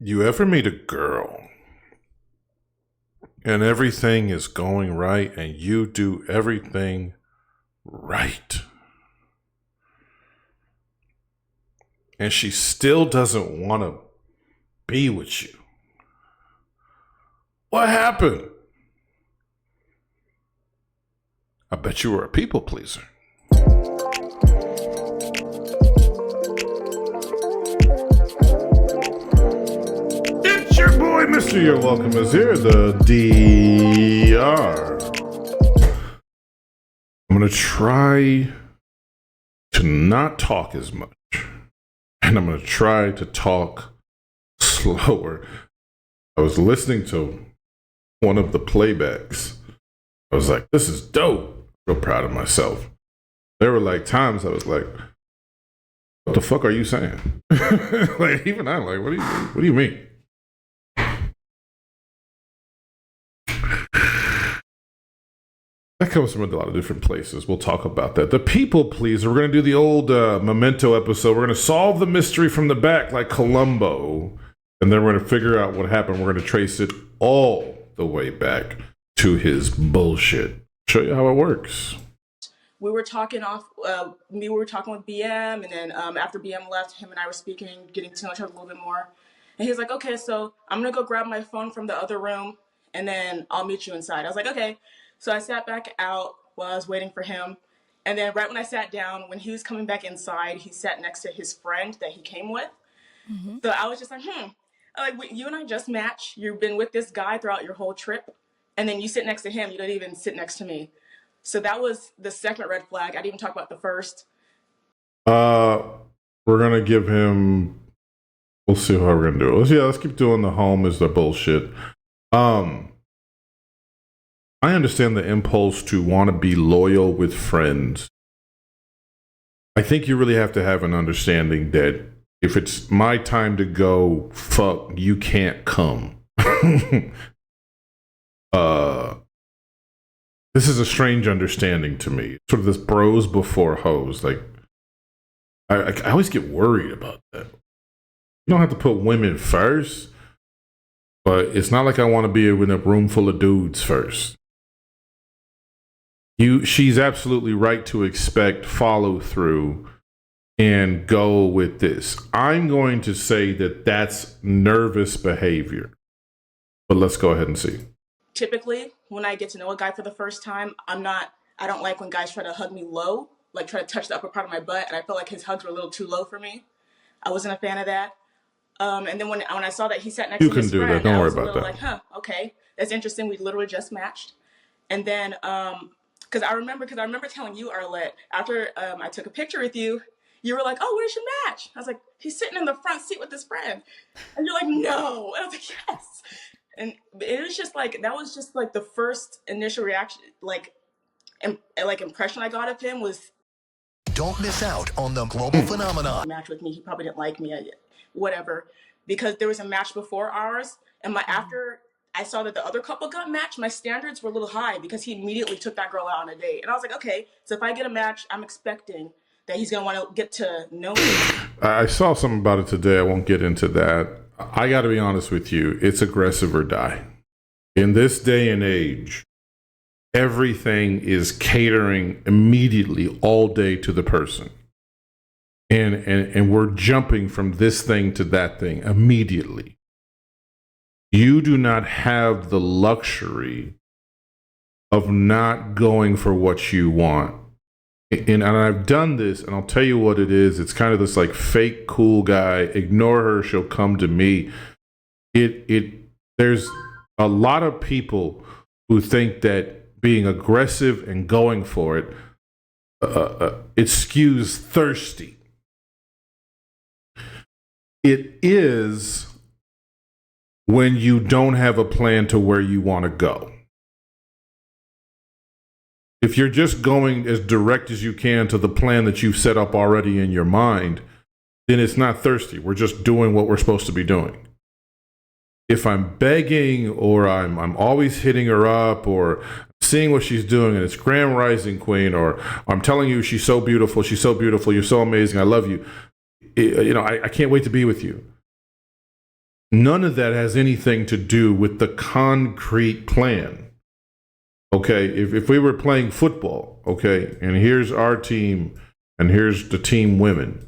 You ever meet a girl and everything is going right and you do everything right and she still doesn't want to be with you? What happened? I bet you were a people pleaser. It's your boy, Mr. You're Welcome is here, the DR. I'm going to try to not talk as much, and I'm going to try to talk slower. I was listening to one of the playbacks. I was like, this is dope. Real proud of myself. There were like times I was like, what the fuck are you saying? Like, even I'm like, what do you mean? That comes from a lot of different places. We'll talk about that. The people pleaser. We're going to do the old Memento episode. We're going to solve the mystery from the back like Columbo. And then we're going to figure out what happened. We're going to trace it all the way back to his bullshit. Show you how it works. We were talking with BM, and then after BM left, him and I were speaking, getting to know each other a little bit more. And he was like, okay, so I'm going to go grab my phone from the other room, and then I'll meet you inside. I was like, okay. So I sat back out while I was waiting for him. And then right when I sat down, when he was coming back inside, he sat next to his friend that he came with. Mm-hmm. So I was just like, you and I just match. You've been with this guy throughout your whole trip. And then you sit next to him. You don't even sit next to me. So that was the second red flag. I didn't even talk about the first. We're gonna give him. We'll see how we're gonna do it. Let's keep doing the home is the bullshit. I understand the impulse to want to be loyal with friends. I think you really have to have an understanding that if it's my time to go, fuck, you can't come. This is a strange understanding to me. Sort of this bros before hoes. Like, I always get worried about that. You don't have to put women first, but it's not like I want to be in a room full of dudes first. She's absolutely right to expect follow through and go with this. I'm going to say that that's nervous behavior, but let's go ahead and see. Typically, when I get to know a guy for the first time, I don't like when guys try to hug me low, like try to touch the upper part of my butt, and I felt like his hugs were a little too low for me. I wasn't a fan of that. And then when I saw that he sat next to his friend, that. Don't I worry was about a little that. like, okay, that's interesting. We literally just matched. And then, because I remember telling you, Arlette, after I took a picture with you, you were like, oh, where's your match? I was like, he's sitting in the front seat with his friend. And you're like, no. And I was like, yes. And it was just like, that was just like the first initial reaction, like impression I got of him was. Don't miss out on the global phenomenon. Match with me. He probably didn't like me, whatever, because there was a match before ours. And after I saw that the other couple got matched, my standards were a little high because he immediately took that girl out on a date. And I was like, okay, so if I get a match, I'm expecting that he's going to want to get to know me. I saw something about it today. I won't get into that. I got to be honest with you. It's aggressive or die. In this day and age, everything is catering immediately all day to the person. And we're jumping from this thing to that thing immediately. You do not have the luxury of not going for what you want. And I've done this, and I'll tell you what it is. It's kind of this like fake cool guy. Ignore her, she'll come to me. There's a lot of people who think that being aggressive and going for it, it skews thirsty. It is when you don't have a plan to where you want to go. If you're just going as direct as you can to the plan that you've set up already in your mind, then it's not thirsty. We're just doing what we're supposed to be doing. If I'm begging or I'm always hitting her up or seeing what she's doing and it's Grand Rising Queen or I'm telling you she's so beautiful, you're so amazing, I love you. I can't wait to be with you. None of that has anything to do with the concrete plan. Okay, if we were playing football, okay, and here's our team and here's the team women,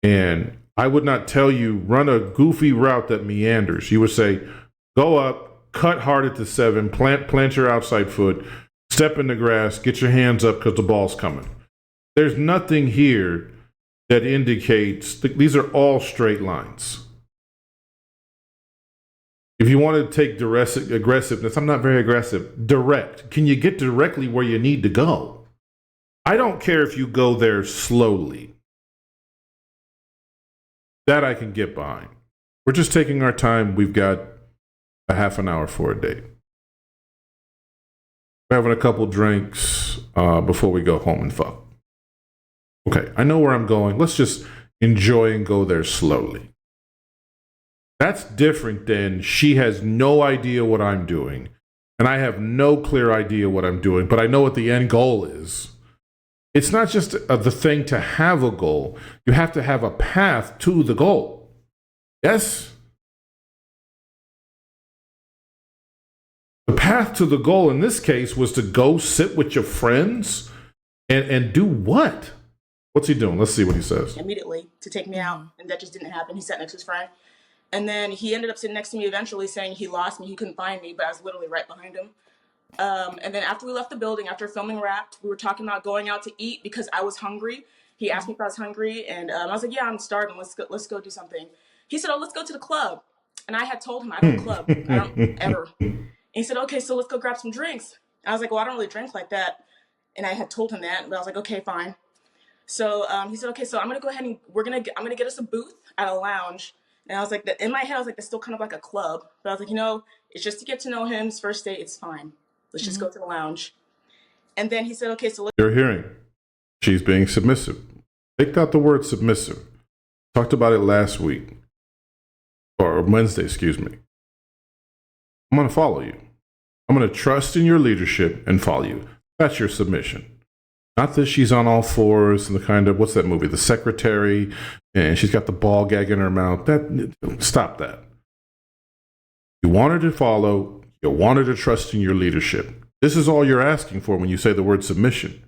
and I would not tell you run a goofy route that meanders. You would say, go up, cut hard at the 7, plant your outside foot, step in the grass, get your hands up because the ball's coming. There's nothing here that indicates these are all straight lines. If you want to take aggressiveness, I'm not very aggressive. Direct. Can you get directly where you need to go? I don't care if you go there slowly. That I can get behind. We're just taking our time. We've got a half an hour for a date. We're having a couple drinks before we go home and fuck. Okay, I know where I'm going. Let's just enjoy and go there slowly. That's different than she has no idea what I'm doing, and I have no clear idea what I'm doing, but I know what the end goal is. It's not just the thing to have a goal. You have to have a path to the goal. Yes? The path to the goal in this case was to go sit with your friends and do what? What's he doing? Let's see what he says. Immediately to take me out, and that just didn't happen. He sat next to his friend. And then he ended up sitting next to me eventually saying he lost me. He couldn't find me, but I was literally right behind him. And then after we left the building, after filming wrapped, we were talking about going out to eat because I was hungry. He asked me if I was hungry, and I was like, yeah, I'm starving. Let's go do something. He said, oh, let's go to the club. And I had told him I don't club. I don't ever. And he said, okay, so let's go grab some drinks. I was like, well, I don't really drink like that. And I had told him that, but I was like, okay, fine. So he said, okay, so I'm going to go ahead and I'm going to get us a booth at a lounge. And I was like, in my head, I was like, that's still kind of like a club. But I was like, it's just to get to know him. His first date, it's fine. Let's just go to the lounge. And then he said, okay, so let's. You're hearing. She's being submissive. Picked out the word submissive. Talked about it last week. Or Wednesday, excuse me. I'm going to follow you. I'm going to trust in your leadership and follow you. That's your submission. Not that she's on all fours and the kind of, what's that movie? The Secretary, and she's got the ball gag in her mouth. Stop that. You want her to follow. You want her to trust in your leadership. This is all you're asking for when you say the word submission.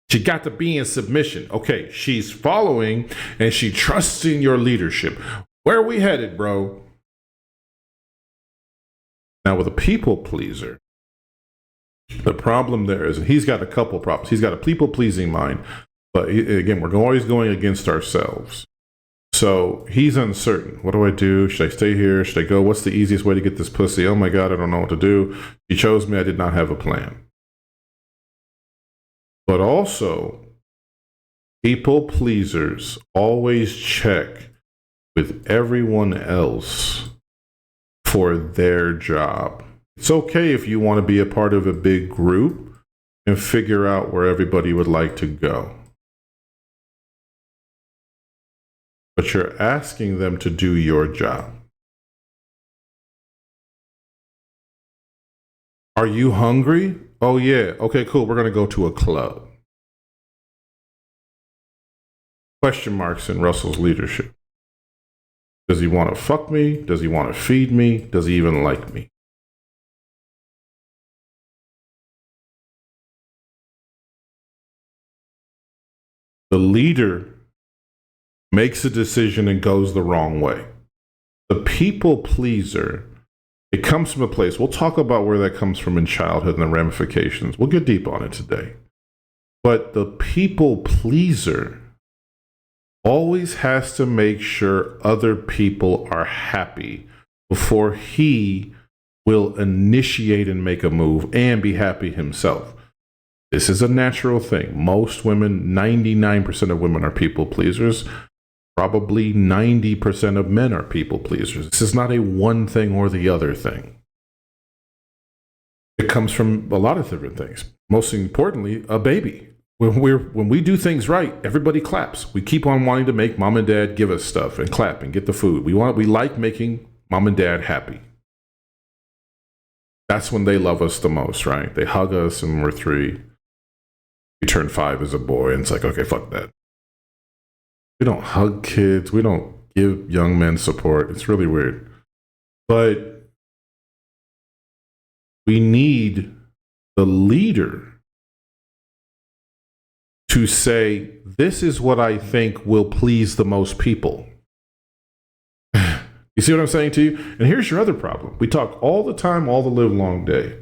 She got to be in submission. Okay, she's following and she trusts in your leadership. Where are we headed, bro? Now, with a people pleaser, the problem there is, and he's got a couple problems. He's got a people-pleasing mind, but again, we're always going against ourselves. So he's uncertain. What do I do? Should I stay here? Should I go? What's the easiest way to get this pussy? Oh my God, I don't know what to do. He chose me. I did not have a plan. But also, people pleasers always check with everyone else for their job. It's okay if you want to be a part of a big group and figure out where everybody would like to go. But you're asking them to do your job. Are you hungry? Oh, yeah. Okay, cool. We're going to go to a club. Question marks in Russell's leadership. Does he want to fuck me? Does he want to feed me? Does he even like me? The leader makes a decision and goes the wrong way. The people pleaser, it comes from a place, we'll talk about where that comes from in childhood and the ramifications. We'll get deep on it today. But the people pleaser always has to make sure other people are happy before he will initiate and make a move and be happy himself. This is a natural thing. Most women, 99% of women are people pleasers. Probably 90% of men are people pleasers. This is not a one thing or the other thing. It comes from a lot of different things. Most importantly, a baby. When we do things right, everybody claps. We keep on wanting to make mom and dad give us stuff and clap and get the food. We like making mom and dad happy. That's when they love us the most, right? They hug us and we're 3. We turn 5 as a boy, and it's like, okay, fuck that. We don't hug kids. We don't give young men support. It's really weird. But we need the leader to say, this is what I think will please the most people. You see what I'm saying to you? And here's your other problem. We talk all the time, all the live long day.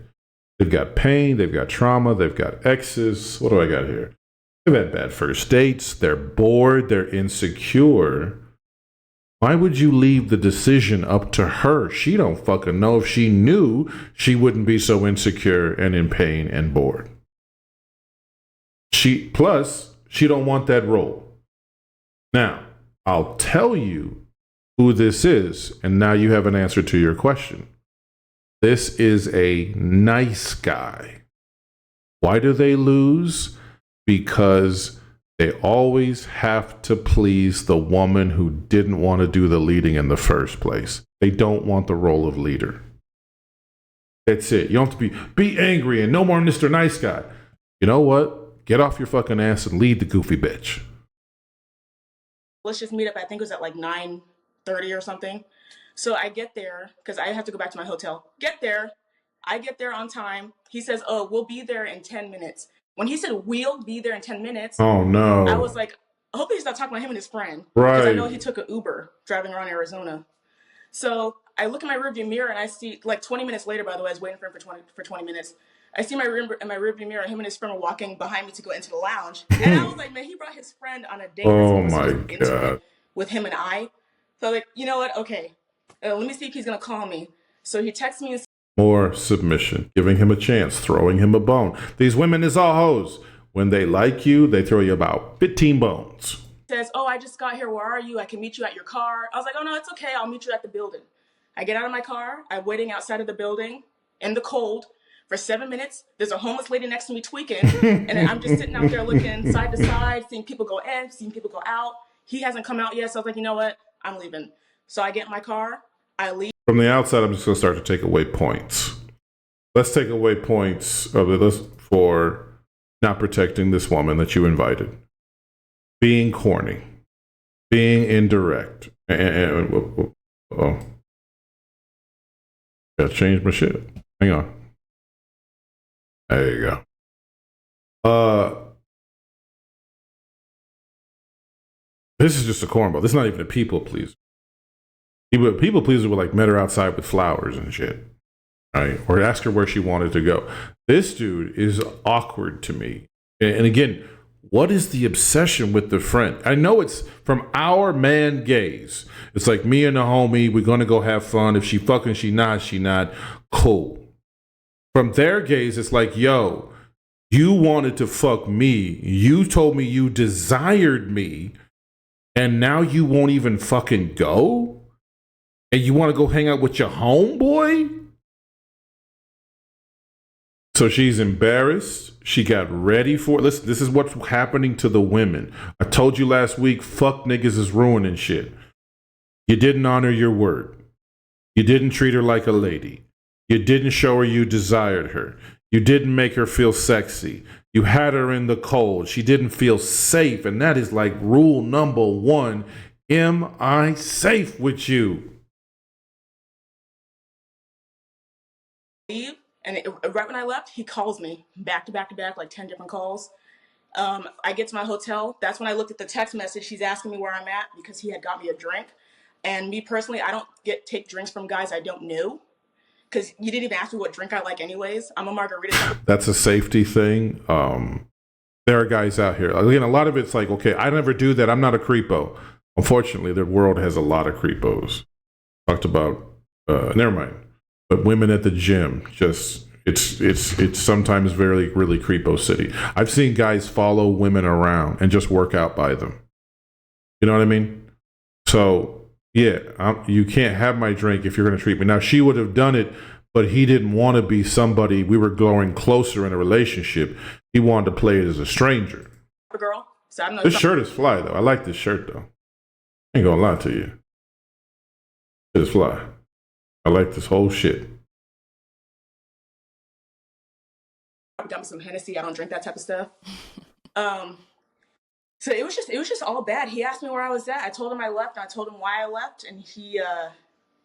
They've got pain, they've got trauma, they've got exes. What do I got here? They've had bad first dates, they're bored, they're insecure. Why would you leave the decision up to her? She don't fucking know. If she knew, she wouldn't be so insecure and in pain and bored. She don't want that role. Now, I'll tell you who this is, and now you have an answer to your question. This is a nice guy. Why do they lose? Because they always have to please the woman who didn't want to do the leading in the first place. They don't want the role of leader. That's it. You don't have to be angry and no more Mr. Nice Guy. You know what? Get off your fucking ass and lead the goofy bitch. Let's just meet up. I think it was at like 9:30 or something. So I get there because I have to go back to my hotel. I get there on time. He says, "Oh, we'll be there in 10 minutes." When he said we'll be there in 10 minutes, oh no, I was like, I hope he's not talking about him and his friend. Because right. I know he took an Uber driving around Arizona. So I look in my rearview mirror and I see, like 20 minutes later, by the way, I was waiting for him for 20 minutes. I see in my rearview mirror, him and his friend were walking behind me to go into the lounge. And I was like, man, he brought his friend on a date. Oh my God. With him and I. So like, you know what? Okay, let me see if he's going to call me. So he texts me and more submission, giving him a chance, throwing him a bone. These women is all hoes. When they like you, they throw you about 15 bones. Says, "Oh, I just got here. Where are you? I can meet you at your car." I was like, "Oh no, it's okay. I'll meet you at the building." I get out of my car. I'm waiting outside of the building in the cold for 7 minutes. There's a homeless lady next to me tweaking, and I'm just sitting out there looking side to side, seeing people go in, seeing people go out. He hasn't come out yet, so I was like, you know what? I'm leaving. So I get in my car. I leave. From the outside, I'm just going to start to take away points. Let's take away points of the list for not protecting this woman that you invited. Being corny. Being indirect. Oh. Gotta change my shit. Hang on. There you go. This is just a cornball. This is not even a people pleaser. People pleaser would like met her outside with flowers and shit. Right? Or ask her where she wanted to go. This dude is awkward to me. And again, what is the obsession with the friend? I know it's from our man gaze. It's like me and the homie, we're going to go have fun. If she fucking, she not. Cool. From their gaze, it's like, yo, you wanted to fuck me. You told me you desired me. And now you won't even fucking go? And you want to go hang out with your homeboy? So she's embarrassed. She got ready for it. Listen, this is what's happening to the women. I told you last week, fuck niggas is ruining shit. You didn't honor your word. You didn't treat her like a lady. You didn't show her you desired her. You didn't make her feel sexy. You had her in the cold. She didn't feel safe. And that is like rule number one. Am I safe with you? Leave. And right when I left, he calls me back to back, like 10 different calls. I get to my hotel. That's when I looked at the text message. He's asking me where I'm at because he had got me a drink. And me personally, I don't take drinks from guys I don't know because you didn't even ask me what drink I like anyways. I'm a margarita. That's a safety thing. There are guys out here. Again, a lot of it's like, okay, I never do that. I'm not a creepo. Unfortunately, the world has a lot of creepos. Talked about, never mind. But women at the gym, just it's sometimes really creepo city. I've seen guys follow women around and just work out by them. You know what I mean? So yeah, you can't have my drink if you're going to treat me. Now she would have done it, but he didn't want to be somebody. We were growing closer in a relationship. He wanted to play it as a stranger. Girl, so I don't know. This shirt is fly though. I like this shirt though. I ain't gonna lie to you. It's fly. I like this whole shit. Got me some Hennessy. I don't drink that type of stuff. So it was just all bad. He asked me where I was at. I told him I left, and I told him why I left, and he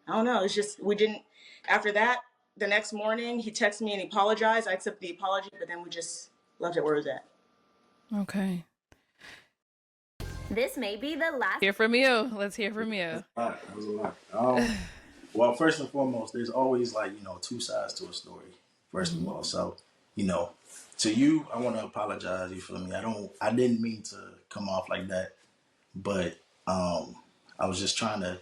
I don't know. It's just we didn't. After that, the next morning he texted me and he apologized. I accepted the apology, but then we just left it where it was at. Okay. This may be the last. Hear from you. Let's hear from you. That was a lot. Well, first and foremost, there's always like, two sides to a story. First of all, so to you, I want to apologize. You feel me? I didn't mean to come off like that, but I was just trying to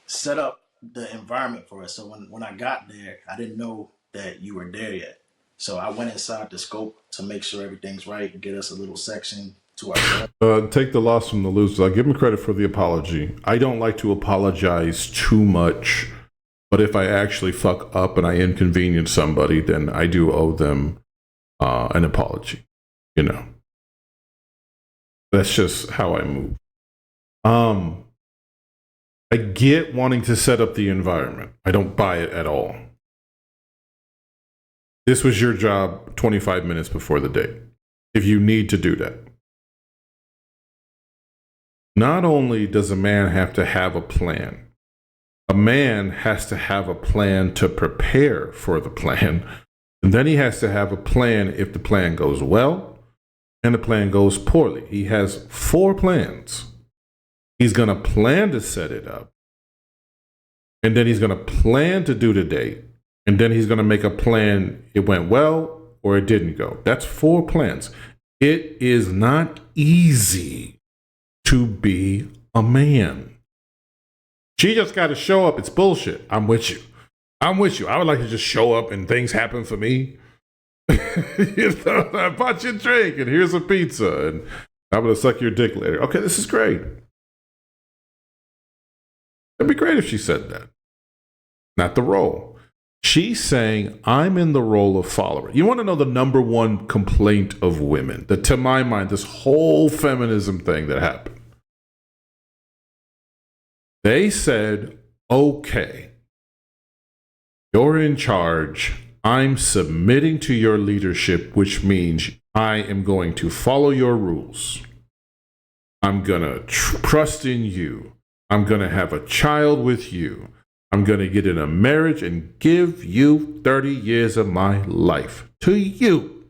set up the environment for us. So when I got there, I didn't know that you were there yet. So I went inside the scope to make sure everything's right, get us a little section to ourselves. Take the loss from the losers. I'll give him credit for the apology. I don't like to apologize too much, but if I actually fuck up and I inconvenience somebody, then I do owe them an apology. That's just how I move. I get wanting to set up the environment. I don't buy it at all. This was your job 25 minutes before the date, if you need to do that. Not only does a man have to have a plan, a man has to have a plan to prepare for the plan. And then he has to have a plan if the plan goes well and the plan goes poorly. He has 4 plans. He's going to plan to set it up. And then he's going to plan to do the date. And then he's going to make a plan. It went well or it didn't go. That's 4 plans. It is not easy to be a man. She just got to show up. It's bullshit. I'm with you. I would like to just show up and things happen for me. I bought you a drink and here's a pizza and I'm going to suck your dick later. Okay, this is great. It'd be great if she said that. Not the role. She's saying, I'm in the role of follower. You want to know the number one complaint of women? That, to my mind, this whole feminism thing that happened. They said, okay, you're in charge. I'm submitting to your leadership, which means I am going to follow your rules. I'm going to trust in you. I'm going to have a child with you. I'm going to get in a marriage and give you 30 years of my life to you.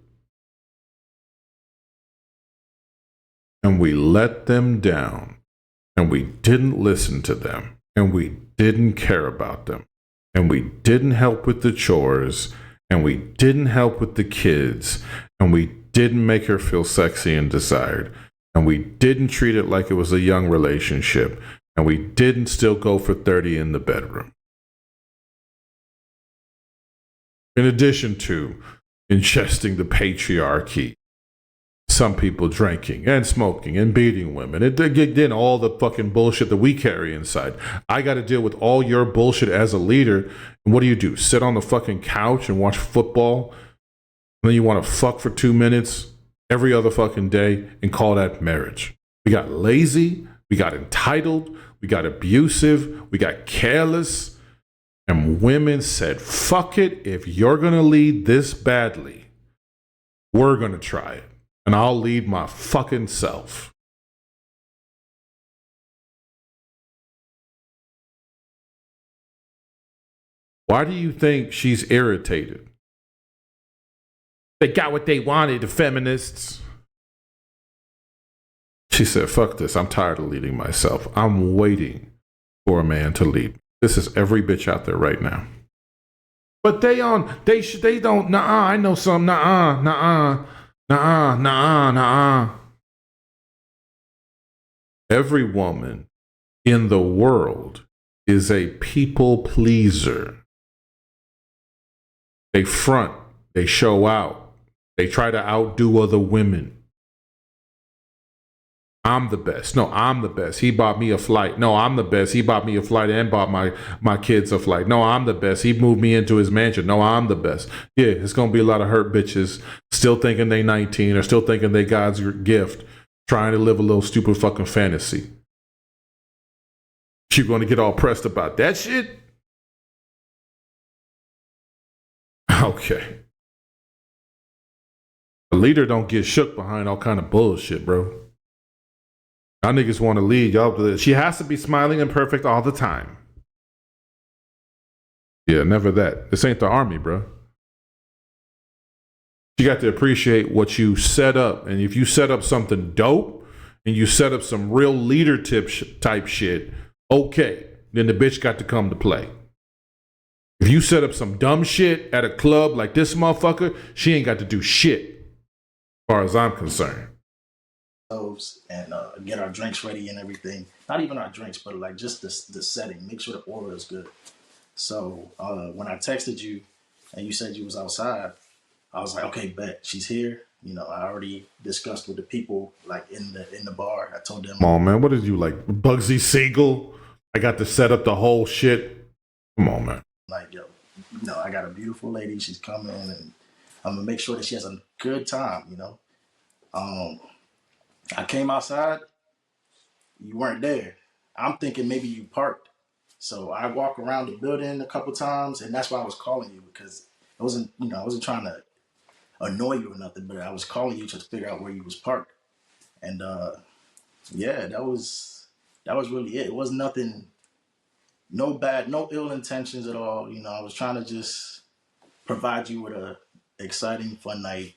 And we let them down. And we didn't listen to them. And we didn't care about them. And we didn't help with the chores. And we didn't help with the kids. And we didn't make her feel sexy and desired. And we didn't treat it like it was a young relationship. And we didn't still go for 30 in the bedroom. In addition to ingesting the patriarchy, some people drinking and smoking and beating women. It did all the fucking bullshit that we carry inside. I got to deal with all your bullshit as a leader. And what do? Sit on the fucking couch and watch football? And then you want to fuck for 2 minutes every other fucking day and call that marriage. We got lazy. We got entitled. We got abusive. We got careless. And women said, fuck it. If you're going to lead this badly, we're going to try it. And I'll lead my fucking self. Why do you think she's irritated? They got what they wanted, the feminists. She said, fuck this. I'm tired of leading myself. I'm waiting for a man to lead. This is every bitch out there right now. But they don't, I know some, nuh-uh. Every woman in the world is a people pleaser. They front, they show out, they try to outdo other women. I'm the best. No, I'm the best. He bought me a flight. No, I'm the best. He bought me a flight and bought my kids a flight. No, I'm the best. He moved me into his mansion. No, I'm the best. Yeah, it's going to be a lot of hurt bitches still thinking they 19 or still thinking they God's gift, trying to live a little stupid fucking fantasy. You're going to get all pressed about that shit? Okay. A leader don't get shook behind all kind of bullshit, bro. Y'all niggas want to lead. Y'all, she has to be smiling and perfect all the time. Yeah, never that. This ain't the army, bro. You got to appreciate what you set up. And if you set up something dope and you set up some real leadership type shit, okay, then the bitch got to come to play. If you set up some dumb shit at a club like this motherfucker, she ain't got to do shit, as far as I'm concerned. And get our drinks ready and everything. Not even our drinks, but like just the setting. Make sure the aura is good. So when I texted you and you said you was outside, I was like, okay, bet she's here. You know, I already discussed with the people like in the bar. I told them, come on, man. What did you like, Bugsy Siegel? I got to set up the whole shit. Come on, man. Like, yo, you know, I got a beautiful lady. She's coming, and I'm gonna make sure that she has a good time. You know, I came outside. You weren't there. I'm thinking maybe you parked. So I walked around the building a couple times, and that's why I was calling you, because I wasn't trying to annoy you or nothing, but I was calling you to figure out where you was parked. And yeah, that was really it. It was nothing, no ill intentions at all. You know, I was trying to just provide you with a exciting, fun night.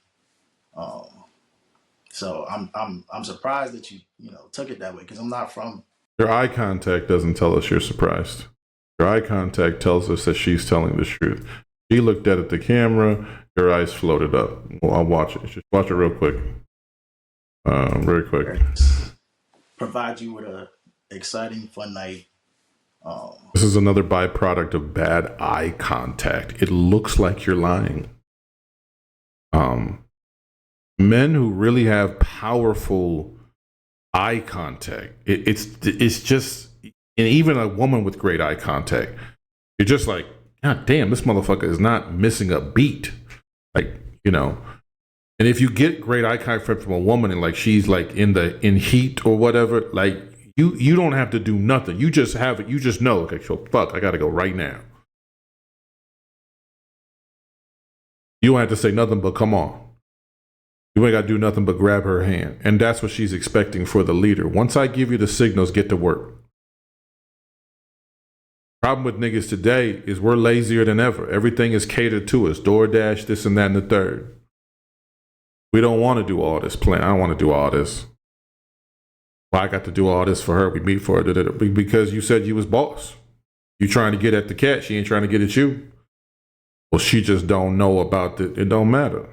So I'm surprised that you took it that way, because I'm not from. Your eye contact doesn't tell us you're surprised. Your eye contact tells us that she's telling the truth. She looked at the camera, your eyes floated up. Well, I'll watch it. Just watch it real quick. Very quick. Provide you with a exciting, fun night. This is another byproduct of bad eye contact. It looks like you're lying. Men who really have powerful eye contact, it's just, and even a woman with great eye contact, you're just like, God damn, this motherfucker is not missing a beat. Like, you know. And if you get great eye contact from a woman and like she's like in heat or whatever, like you don't have to do nothing. You just have it. You just know, okay, so fuck, I gotta go right now. You don't have to say nothing but come on. You ain't got to do nothing but grab her hand. And that's what she's expecting for the leader. Once I give you the signals, get to work. Problem with niggas today is we're lazier than ever. Everything is catered to us. DoorDash, this and that and the third. We don't want to do all this plan. I don't want to do all this. Well, I got to do all this for her. We meet for her. Because you said you was boss. You trying to get at the cat. She ain't trying to get at you. Well, she just don't know about it. It don't matter.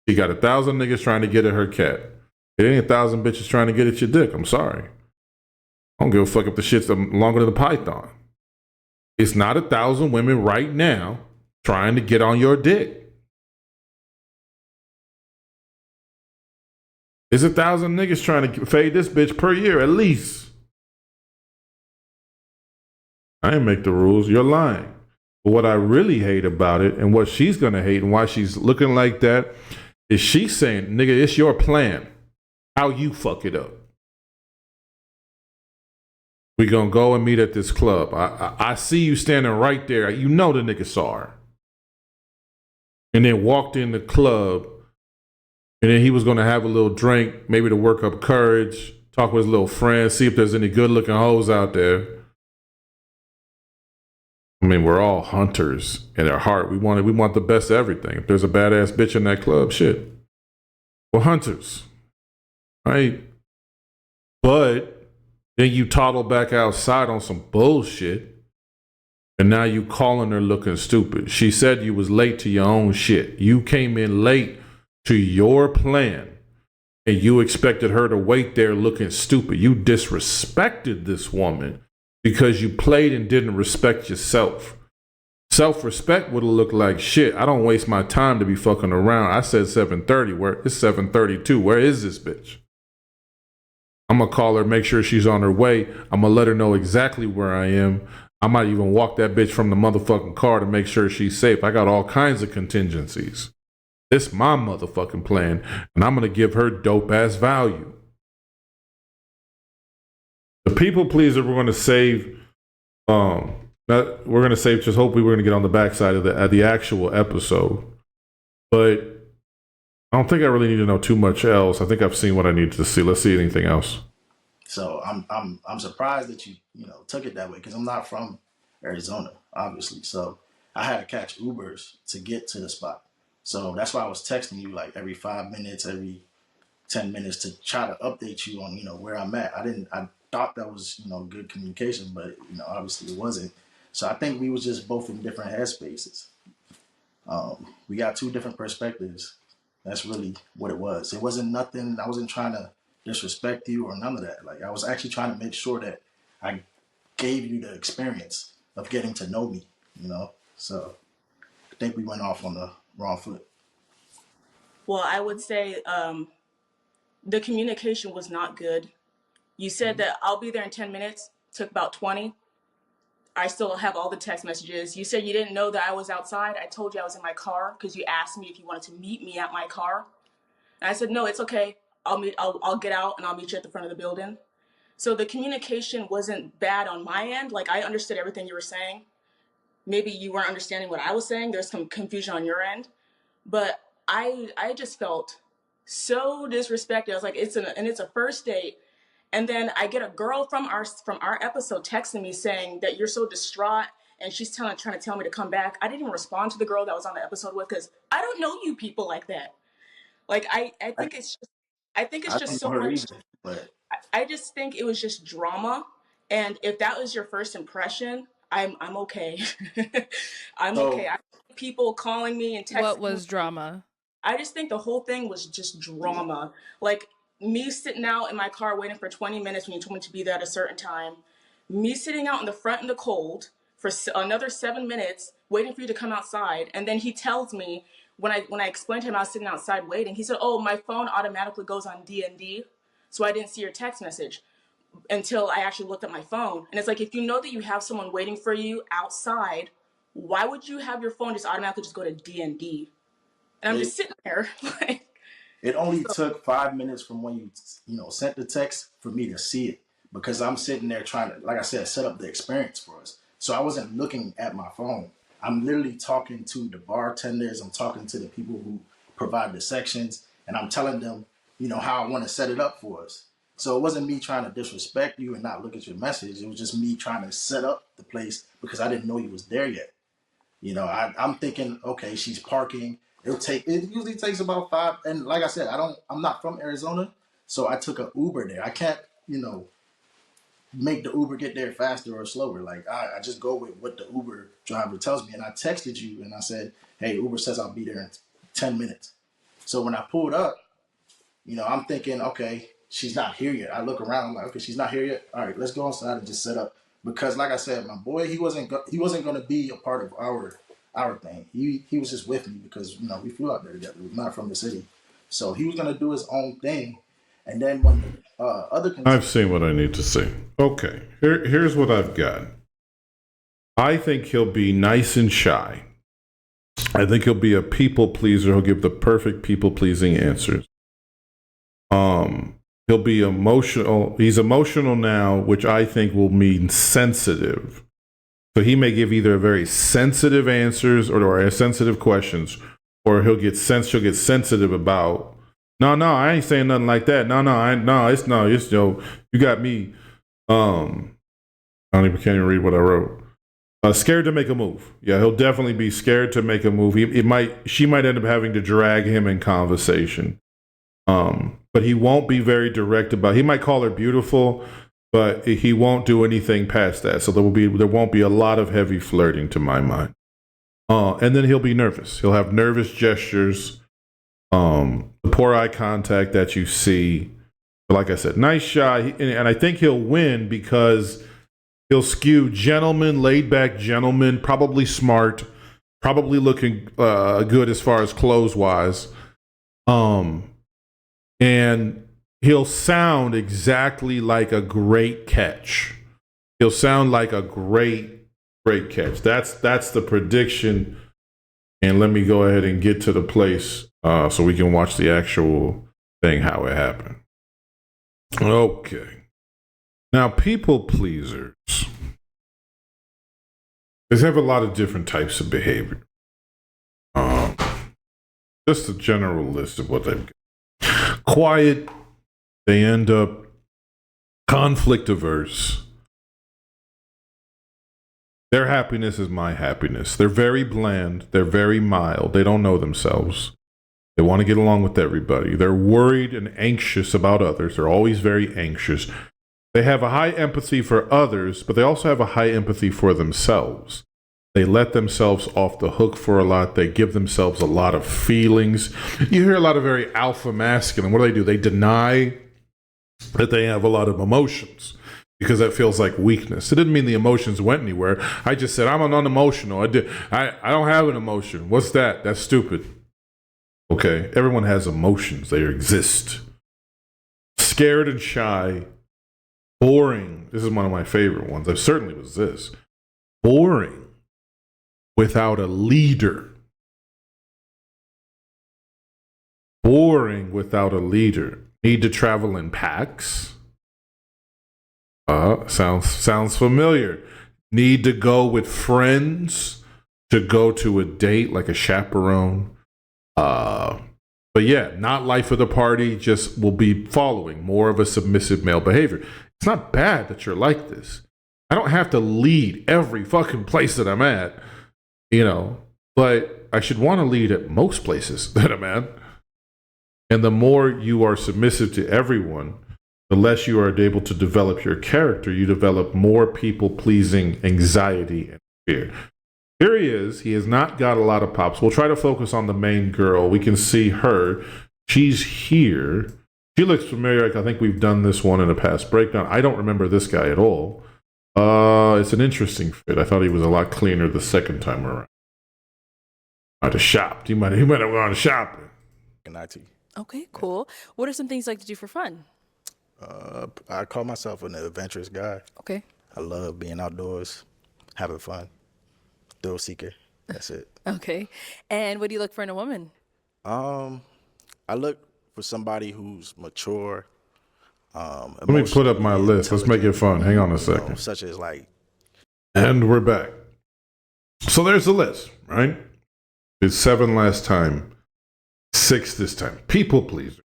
She got 1,000 niggas trying to get at her cat. It ain't 1,000 bitches trying to get at your dick. I'm sorry. I don't give a fuck if the shit's longer than a python. It's not 1,000 women right now trying to get on your dick. It's 1,000 niggas trying to fade this bitch per year, at least. I didn't make the rules. You're lying. But what I really hate about it, and what she's going to hate, and why she's looking like that, is she saying, nigga, it's your plan. How you fuck it up. We gonna go and meet at this club. I see you standing right there. You know the nigga saw her. And then walked in the club. And then he was gonna have a little drink, maybe to work up courage, talk with his little friends, see if there's any good looking hoes out there. I mean, we're all hunters in our heart. We want the best of everything. If there's a badass bitch in that club, shit. We're hunters. Right? But then you toddle back outside on some bullshit, and now you calling her looking stupid. She said you was late to your own shit. You came in late to your plan, and you expected her to wait there looking stupid. You disrespected this woman because you played and didn't respect yourself. Self-respect would have looked like shit. I don't waste my time to be fucking around. I said 7:30. Where it's 7:32. Where is this bitch? I'm going to call her, make sure she's on her way. I'm going to let her know exactly where I am. I might even walk that bitch from the motherfucking car to make sure she's safe. I got all kinds of contingencies. This my motherfucking plan, and I'm going to give her dope-ass value. The people pleaser we're going to save, just hopefully we're going to get on the backside of the actual episode. But I don't think I really need to know too much else. I think I've seen what I need to see. Let's see anything else. So I'm surprised that you took it that way, because I'm not from Arizona, obviously. So I had to catch Ubers to get to the spot. So that's why I was texting you like every 5 minutes, every 10 minutes to try to update you on, where I'm at. I thought that was, good communication, but obviously it wasn't. So I think we was just both in different headspaces. We got two different perspectives. That's really what it was. It wasn't nothing. I wasn't trying to disrespect you or none of that. Like I was actually trying to make sure that I gave you the experience of getting to know me, So I think we went off on the wrong foot. Well, I would say the communication was not good. You said that I'll be there in 10 minutes, took about 20. I still have all the text messages. You said you didn't know that I was outside. I told you I was in my car because you asked me if you wanted to meet me at my car. And I said, no, it's okay. I'll get out and I'll meet you at the front of the building. So the communication wasn't bad on my end. Like I understood everything you were saying. Maybe you weren't understanding what I was saying. There's some confusion on your end. But I just felt so disrespected. I was like, it's a first date. And then I get a girl from our episode texting me saying that you're so distraught and she's trying to tell me to come back. I didn't even respond to the girl that was on the episode with because I don't know you people like that. Like I think it's I just don't so know her much. either, but I just think it was just drama. And if that was your first impression, I'm okay. I'm so okay. I people calling me and What texting me. was drama? I just think the whole thing was just drama. Like me sitting out in my car waiting for 20 minutes when you told me to be there at a certain time. Me sitting out in the front in the cold for another 7 minutes waiting for you to come outside. And then he tells me when I explained to him I was sitting outside waiting, he said, "Oh, my phone automatically goes on D&D, so I didn't see your text message until I actually looked at my phone." And it's like, if you know that you have someone waiting for you outside, why would you have your phone just automatically just go to D&D? And I'm it just sitting there like, it only took 5 minutes from when you sent the text for me to see it because I'm sitting there trying to, like I said, set up the experience for us. So I wasn't looking at my phone. I'm literally talking to the bartenders. I'm talking to the people who provide the sections, and I'm telling them, how I want to set it up for us. So it wasn't me trying to disrespect you and not look at your message. It was just me trying to set up the place because I didn't know you was there yet. I'm thinking, okay, she's parking. It usually takes about five. And like I said, I'm not from Arizona, so I took an Uber there. I can't, make the Uber get there faster or slower. Like I just go with what the Uber driver tells me. And I texted you and I said, hey, Uber says I'll be there in 10 minutes. So when I pulled up, I'm thinking, okay, she's not here yet. I look around, I'm like, okay, she's not here yet. All right, let's go inside and just set up. Because like I said, my boy, he wasn't going to be a part of our thing. He was just with me because we flew out there together. We're not from the city, so he was going to do his own thing. And then when the other I've seen what I need to see. Okay, here's what I've got. I think he'll be nice and shy. I think he'll be a people pleaser. He'll give the perfect people pleasing answers. He'll be emotional. He's emotional now, which I think will mean sensitive. So he may give either very sensitive answers or sensitive questions, or she'll get sensitive about. No, I ain't saying nothing like that. It's you got me. Can't even read what I wrote. Scared to make a move. Yeah, he'll definitely be scared to make a move. She might end up having to drag him in conversation. But he won't be very direct about. He might call her beautiful, but he won't do anything past that. So there won't be a lot of heavy flirting to my mind. And then he'll be nervous. He'll have nervous gestures. The poor eye contact that you see. But like I said, nice shot. And I think he'll win because he'll skew gentleman, laid back gentleman, probably smart, probably looking good as far as clothes wise. And he'll sound exactly like a great catch. He'll sound like a great catch. That's the prediction. And let me go ahead and get to the place so we can watch the actual thing, how it happened. Okay. Now, people pleasers. They have a lot of different types of behavior. Just a general list of what they've got. Quiet. They end up conflict averse. Their happiness is my happiness. They're very bland. They're very mild. They don't know themselves. They want to get along with everybody. They're worried and anxious about others. They're always very anxious. They have a high empathy for others, but they also have a high empathy for themselves. They let themselves off the hook for a lot. They give themselves a lot of feelings. You hear a lot of very alpha masculine. What do? They deny that they have a lot of emotions because that feels like weakness. It didn't mean the emotions went anywhere. I just said, I'm an unemotional. I don't have an emotion. What's that? That's stupid. Okay, everyone has emotions. They exist. Scared and shy. Boring. This is one of my favorite ones. I certainly was this. Boring without a leader. Boring without a leader. Need to travel in packs. Sounds familiar. Need to go with friends to go to a date like a chaperone. But yeah, not life of the party, just will be following more of a submissive male behavior. It's not bad that you're like this. I don't have to lead every fucking place that I'm at, but I should want to lead at most places that I'm at. And the more you are submissive to everyone, the less you are able to develop your character. You develop more people-pleasing anxiety and fear. Here he is. He has not got a lot of pops. We'll try to focus on the main girl. We can see her. She's here. She looks familiar. I think we've done this one in a past breakdown. I don't remember this guy at all. It's an interesting fit. I thought he was a lot cleaner the second time around. Might have shopped. He might have gone shopping. Okay, cool. What are some things you like to do for fun? I call myself an adventurous guy. Okay. I love being outdoors, having fun. Thrill seeker. That's it. Okay. And what do you look for in a woman? I look for somebody who's mature. Let me put up my list. Let's make it fun. Hang on a second. Such as like. And we're back. So there's the list, right? It's 7 last time. 6 this time. People pleaser.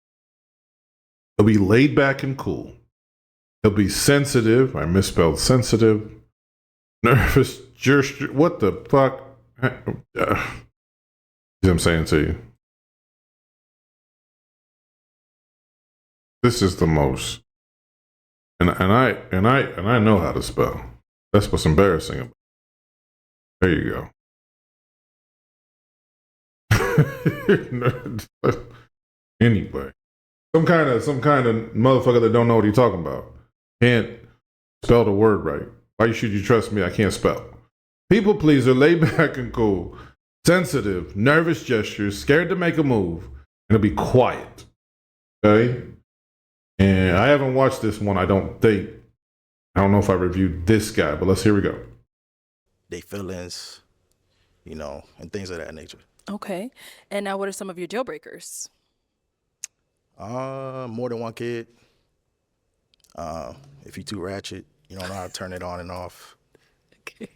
He'll be laid back and cool. He'll be sensitive. I misspelled sensitive. Nervous. What the fuck? See what I'm saying to you? This is the most. And I know how to spell. That's what's embarrassing about it. There you go. Anyway. Some kind of motherfucker that don't know what he's talking about. Can't spell the word right. Why should you trust me? I can't spell. People pleaser, laid back and cool, sensitive, nervous gestures, scared to make a move, and it'll be quiet. Okay? And I haven't watched this one, I don't think. I don't know if I reviewed this guy, but here we go. They feelings, and things of that nature. Okay. And now what are some of your deal breakers? More than one kid. If you're too ratchet, you don't know how to turn it on and off. Okay.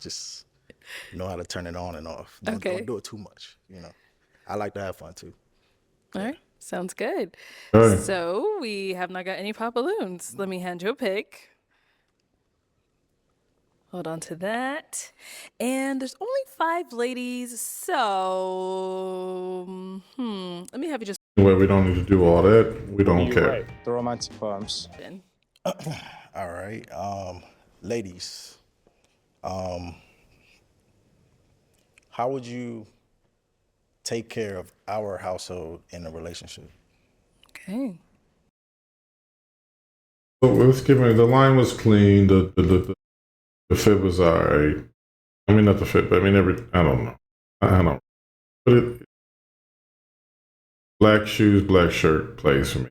Just know how to turn it on and off. Don't do it too much. I like to have fun too. All right. Sounds good. All right. So we have not got any pop balloons. Let me hand you a pick. Hold on to that. And there's only 5 ladies, so let me have you just. Anyway, we don't need to do all that. We don't You're care. right. The romantic poems. All right. Ladies, how would you take care of our household in a relationship? Okay. So let's give it. The line was clean. The fit was all right. I mean, not the fit, but I don't know. I don't. But black shoes, black shirt plays for me.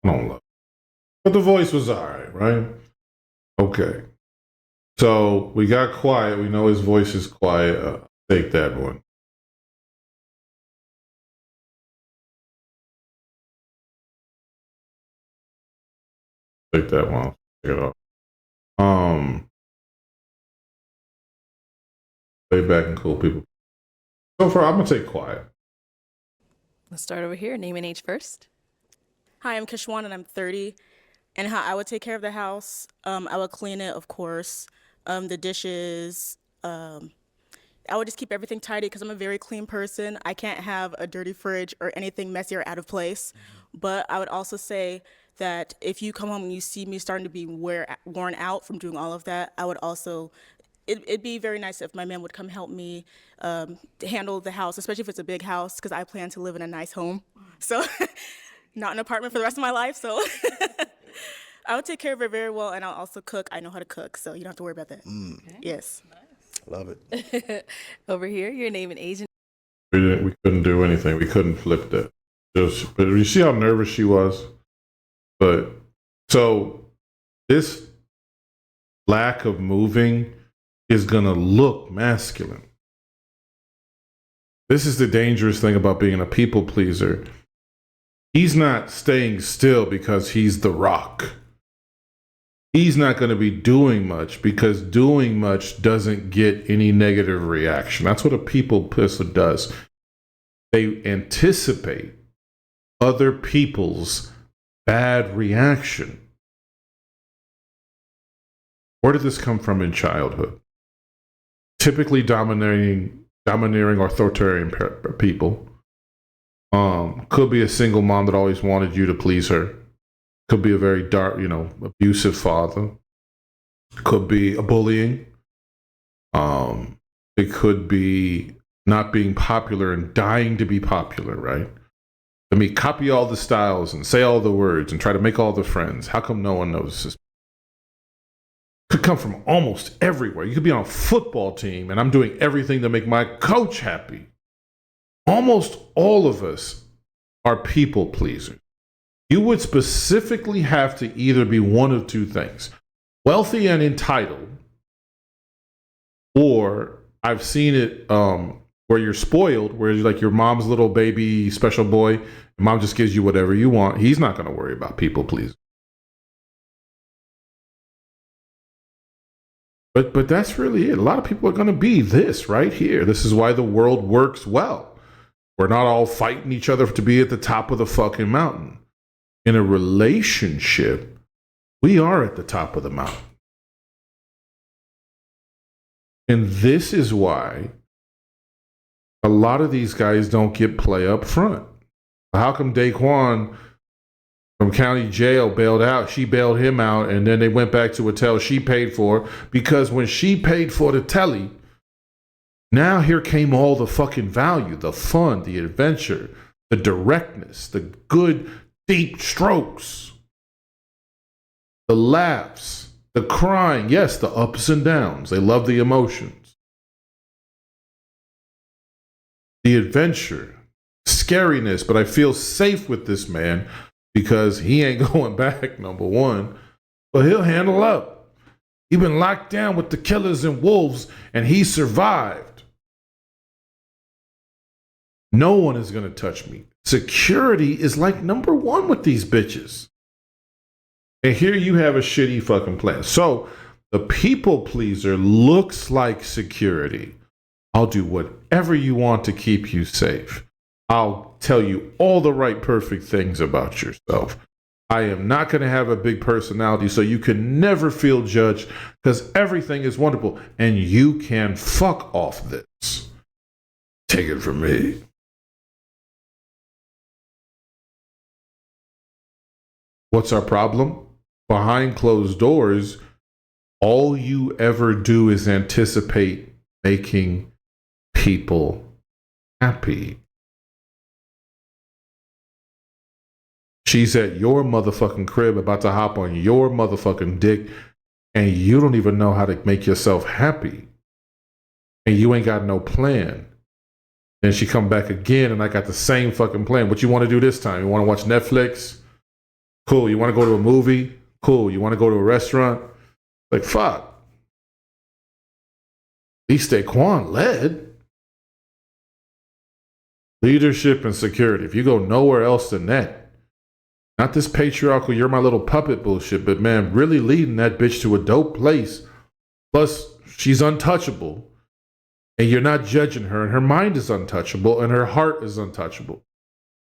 I don't love it. But the voice was all right? Okay. So we got quiet. We know his voice is quiet. Take that one. Take that one. Take it off. Lay back and cool people. So far, I'm gonna take quiet. Let's start over here. Name and age first. Hi, I'm Kishwan and I'm 30. and how I would take care of the house. I would clean it, of course. The dishes. I would just keep everything tidy because I'm a very clean person. I can't have a dirty fridge or anything messy or out of place. But I would also say that if you come home and you see me starting to be worn out from doing all of that, I would also, it'd be very nice if my man would come help me handle the house, especially if it's a big house, because I plan to live in a nice home. So, not an apartment for the rest of my life. So, I would take care of it very well, and I'll also cook. I know how to cook, so you don't have to worry about that. Yes. Love it. Over here, your name and age. We couldn't do anything. We couldn't flip that. But you see how nervous she was? But so this lack of moving is going to look masculine. This is the dangerous thing about being a people pleaser. He's not staying still because he's the Rock. He's not going to be doing much because doing much doesn't get any negative reaction. That's what a people pleaser does. They anticipate other people's bad reaction. Where did this come from in childhood? Typically domineering authoritarian people. Could be a single mom that always wanted you to please her. Could be a very dark, abusive father. Could be a bullying. It could be not being popular and dying to be popular, right? Let me copy all the styles and say all the words and try to make all the friends. How come no one notices? Could come from almost everywhere. You could be on a football team and I'm doing everything to make my coach happy. Almost all of us are people pleasers. You would specifically have to either be one of two things: wealthy and entitled, or I've seen it where you're spoiled, where you're like your mom's little baby special boy, and mom just gives you whatever you want. He's not going to worry about people pleasing. But that's really it. A lot of people are going to be this right here. This is why the world works well. We're not all fighting each other to be at the top of the fucking mountain. In a relationship, we are at the top of the mountain. And this is why a lot of these guys don't get play up front. How come Daquan from county jail bailed out? She bailed him out, and then they went back to a hotel she paid for, because when she paid for the telly, now here came all the fucking value, the fun, the adventure, the directness, the good deep strokes, the laughs, the crying, yes, the ups and downs. They love the emotions, the adventure, scariness. But I feel safe with this man because he ain't going back, number one, but he'll handle up. He's been locked down with the killers and wolves, and he survived. No one is going to touch me. Security is like number one with these bitches. And here you have a shitty fucking plan. So the people pleaser looks like security. I'll do whatever you want to keep you safe. I'll tell you all the right perfect things about yourself. I am not going to have a big personality, so you can never feel judged because everything is wonderful. And you can fuck off this. Take it from me. What's our problem? Behind closed doors, all you ever do is anticipate making people happy. She's at your motherfucking crib about to hop on your motherfucking dick, and you don't even know how to make yourself happy. And you ain't got no plan. Then she come back again, and I got the same fucking plan. What you want to do this time? You want to watch Netflix? Cool. You want to go to a movie? Cool. You want to go to a restaurant? Like, fuck. At least Daquan led. Leadership and security. If you go nowhere else than that, not this patriarchal, you're my little puppet bullshit, but man, really leading that bitch to a dope place. Plus, she's untouchable. And you're not judging her, and her mind is untouchable, and her heart is untouchable.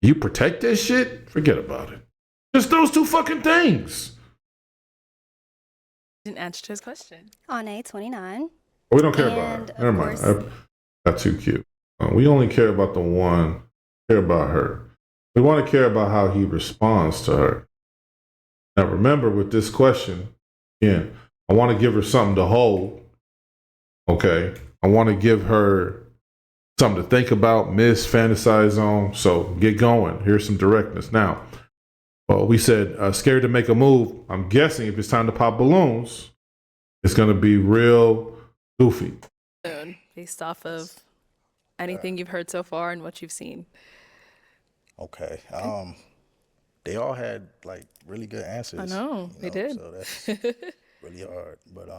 You protect this shit? Forget about it. Just those two fucking things. Didn't answer his question. On A29. We don't care And, about her. Never of mind. That's too cute. We only care about the one. Care about her. We want to care about how he responds to her. Now, remember with this question, again, I want to give her something to hold. Okay, I want to give her something to think about, miss, fantasize on. So get going. Here's some directness. Now, well, we said scared to make a move. I'm guessing if it's time to pop balloons, it's going to be real goofy. Based off of anything you've heard so far and what you've seen. Okay. They all had like really good answers. I know, they did. So that's really hard. But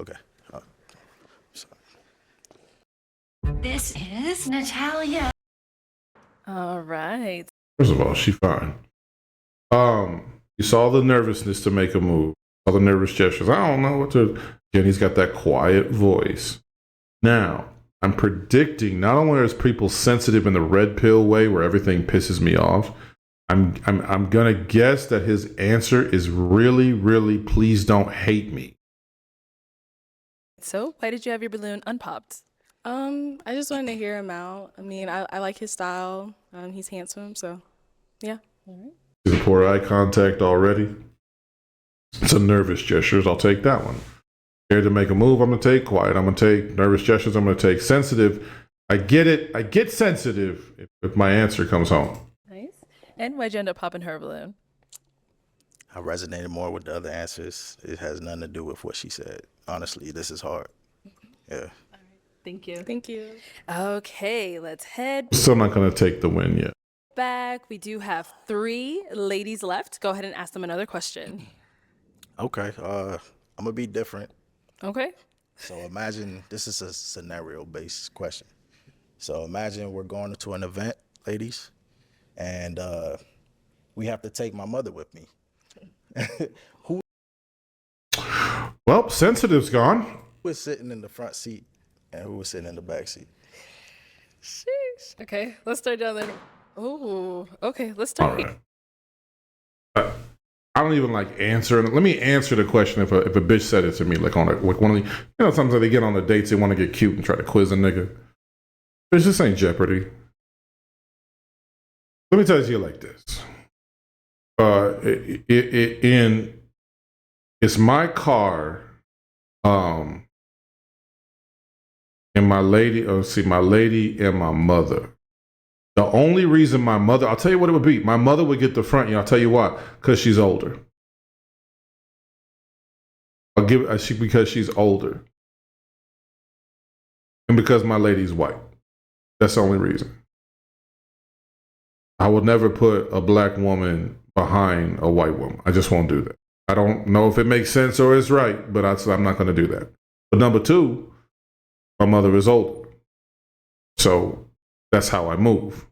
okay. Sorry. This is Natalia. All right. First of all, she fine. You saw the nervousness to make a move. Saw the nervous gestures. I don't know what to. Again, he's got that quiet voice. Now, I'm predicting not only are people sensitive in the red pill way where everything pisses me off, I'm gonna guess that his answer is really, really please don't hate me. So, why did you have your balloon unpopped? I just wanted to hear him out. I mean, I like his style. He's handsome, so yeah. Is it poor eye contact already? It's a nervous gestures. I'll take that one. Scared to make a move, I'm going to take quiet. I'm going to take nervous gestures. I'm going to take sensitive. I get it. I get sensitive if my answer comes home. Nice. And why'd you end up popping her balloon? I resonated more with the other answers. It has nothing to do with what she said. Honestly, this is hard. Yeah. Thank you. Thank you. Okay, let's head Still not going to take the win yet. back. We do have 3 ladies left. Go ahead and ask them another question. Okay. I'm gonna be different. Okay. So imagine this is a scenario-based question. So imagine we're going to an event, ladies, and we have to take my mother with me. Who Well, sensitive's gone. was sitting in the front seat and who was sitting in the back seat? Sheesh. Okay, let's start down there. Oh, okay, let's All start. right. I don't even like answering. Let me answer the question if a bitch said it to me, like on a, like one of the, sometimes they get on the dates, they want to get cute and try to quiz a nigga. Bitch, this ain't Jeopardy. Let me tell you like this. It's my car, and my lady, my lady and my mother. The only reason my mother, I'll tell you what it would be. My mother would get the front, and I'll tell you why. Because she's older. Because she's older. And because my lady's white. That's the only reason. I would never put a black woman behind a white woman. I just won't do that. I don't know if it makes sense or is right, but I'm not going to do that. But number 2, my mother is older. So that's how I move.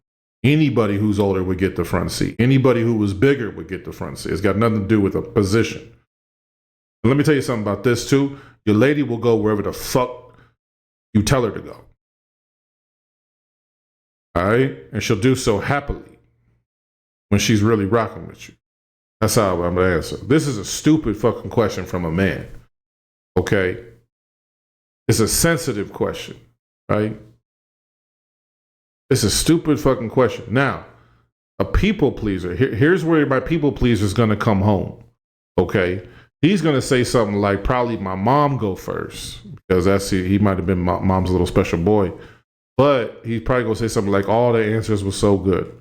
Anybody who's older would get the front seat. Anybody who was bigger would get the front seat. It's got nothing to do with a position. And let me tell you something about this too. Your lady will go wherever the fuck you tell her to go. All right? And she'll do so happily when she's really rocking with you. That's how I'm going to answer. This is a stupid fucking question from a man. Okay? It's a sensitive question, right? It's a stupid fucking question. Now, a people pleaser. Here's where my people pleaser is going to come home. Okay? He's going to say something like, probably my mom go first. Because he might have been mom's little special boy. But he's probably going to say something like, all the answers were so good.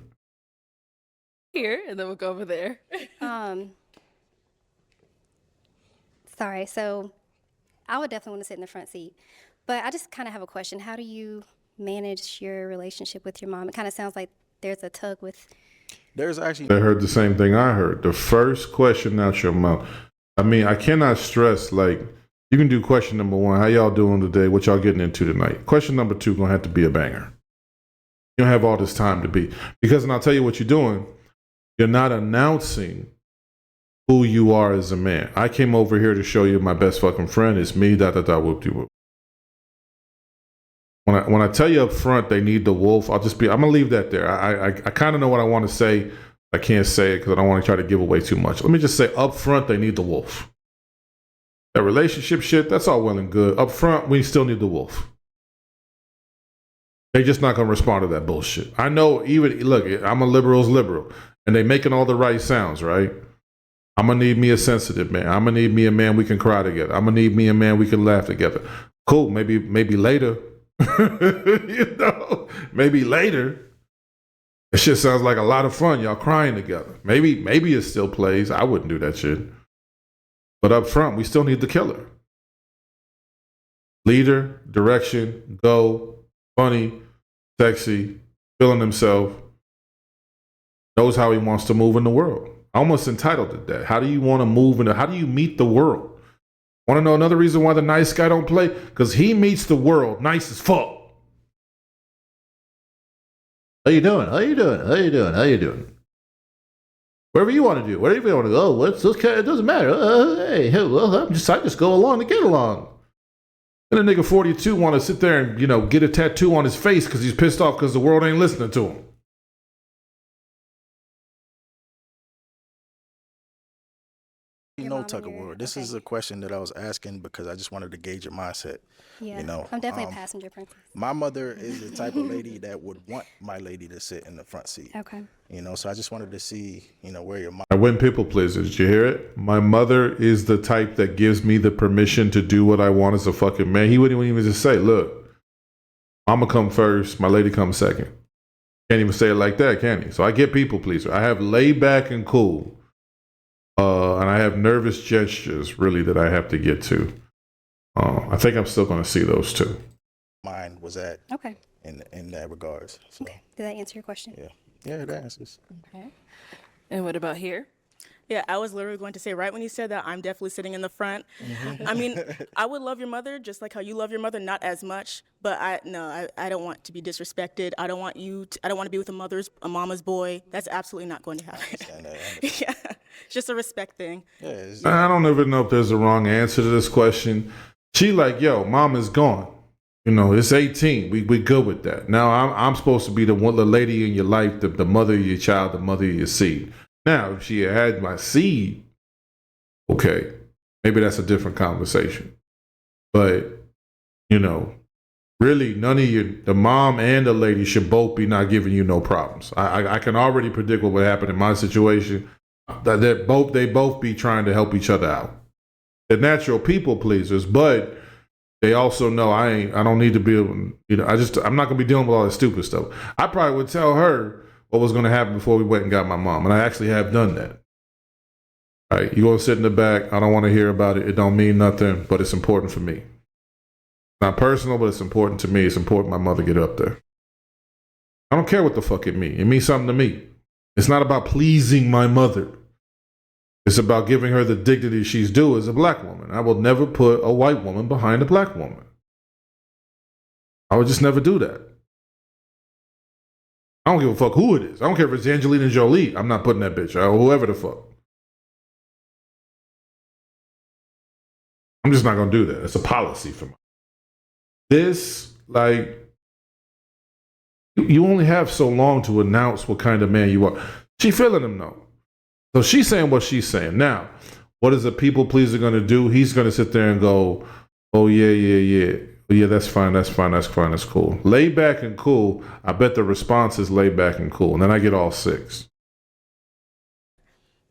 Here, and then we'll go over there. Sorry. So I would definitely want to sit in the front seat. But I just kind of have a question. How do you manage your relationship with your mom? It kind of sounds like there's a tug with. There's actually. They heard the same thing I heard. The first question out your mouth. I mean, I cannot stress, like, you can do question number 1. How y'all doing today? What y'all getting into tonight? Question number 2 going to have to be a banger. You don't have all this time to be. Because, and I'll tell you what you're doing. You're not announcing who you are as a man. I came over here to show you my best fucking friend. It's me, whoop-de-whoop. When I tell you up front they need the wolf, I'm going to leave that there. I kind of know what I want to say, I can't say it because I don't want to try to give away too much. Let me just say up front, they need the wolf. That relationship shit, that's all well and good. Up front, we still need the wolf. They're just not going to respond to that bullshit. I know even, look, I'm a liberal's liberal, and they making all the right sounds, right? I'm going to need me a sensitive man. I'm going to need me a man we can cry together. I'm going to need me a man we can laugh together. Cool, maybe later. You know, maybe later. It shit sounds like a lot of fun, y'all crying together. Maybe it still plays. I wouldn't do that shit. But up front, we still need the killer. Leader, direction, go, funny, sexy, feeling himself, knows how he wants to move in the world. Almost entitled to that. How do you want to move how do you meet the world? Want to know another reason why the nice guy don't play? Because he meets the world nice as fuck. How you doing? How you doing? How you doing? How you doing? Wherever you want to do, wherever you want to go. What's okay? It doesn't matter. Hey, well, I just go along to get along. And a nigga 42 want to sit there and get a tattoo on his face because he's pissed off because the world ain't listening to him. No, Tucker Ward. This is a question that I was asking because I just wanted to gauge your mindset. Yeah, I'm definitely a passenger princess. My mother is the type of lady that would want my lady to sit in the front seat. Okay. So I just wanted to see, where your mind. I win people pleasers. Did you hear it? My mother is the type that gives me the permission to do what I want as a fucking man. He wouldn't even just say, look, I'ma come first, my lady comes second. Can't even say it like that, can he? So I get people pleaser. I have laid back and cool. And I have nervous gestures, really, that I have to get to. I think I'm still going to see those two. Mine was at. Okay. In that regards. So. Okay. Did that answer your question? Yeah, it answers. Okay. And what about here? Yeah, I was literally going to say, right when you said that, I'm definitely sitting in the front. Mm-hmm. I mean, I would love your mother just like how you love your mother, not as much, but I don't want to be disrespected. I don't want to be with a mama's boy. That's absolutely not going to happen. Yeah, it's just a respect thing. Yeah, I don't even know if there's a wrong answer to this question. She like, yo, mom is gone. It's 18. We good with that. Now I'm supposed to be the lady in your life, the mother of your child, the mother of your seed. Now, if she had my seed, okay, maybe that's a different conversation. But, really, none of the mom and the lady should both be not giving you no problems. I can already predict what would happen in my situation. That they both be trying to help each other out. They're natural people pleasers, but they also know I don't need to be, I'm not gonna be dealing with all that stupid stuff. I probably would tell her what was going to happen before we went and got my mom. And I actually have done that. All right, you go sit in the back. I don't want to hear about it. It don't mean nothing, but it's important for me. Not personal, but it's important to me. It's important my mother get up there. I don't care what the fuck it means. It means something to me. It's not about pleasing my mother. It's about giving her the dignity she's due as a black woman. I will never put a white woman behind a black woman. I would just never do that. I don't give a fuck who it is. I don't care if it's Angelina Jolie. I'm not putting that bitch or whoever the fuck. I'm just not going to do that. It's a policy for me. This, you only have so long to announce what kind of man you are. She feeling him though. So she's saying what she's saying. Now, what is a people pleaser going to do? He's going to sit there and go, oh, yeah, that's fine, that's cool. Laid back and cool. I bet the response is laid back and cool. And then I get all six.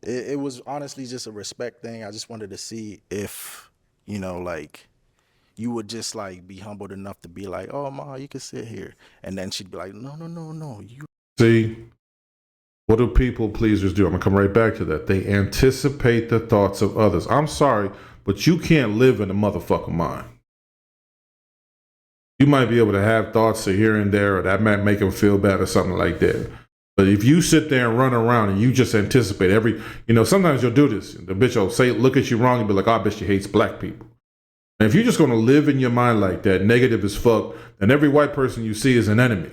It was honestly just a respect thing. I just wanted to see if, you would just be humbled enough to be like, oh, Ma, you can sit here. And then she'd be like, no. You See, what do people pleasers do? I'm going to come right back to that. They anticipate the thoughts of others. I'm sorry, but you can't live in a motherfucking mind. You might be able to have thoughts of here and there, or that might make them feel bad or something like that. But if you sit there and run around and you just anticipate sometimes you'll do this. The bitch will say, look at you wrong and be like, oh, I bet she hates black people. And if you're just going to live in your mind like that, negative as fuck, then every white person you see is an enemy.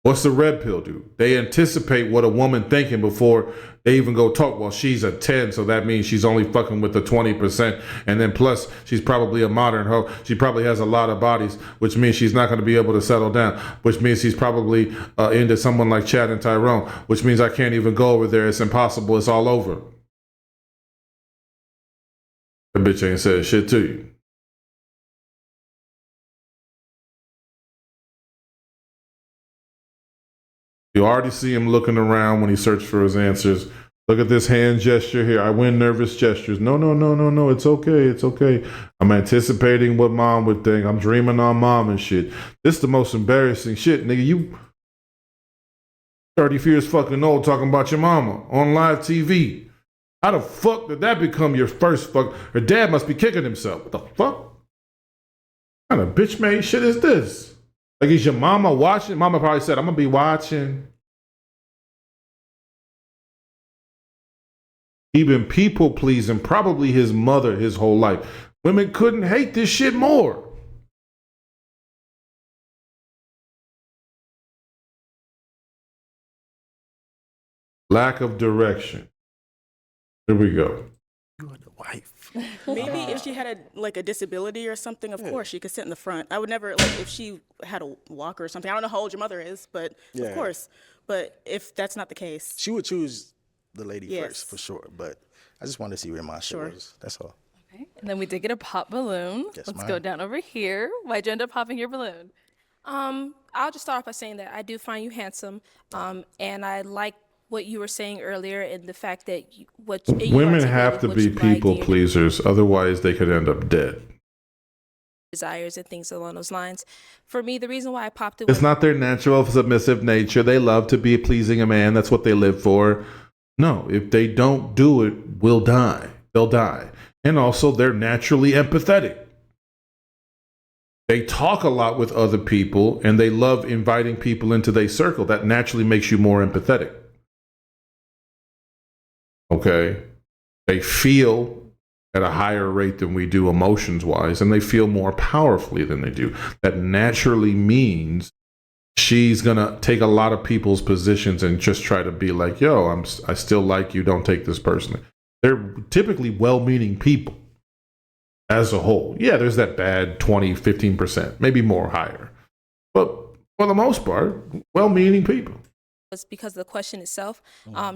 What's the red pill do? They anticipate what a woman thinking before they even go talk. Well, she's a 10, so that means she's only fucking with the 20%. And then plus, she's probably a modern hoe. She probably has a lot of bodies, which means she's not going to be able to settle down, which means she's probably into someone like Chad and Tyrone, which means I can't even go over there. It's impossible. It's all over. That bitch ain't said shit to you. You already see him looking around when he searched for his answers. Look at this hand gesture here. I win nervous gestures. No. It's okay. It's okay. I'm anticipating what mom would think. I'm dreaming on mom and shit. This is the most embarrassing shit, nigga. You 30 years fucking old talking about your mama on live TV. How the fuck did that become your first fuck? Her dad must be kicking himself. What the fuck? What kind of bitch made shit is this? Like, is your mama watching? Mama probably said, I'm going to be watching. He been people pleasing, probably his mother his whole life. Women couldn't hate this shit more. Lack of direction. Here we go. You are the wife. Maybe if she had a disability or something, of course she could sit in the front. I would never, like, if she had a walker or something. I don't know how old your mother is, but of course. But if that's not the case, She would choose the lady first for sure. But I just wanted to see where my shit was. That's all. Okay. And then we did get a pop balloon. Yes, Let's ma'am. go down over here. Why'd you end up popping your balloon? I'll just start off by saying that I do find you handsome, and I like what you were saying earlier and the fact that Women have to be people pleasers, otherwise they could end up dead. Desires and things along those lines. For me, the reason why I popped it It's not their natural submissive nature. They love to be pleasing a man. That's what they live for. No, if they don't do it, we'll die. They'll die. And also, they're naturally empathetic. They talk a lot with other people, and they love inviting people into their circle. That naturally makes you more empathetic. Okay? They feel at a higher rate than we do emotions-wise, and they feel more powerfully than they do. That naturally means she's going to take a lot of people's positions and just try to be like, yo, I still like you. Don't take this personally. They're typically well-meaning people as a whole. Yeah, there's that bad 20, 15%, maybe more higher. But for the most part, well-meaning people. was because of the question itself.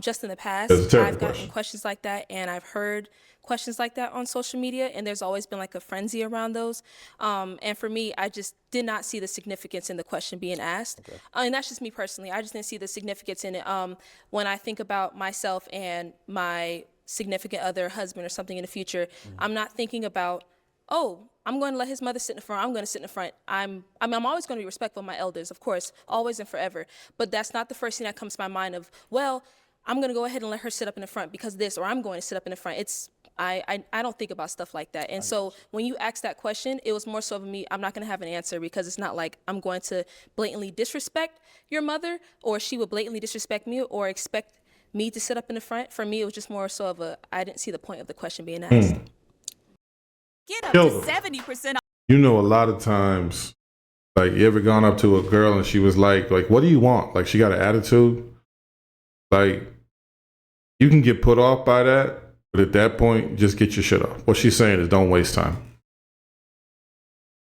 Just in the past, That's a terrible I've gotten question. questions like that, and I've heard questions like that on social media, and there's always been like a frenzy around those. And for me, I just did not see the significance in the question being asked. And that's just me personally. I just didn't see the significance in it. When I think about myself and my significant other, husband or something in the future, I'm not thinking about, oh, I'm going to let his mother sit in the front. I'm going to sit in the front. I'm always going to be respectful of my elders, of course, always and forever. But that's not the first thing that comes to my mind of, well, I'm going to go ahead and let her sit up in the front because this, or I'm going to sit up in the front. I don't think about stuff like that. And so when you asked that question, it was more so of me, I'm not going to have an answer because it's not like I'm going to blatantly disrespect your mother or she would blatantly disrespect me or expect me to sit up in the front. For me, it was just more so of I didn't see the point of the question being asked. Get up Kill to them. 70%. You know, a lot of times, like, you ever gone up to a girl and she was like, what do you want? Like, she got an attitude. Like, you can get put off by that, but at that point, just get your shit off. What she's saying is don't waste time.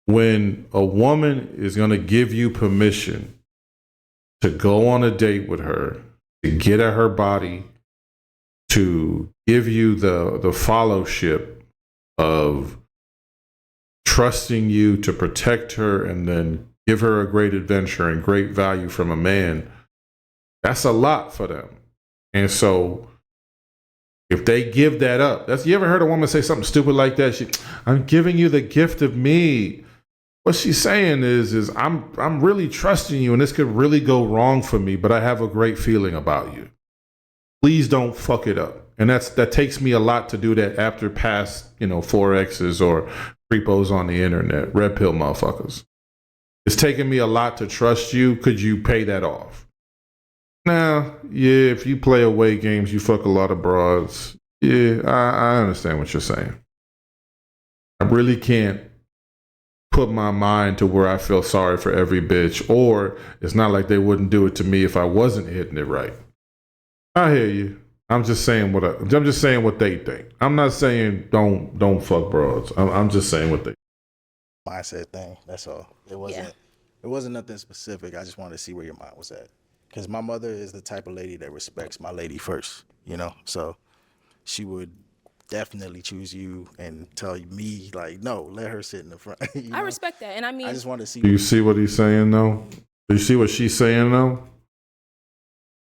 When a woman is going to give you permission to go on a date with her, to get at her body, to give you the fellowship of trusting you to protect her and then give her a great adventure and great value from a man, that's a lot for them. And so if they give that up, you ever heard a woman say something stupid like that? I'm giving you the gift of me. What she's saying is I'm really trusting you and this could really go wrong for me, but I have a great feeling about you. Please don't fuck it up. And that takes me a lot to do that after past, 4Xs or creepos on the internet, red pill motherfuckers. It's taken me a lot to trust you. Could you pay that off? Now, yeah, if you play away games, you fuck a lot of broads. Yeah, I understand what you're saying. I really can't put my mind to where I feel sorry for every bitch, or it's not like they wouldn't do it to me if I wasn't hitting it right. I hear you. I'm just saying I'm just saying what they think. I'm not saying don't fuck broads. I'm just saying what they Mindset thing. That's all. It wasn't nothing specific. I just wanted to see where your mind was at. Because my mother is the type of lady that respects my lady first, you know? So she would definitely choose you and tell me, like, no, let her sit in the front. You know? I respect that. And I mean, I just want to see. Do you see what he's saying, though? Do you see what she's saying, though?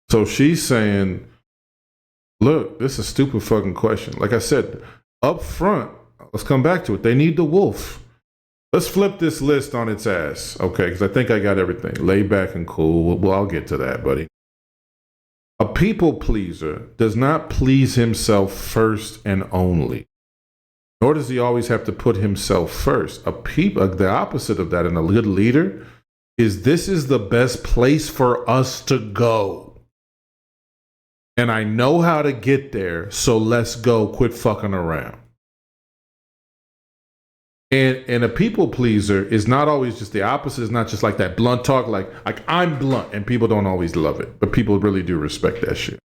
So she's saying, look, this is a stupid fucking question. Like I said, up front, let's come back to it. They need the wolf. Let's flip this list on its ass, okay? Because I think I got everything. Lay back and cool. Well, I'll get to that, buddy. A people pleaser does not please himself first and only. Nor does he always have to put himself first. The opposite of that in a good leader is this is the best place for us to go. And I know how to get there, so let's go. Quit fucking around. And a people pleaser is not always just the opposite. It's not just like that blunt talk, like I'm blunt, and people don't always love it, but people really do respect that shit.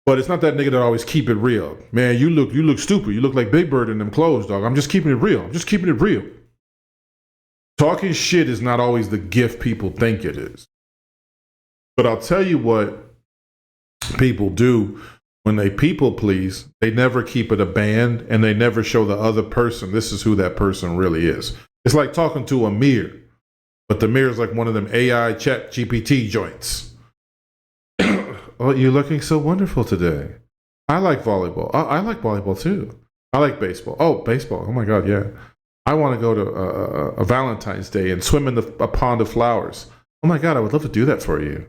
But it's not that nigga that always keep it real. Man, you look stupid. You look like Big Bird in them clothes, dog. I'm just keeping it real. I'm just keeping it real. Talking shit is not always the gift people think it is. But I'll tell you what people do. When they people please, they never keep it a band, and they never show the other person this is who that person really is. It's like talking to a mirror, but the mirror is like one of them AI chat GPT joints. Oh, you're looking so wonderful today. I like volleyball. I like volleyball too. I like baseball. Oh, baseball. Oh my God, yeah. I want to go to a Valentine's Day and swim in a pond of flowers. Oh my God, I would love to do that for you.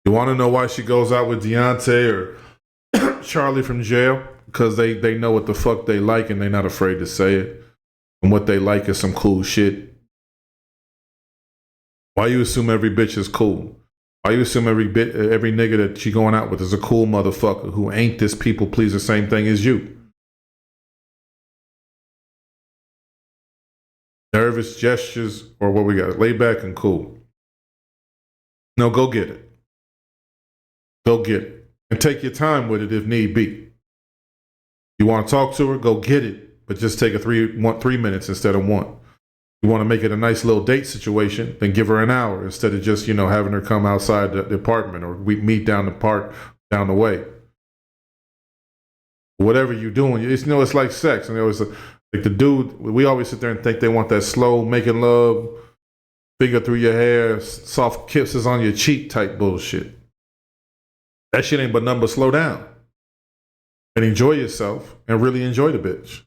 You want to know why she goes out with Deontay or Charlie from jail? Because they know what the fuck they like and they're not afraid to say it. And what they like is some cool shit. Why you assume every bitch is cool? Why you assume every nigga that she going out with is a cool motherfucker who ain't this people pleaser same thing as you? Nervous gestures or what we got? Lay back and cool. No, go get it. Go get it. And take your time with it if need be. You want to talk to her? Go get it. But just take 3 minutes instead of 1. You want to make it a nice little date situation, then give her an hour instead of just, having her come outside the apartment or we meet down the park down the way. Whatever you're doing, it's like sex. And it's like the dude, we always sit there and think they want that slow making love, finger through your hair, soft kisses on your cheek type bullshit. That shit ain't but nothing but slow down and enjoy yourself and really enjoy the bitch.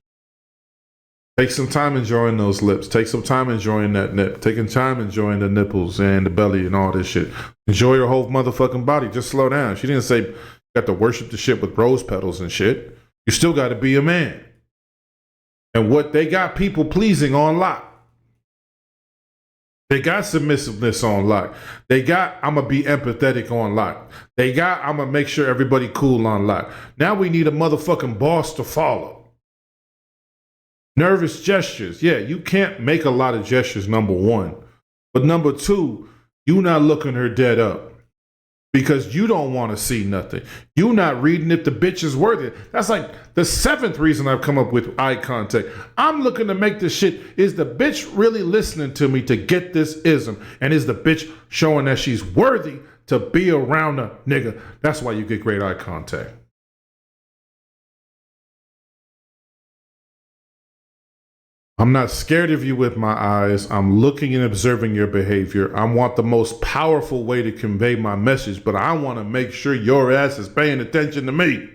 Take some time enjoying those lips. Take some time enjoying that nip. Taking time enjoying the nipples and the belly and all this shit. Enjoy your whole motherfucking body. Just slow down. She didn't say you got to worship the shit with rose petals and shit. You still got to be a man. And what they got people pleasing on lock. They got submissiveness on lock. They got I'm going to be empathetic on lock. They got I'm going to make sure everybody cool on lock. Now we need a motherfucking boss to follow. Nervous gestures. Yeah, you can't make a lot of gestures, number one. But number two, you not looking her dead up. Because you don't want to see nothing. You not reading if the bitch is worth it. That's like the 7th reason I've come up with eye contact. I'm looking to make this shit. Is the bitch really listening to me to get this ism? And is the bitch showing that she's worthy to be around a nigga? That's why you get great eye contact. I'm not scared of you with my eyes. I'm looking and observing your behavior. I want the most powerful way to convey my message, but I want to make sure your ass is paying attention to me.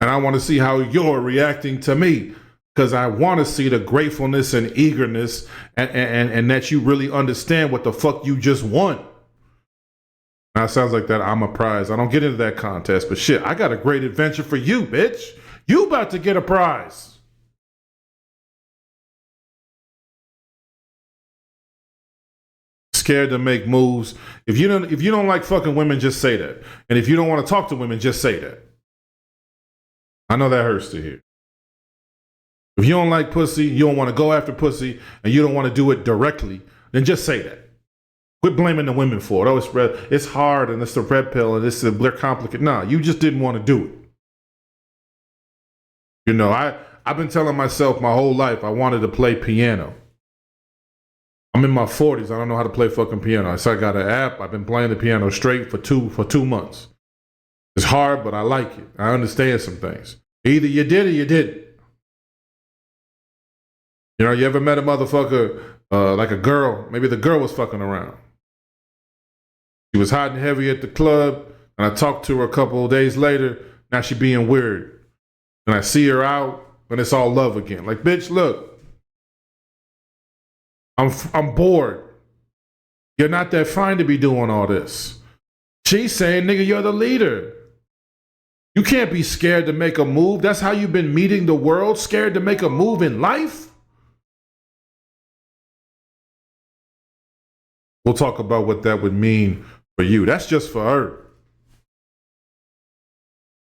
And I want to see how you're reacting to me, because I want to see the gratefulness and eagerness and that you really understand what the fuck you just won. Now, it sounds like that I'm a prize. I don't get into that contest, but shit, I got a great adventure for you, bitch. You about to get a prize. Scared to make moves. If you don't like fucking women, just say that. And if you don't want to talk to women, just say that. know that hurts to hear. If you don't like pussy, you don't want to go after pussy, and you don't want to do it directly, then just say that. Quit blaming the women for it. Oh, it's hard, and it's the red pill, and they're complicated. No, you just didn't want to do it. You know, I've been telling myself my whole life I wanted to play piano. I'm in my 40s. I don't know how to play fucking piano. So I got an app. I've been playing the piano straight for 2 months. It's hard, but I like it. I understand some things. Either you did or you didn't. You know, you ever met a motherfucker like a girl? Maybe the girl was fucking around. She was hot and heavy at the club, and I talked to her a couple of days later. Now she being weird. And I see her out, and it's all love again. Like, bitch, look. I'm bored. You're not that fine to be doing all this. She's saying, nigga, you're the leader. You can't be scared to make a move. That's how you've been meeting the world, scared to make a move in life? We'll talk about what that would mean for you. That's just for her.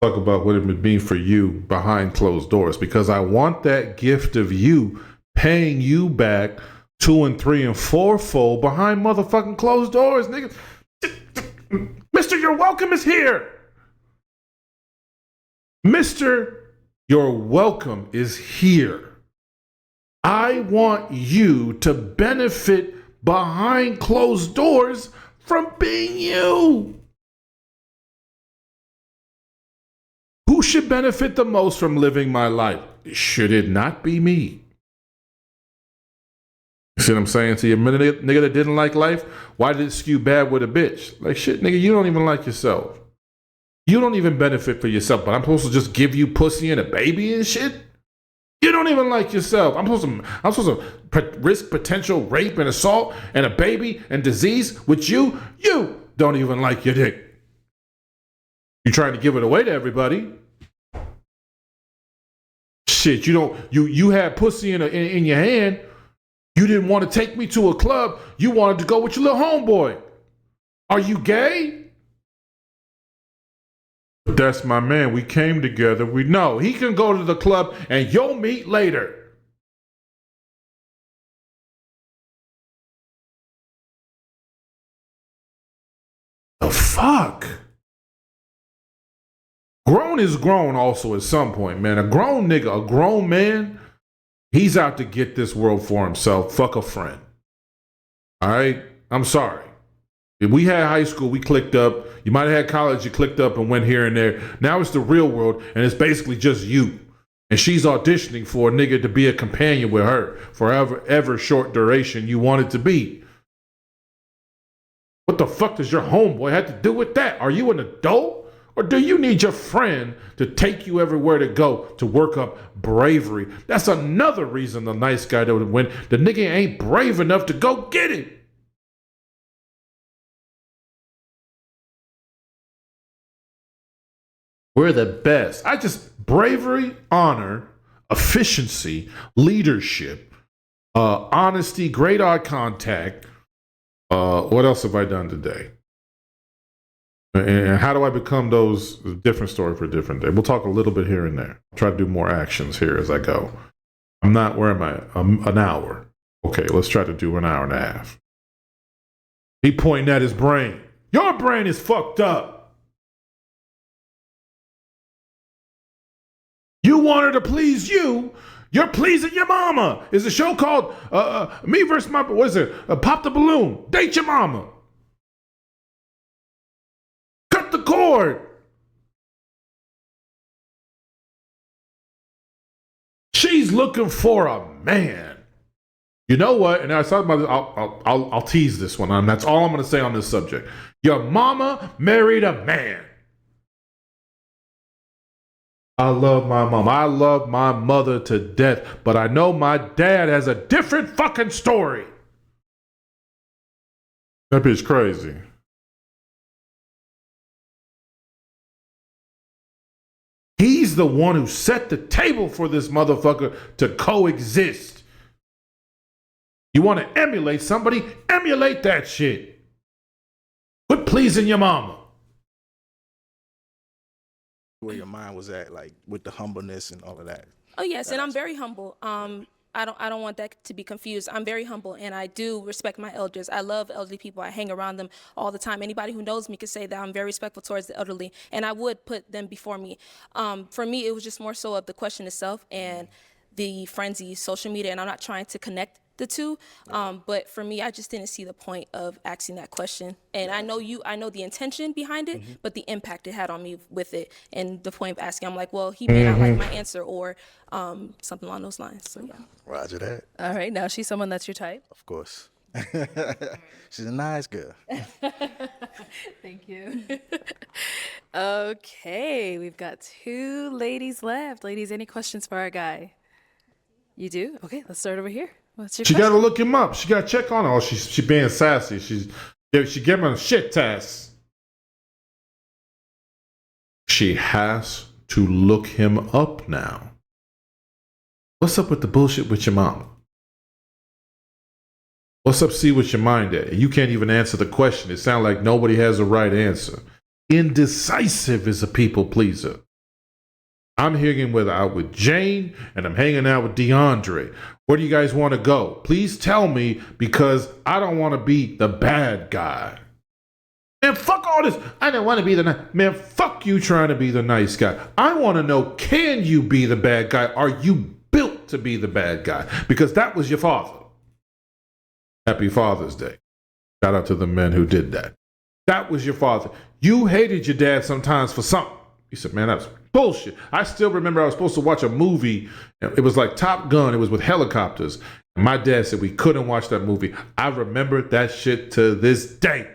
Talk about what it would mean for you behind closed doors, because I want that gift of you paying you back 2 and 3 and 4-fold behind motherfucking closed doors, nigga. Mr. Your Welcome is here. Mr. Your Welcome is here. I want you to benefit behind closed doors from being you. Who should benefit the most from living my life? Should it not be me? See what I'm saying to you? Nigga that didn't like life, why did it skew bad with a bitch? Like, shit, nigga, you don't even like yourself. You don't even benefit for yourself, but I'm supposed to just give you pussy and a baby and shit? You don't even like yourself. I'm supposed to risk potential rape and assault and a baby and disease with you? You don't even like your dick. You're trying to give it away to everybody. Shit, you had pussy in your hand. You didn't want to take me to a club. You wanted to go with your little homeboy. Are you gay? That's my man. We came together. We know he can go to the club and you'll meet later. The fuck? Grown is grown also at some point, man. A grown nigga, a grown man, he's out to get this world for himself. Fuck a friend. All right? I'm sorry. If we had high school, we clicked up. You might have had college, you clicked up and went here and there. Now it's the real world, and it's basically just you. And she's auditioning for a nigga to be a companion with her for ever short duration you want it to be. What the fuck does your homeboy have to do with that? Are you an adult? Or do you need your friend to take you everywhere to go to work up bravery? That's another reason the nice guy would win. The nigga ain't brave enough to go get it. We're the best. Bravery, honor, efficiency, leadership, honesty, great eye contact. What else have I done today? And how do I become those? Different story for a different day. We'll talk a little bit here and there. Try to do more actions here as I go. Where am I? An hour. Okay, let's try to do an hour and a half. He pointing at his brain. Your brain is fucked up. You want her to please you. You're pleasing your mama. It's a show called Me versus My... What is it? Pop the Balloon. Date your mama. Cut the cord. She's looking for a man. You know what? And I was talking about... I'll tease this one. And that's all I'm going to say on this subject. Your mama married a man. I love my mom. I love my mother to death. But I know my dad has a different fucking story. That bitch crazy. He's the one who set the table for this motherfucker to coexist. You want to emulate somebody? Emulate that shit. Quit pleasing your mama. where your mind was at, like with the humbleness and all of that. Oh yes, and I'm very humble. I don't want that to be confused. I'm very humble, and I do respect my elders. I love elderly people. I hang around them all the time. Anybody who knows me can say that I'm very respectful towards the elderly, and I would put them before me. For me, it was just more so of the question itself and the frenzy, social media, and I'm not trying to connect the two. But for me, I just didn't see the point of asking that question. And I know the intention behind it, but the impact it had on me with it, and the point of asking, I'm like, well, he may not like my answer, or something along those lines. So yeah. Roger that. All right, now she's someone that's your type. Of course. She's a nice girl. Thank you. Okay, we've got 2 ladies left. Ladies, any questions for our guy? You do? Okay, let's start over here. What's your She question? got to look him up. She got to check on him. Oh, she being sassy. She gave him a shit test. She has to look him up now. What's up with the bullshit with your mama? What's up, see with your mind at? You can't even answer the question. It sounds like nobody has a right answer. Indecisive is a people pleaser. I'm hanging out with Jane, and I'm hanging out with DeAndre. Where do you guys want to go? Please tell me, because I don't want to be the bad guy. Man, fuck all this. I don't want to be the nice. Man, fuck you trying to be the nice guy. I want to know, can you be the bad guy? Are you built to be the bad guy? Because that was your father. Happy Father's Day. Shout out to the men who did that. That was your father. You hated your dad sometimes for something. He said, man, that's bullshit. I still remember I was supposed to watch a movie. It was like Top Gun. It was with helicopters. And my dad said we couldn't watch that movie. I remember that shit to this day.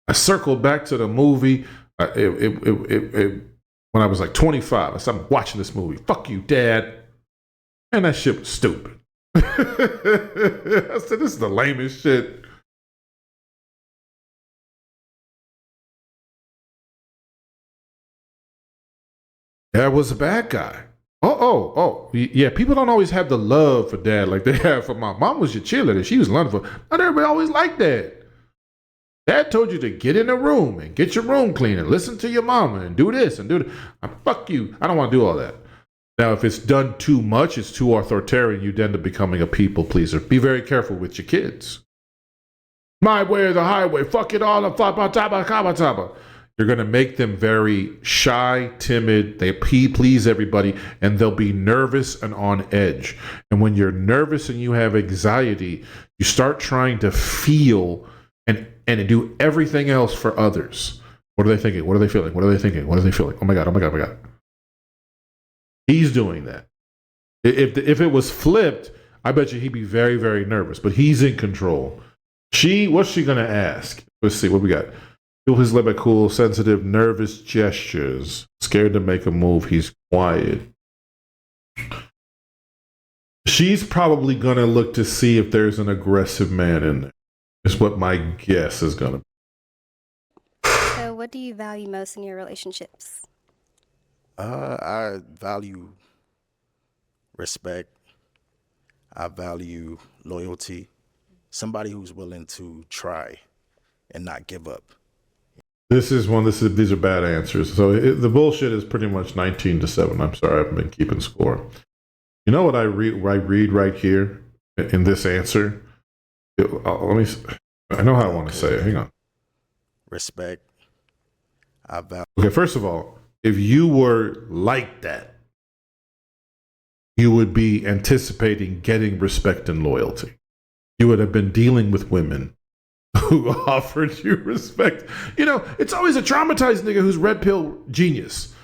I circled back to the movie when I was like 25. I said, I'm watching this movie. Fuck you, Dad. And that shit was stupid. I said, this is the lamest shit. Dad was a bad guy. Yeah, people don't always have the love for dad like they have for mom. Mom was your cheerleader. She was wonderful. Not everybody always liked dad. Dad told you to get in the room and get your room clean and listen to your mama and do this and do that. Fuck you. I don't want to do all that. Now, if it's done too much, it's too authoritarian, you end up becoming a people pleaser. Be very careful with your kids. My way or the highway. Fuck it all. You're going to make them very shy, timid. They please everybody, and they'll be nervous and on edge. And when you're nervous and you have anxiety, you start trying to feel and do everything else for others. What are they thinking? What are they feeling? What are they thinking? What are they feeling? Oh my God, oh my God, oh my God. He's doing that. If it was flipped, I bet you he'd be very, very nervous. But he's in control. What's she going to ask? Let's see, what we got? Feel his lips cool, sensitive, nervous gestures. Scared to make a move. He's quiet. She's probably going to look to see if there's an aggressive man in there. Is what my guess is going to be. So what do you value most in your relationships? I value respect. I value loyalty. Somebody who's willing to try and not give up. These are bad answers. So the bullshit is pretty much 19-7. I'm sorry, I haven't been keeping score. You know what I read right here in this answer? I know how I want to say it. Hang on. Respect. I value. Okay, first of all, if you were like that, you would be anticipating getting respect and loyalty. You would have been dealing with women who offered you respect. You know, it's always a traumatized nigga who's red pill genius.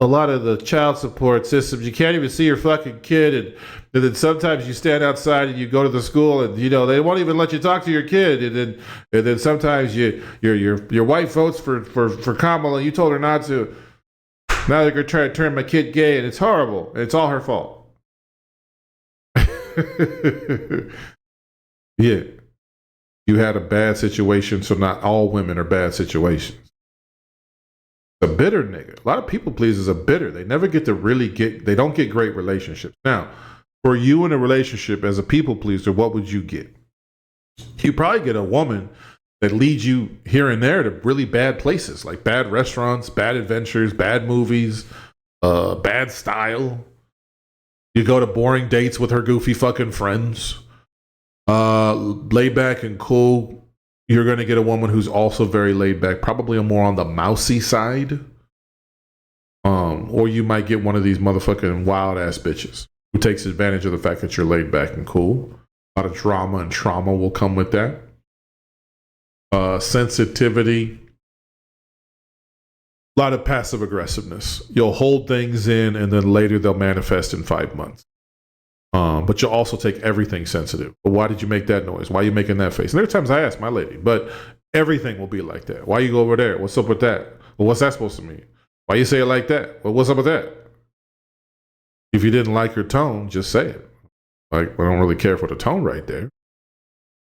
A lot of the child support systems, you can't even see your fucking kid, and then sometimes you stand outside and you go to the school, and you know they won't even let you talk to your kid, and then sometimes your wife votes for Kamala, and you told her not to. Now they're gonna try to turn my kid gay, and it's horrible. It's all her fault. Yeah, you had a bad situation, so not all women are bad situations. A bitter nigga. A lot of people pleasers are bitter. They never get to they don't get great relationships. Now, for you in a relationship as a people pleaser, what would you get? You probably get a woman that lead you here and there to really bad places, like bad restaurants, bad adventures, bad movies, bad style. You go to boring dates with her goofy fucking friends. Laid back and cool. You're going to get a woman who's also very laid back, probably more on the mousy side. Or you might get one of these motherfucking wild ass bitches who takes advantage of the fact that you're laid back and cool. A lot of drama and trauma will come with that. Sensitivity. A lot of passive aggressiveness. You'll hold things in and then later they'll manifest in 5 months. But you'll also take everything sensitive. But why did you make that noise? Why are you making that face? And there are times I ask my lady, but everything will be like that. Why you go over there? What's up with that? Well, what's that supposed to mean? Why you say it like that? Well, what's up with that? If you didn't like her tone, just say it. Like, I don't really care for the tone right there.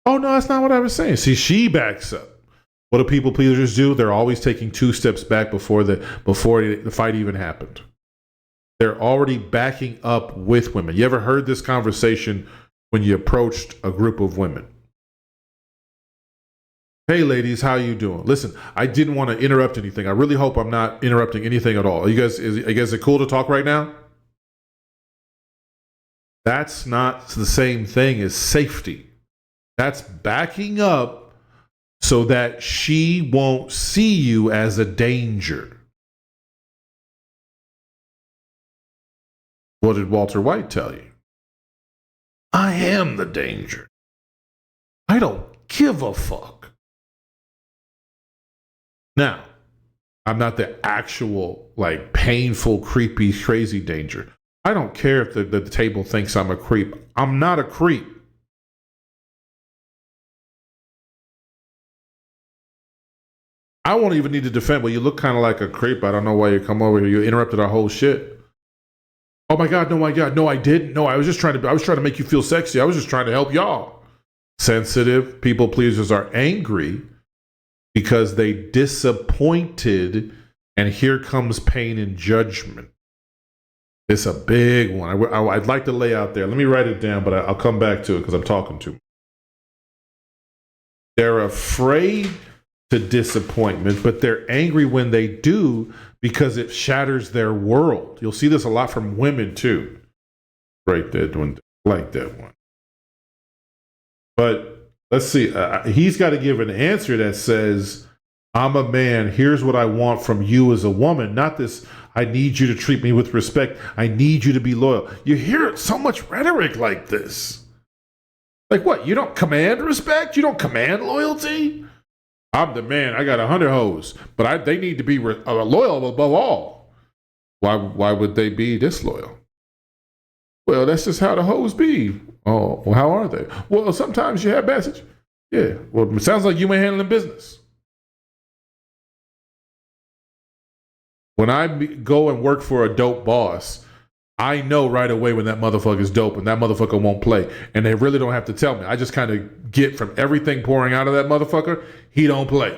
Oh, no, that's not what I was saying. See, she backs up. What do people pleasers do? They're always taking 2 steps back before the fight even happened. They're already backing up with women. You ever heard this conversation when you approached a group of women? Hey, ladies, how you doing? Listen, I didn't want to interrupt anything. I really hope I'm not interrupting anything at all. Are you guys cool to talk right now? That's not the same thing as safety. That's backing up so that she won't see you as a danger. What did Walter White tell you? I am the danger. I don't give a fuck. Now, I'm not the actual, like, painful, creepy, crazy danger. I don't care if the table thinks I'm a creep. I'm not a creep. I won't even need to defend. Well, you look kind of like a creep. I don't know why you come over here. You interrupted our whole shit. Oh my God, no, my God. No, I didn't. No, I was trying to make you feel sexy. I was just trying to help y'all. Sensitive people pleasers are angry because they disappointed, and here comes pain and judgment. It's a big one. I'd like to lay out there. Let me write it down, but I'll come back to it because I'm talking too much. They're afraid to disappointment, but they're angry when they do because it shatters their world. You'll see this a lot from women too. Right there, doing like that one. But let's see. He's got to give an answer that says, I'm a man. Here's what I want from you as a woman. Not this, I need you to treat me with respect. I need you to be loyal. You hear so much rhetoric like this. Like what? You don't command respect? You don't command loyalty? I'm the man. I got 100 hoes, but they need to be loyal above all. Why would they be disloyal? Well, that's just how the hoes be. Oh, well, how are they? Well, sometimes you have message. Yeah. Well, it sounds like you ain't handling business. When I go and work for a dope boss, I know right away when that motherfucker's dope and that motherfucker won't play. And they really don't have to tell me. I just kind of get from everything pouring out of that motherfucker, he don't play.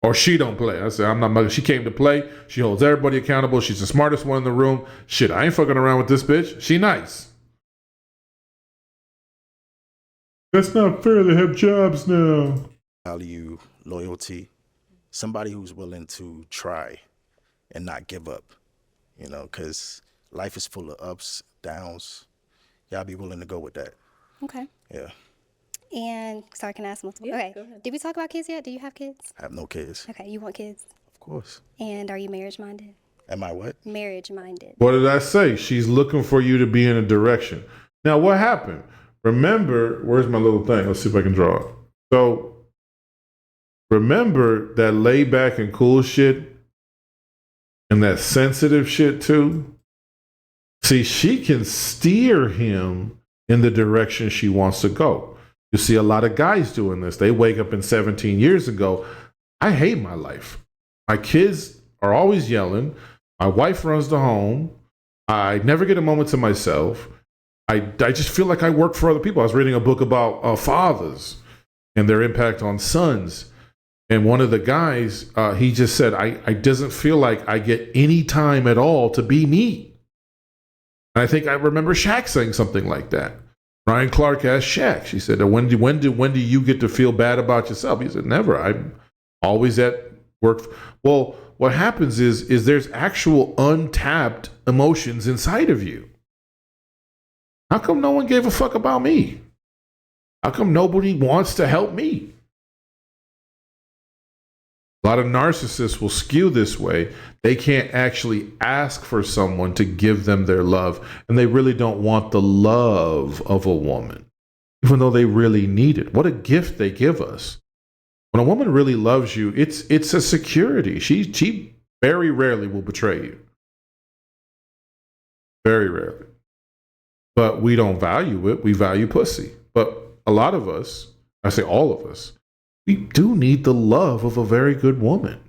Or she don't play. I say, I'm not, she came to play. She holds everybody accountable. She's the smartest one in the room. Shit, I ain't fucking around with this bitch. She nice. That's not fair. They have jobs now. Value loyalty. Somebody who's willing to try and not give up. You know, because life is full of ups, downs. Y'all be willing to go with that. Okay. Yeah. And sorry, can I ask multiple? Yeah, Okay. go ahead. Did we talk about kids yet? Do you have kids? I have no kids. Okay, you want kids? Of course. And are you marriage minded? Am I what? Marriage minded. What did I say? She's looking for you to be in a direction. Now, what happened? Remember, where's my little thing? Let's see if I can draw it. So, remember that laid back and cool shit and that sensitive shit too? See, she can steer him in the direction she wants to go. You see a lot of guys doing this. They wake up in 17 years ago. I hate my life. My kids are always yelling. My wife runs the home. I never get a moment to myself. I just feel like I work for other people. I was reading a book about fathers and their impact on sons. And one of the guys, he just said, I doesn't feel like I get any time at all to be me. And I think I remember Shaq saying something like that. Ryan Clark asked Shaq. She said, when do you get to feel bad about yourself? He said, never. I'm always at work. Well, what happens is there's actual untapped emotions inside of you. How come no one gave a fuck about me? How come nobody wants to help me? A lot of narcissists will skew this way. They can't actually ask for someone to give them their love, and they really don't want the love of a woman, even though they really need it. What a gift they give us. When a woman really loves you, it's a security. She very rarely will betray you. Very rarely. But we don't value it. We value pussy. But a lot of us, I say all of us, we do need the love of a very good woman.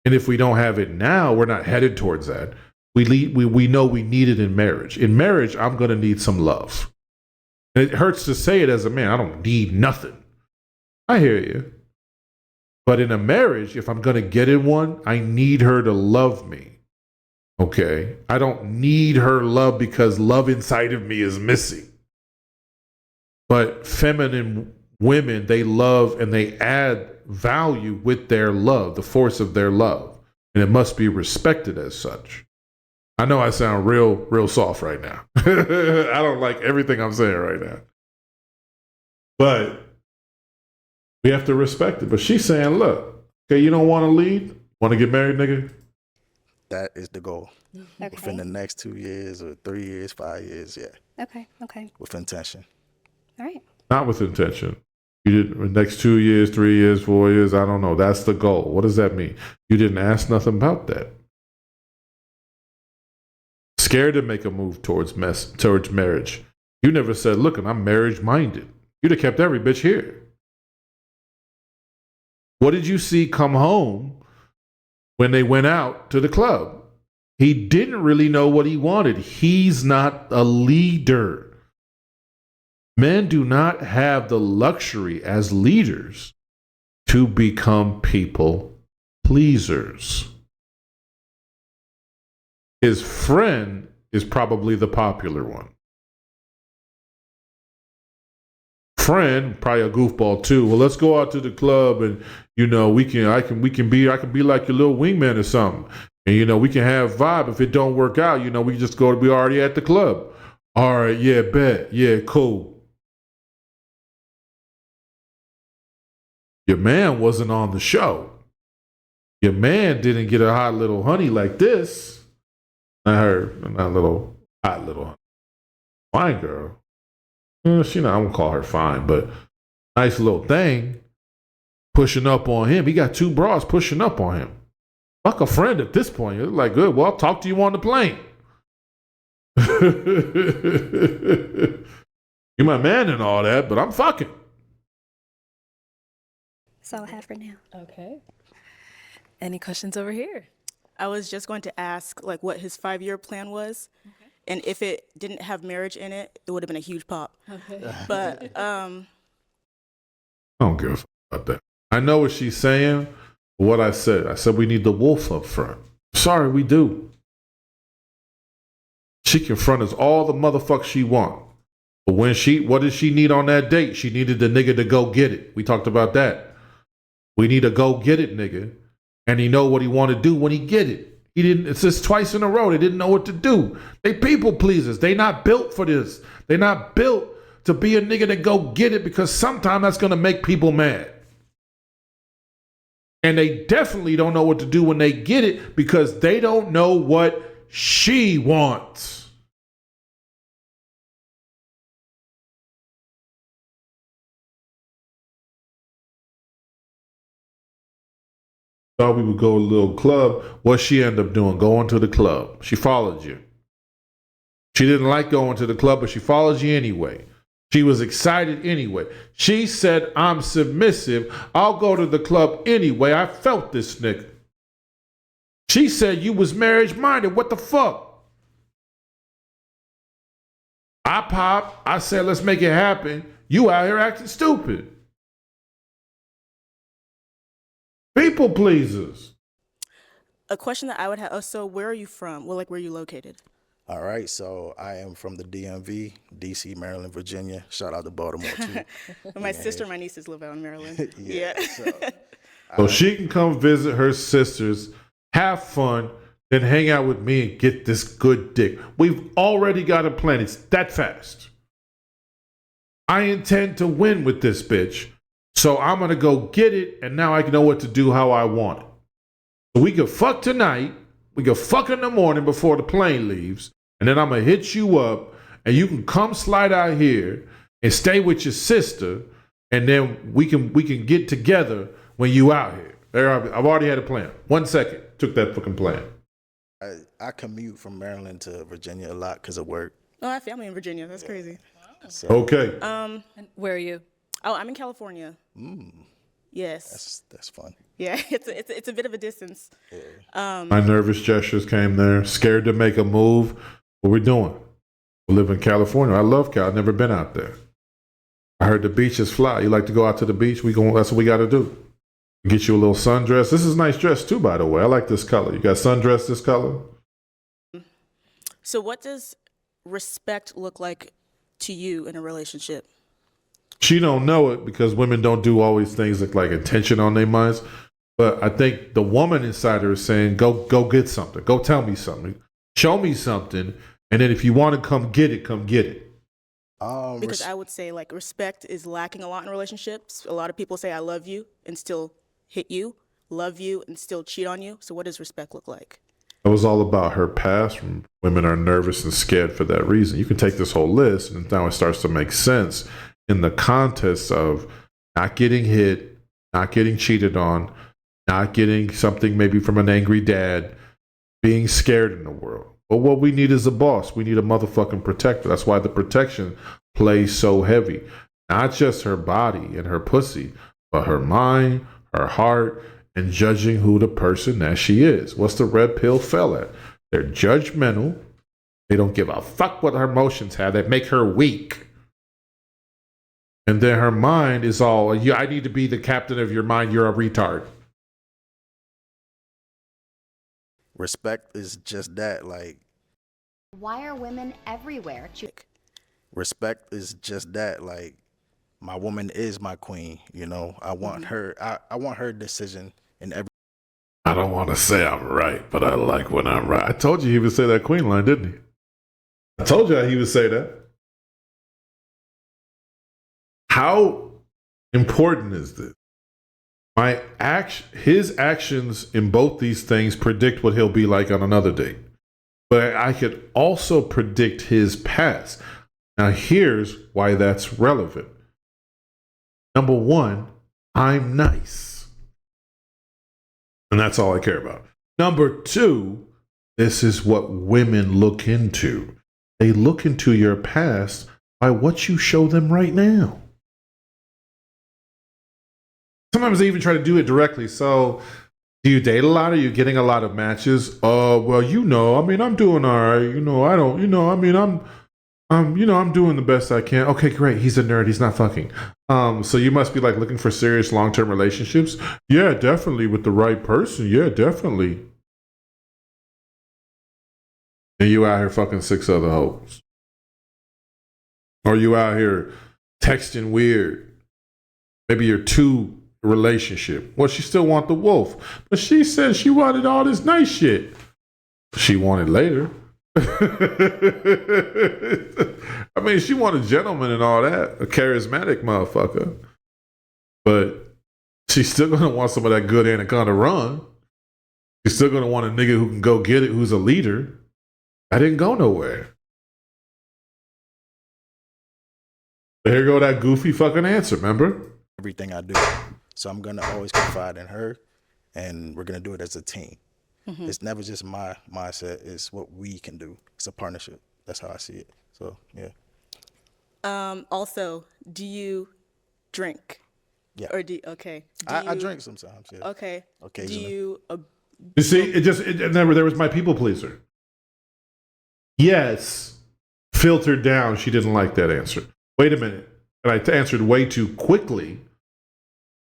And if we don't have it now, we're not headed towards that. We know we need it in marriage. In marriage, I'm going to need some love. And it hurts to say it as a man. I don't need nothing. I hear you. But in a marriage, if I'm going to get in one, I need her to love me. Okay? I don't need her love because love inside of me is missing. But feminine women, they love and they add value with their love, the force of their love. And it must be respected as such. I know I sound real soft right now. I don't like everything I'm saying right now. But we have to respect it. But she's saying, look, okay, you don't want to lead? Want to get married, nigga? That is the goal. Okay. Within the next 2 years or 3 years, 5 years, yeah. Okay. With intention. All right. Not with intention. You didn't, next 2 years, 3 years, 4 years, I don't know. That's the goal. What does that mean? You didn't ask nothing about that. Scared to make a move towards marriage. You never said, look, I'm marriage minded. You'd have kept every bitch here. What did you see come home when they went out to the club? He didn't really know what he wanted. He's not a leader. Men do not have the luxury as leaders to become people pleasers. His friend is probably the popular one. Friend, probably a goofball too. Well, let's go out to the club and I can be like your little wingman or something. And we can have vibe. If it don't work out, we can just be already at the club. All right, yeah, bet. Yeah, cool. Your man wasn't on the show. Your man didn't get a hot little honey like this. I heard, not little hot little fine girl. I won't call her fine, but nice little thing pushing up on him. He got 2 bras pushing up on him. Fuck a friend at this point. You're like, good, well, I'll talk to you on the plane. You're my man and all that, but I'm fucking. That's all I have for now. Okay. Any questions over here? I was just going to ask what his 5-year plan was. Okay. And if it didn't have marriage in it, it would have been a huge pop. Okay. But I don't give a fuck about that. I know what she's saying. What I said we need the wolf up front. Sorry, we do. She can front us all the motherfuckers she want. But what did she need on that date? She needed the nigga to go get it. We talked about that. We need a go get it nigga. And he know what he want to do when he get it. He didn't, it's just twice in a row. They didn't know what to do. They people pleasers. They not built for this. They not built to be a nigga to go get it because sometimes that's going to make people mad. And they definitely don't know what to do when they get it because they don't know what she wants. Thought we would go to a little club. What she end up doing? Going to the club. She followed you. She didn't like going to the club, but she followed you anyway. She was excited anyway. She said, I'm submissive. I'll go to the club anyway. I felt this nigga. She said you was marriage minded. What the fuck? I popped. I said, let's make it happen. You out here acting stupid. People pleasers. a question that I would have, so where are you from? Well, where are you located? All right, so I am from the DMV, DC, Maryland, Virginia. Shout out to Baltimore too. My sister, my nieces live out in Maryland. Yeah. So she can come visit her sisters, have fun, then hang out with me and get this good dick. We've already got a plan. It's that fast. I intend to win with this bitch. So I'm going to go get it, and now I know what to do how I want it. So we can fuck tonight. We can fuck in the morning before the plane leaves. And then I'm going to hit you up, and you can come slide out here and stay with your sister, and then we can get together when you out here. I've already had a plan. 1 second. Took that fucking plan. I commute from Maryland to Virginia a lot because of work. Oh, I have family in Virginia. That's crazy. So, Okay. And where are you? Oh, I'm in California. Yes. that's fun. Yeah, it's a bit of a distance. My nervous gestures came there. Scared to make a move. What we doing? We live in California. I love Cal. I've never been out there. I heard the beach is fly. You like to go out to the beach? That's what we got to do. Get you a little sundress. This is a nice dress too, by the way. I like this color. You got sundress this color? So what does respect look like to you in a relationship? She don't know it because women don't do always things like intention on their minds. But I think the woman inside her is saying, go get something. Go tell me something. Show me something. And then if you want to come get it, come get it. Because I would say like respect is lacking a lot in relationships. A lot of people say I love you and still hit you, love you and still cheat on you. So what does respect look like? It was all about her past. Women are nervous and scared for that reason. You can take this whole list and now it starts to make sense in the context of not getting hit, not getting cheated on, not getting something maybe from an angry dad, being scared in the world. But what we need is a boss. We need a motherfucking protector. That's why the protection plays so heavy. Not just her body and her pussy, but her mind, her heart, and judging who the person that she is. What's the red pill fell at? They're judgmental. They don't give a fuck what her emotions have. They make her weak. And then her mind is all, I need to be the captain of your mind. You're a retard. Respect is just that. Like, Why are women everywhere? respect is just that. Like, my woman is my queen. You know, I want her. I want her decision in every. I don't want to say I'm right, but I like when I'm right. I told you he would say that queen line, didn't he? I told you he would say that. How important is this? His actions in both these things predict what he'll be like on another date. But I could also predict his past. Now here's why that's relevant. Number one, I'm nice. And that's all I care about. Number two, this is what women look into. They look into your past by what you show them right now. Sometimes they even try to do it directly. So, do you date a lot? Are you getting a lot of matches? Well, I'm doing all right. I'm doing the best I can. Okay, great. He's a nerd. He's not fucking. So you must be like looking for serious long-term relationships? Yeah, definitely with the right person. Yeah, definitely. And you out here fucking 6 other hoes. Or you out here texting weird. Maybe you're 2 relationship. Well, she still want the wolf. But she said she wanted all this nice shit. She wanted later. I mean, she wanted a gentleman and all that. A charismatic motherfucker. But she's still going to want some of that good anaconda run. She's still going to want a nigga who can go get it, who's a leader. I didn't go nowhere. There you go, that goofy fucking answer, remember? Everything I do. So I'm gonna always confide in her, and we're gonna do it as a team. It's never just my mindset. It's what we can do. It's a partnership. That's how I see it. So yeah. Also, do you drink? Yeah. Or okay. I drink sometimes. Yeah. Okay. Occasionally. Do you? You see, it never, there was my people pleaser. Yes, filtered down, she didn't like that answer. Wait a minute. And I answered way too quickly.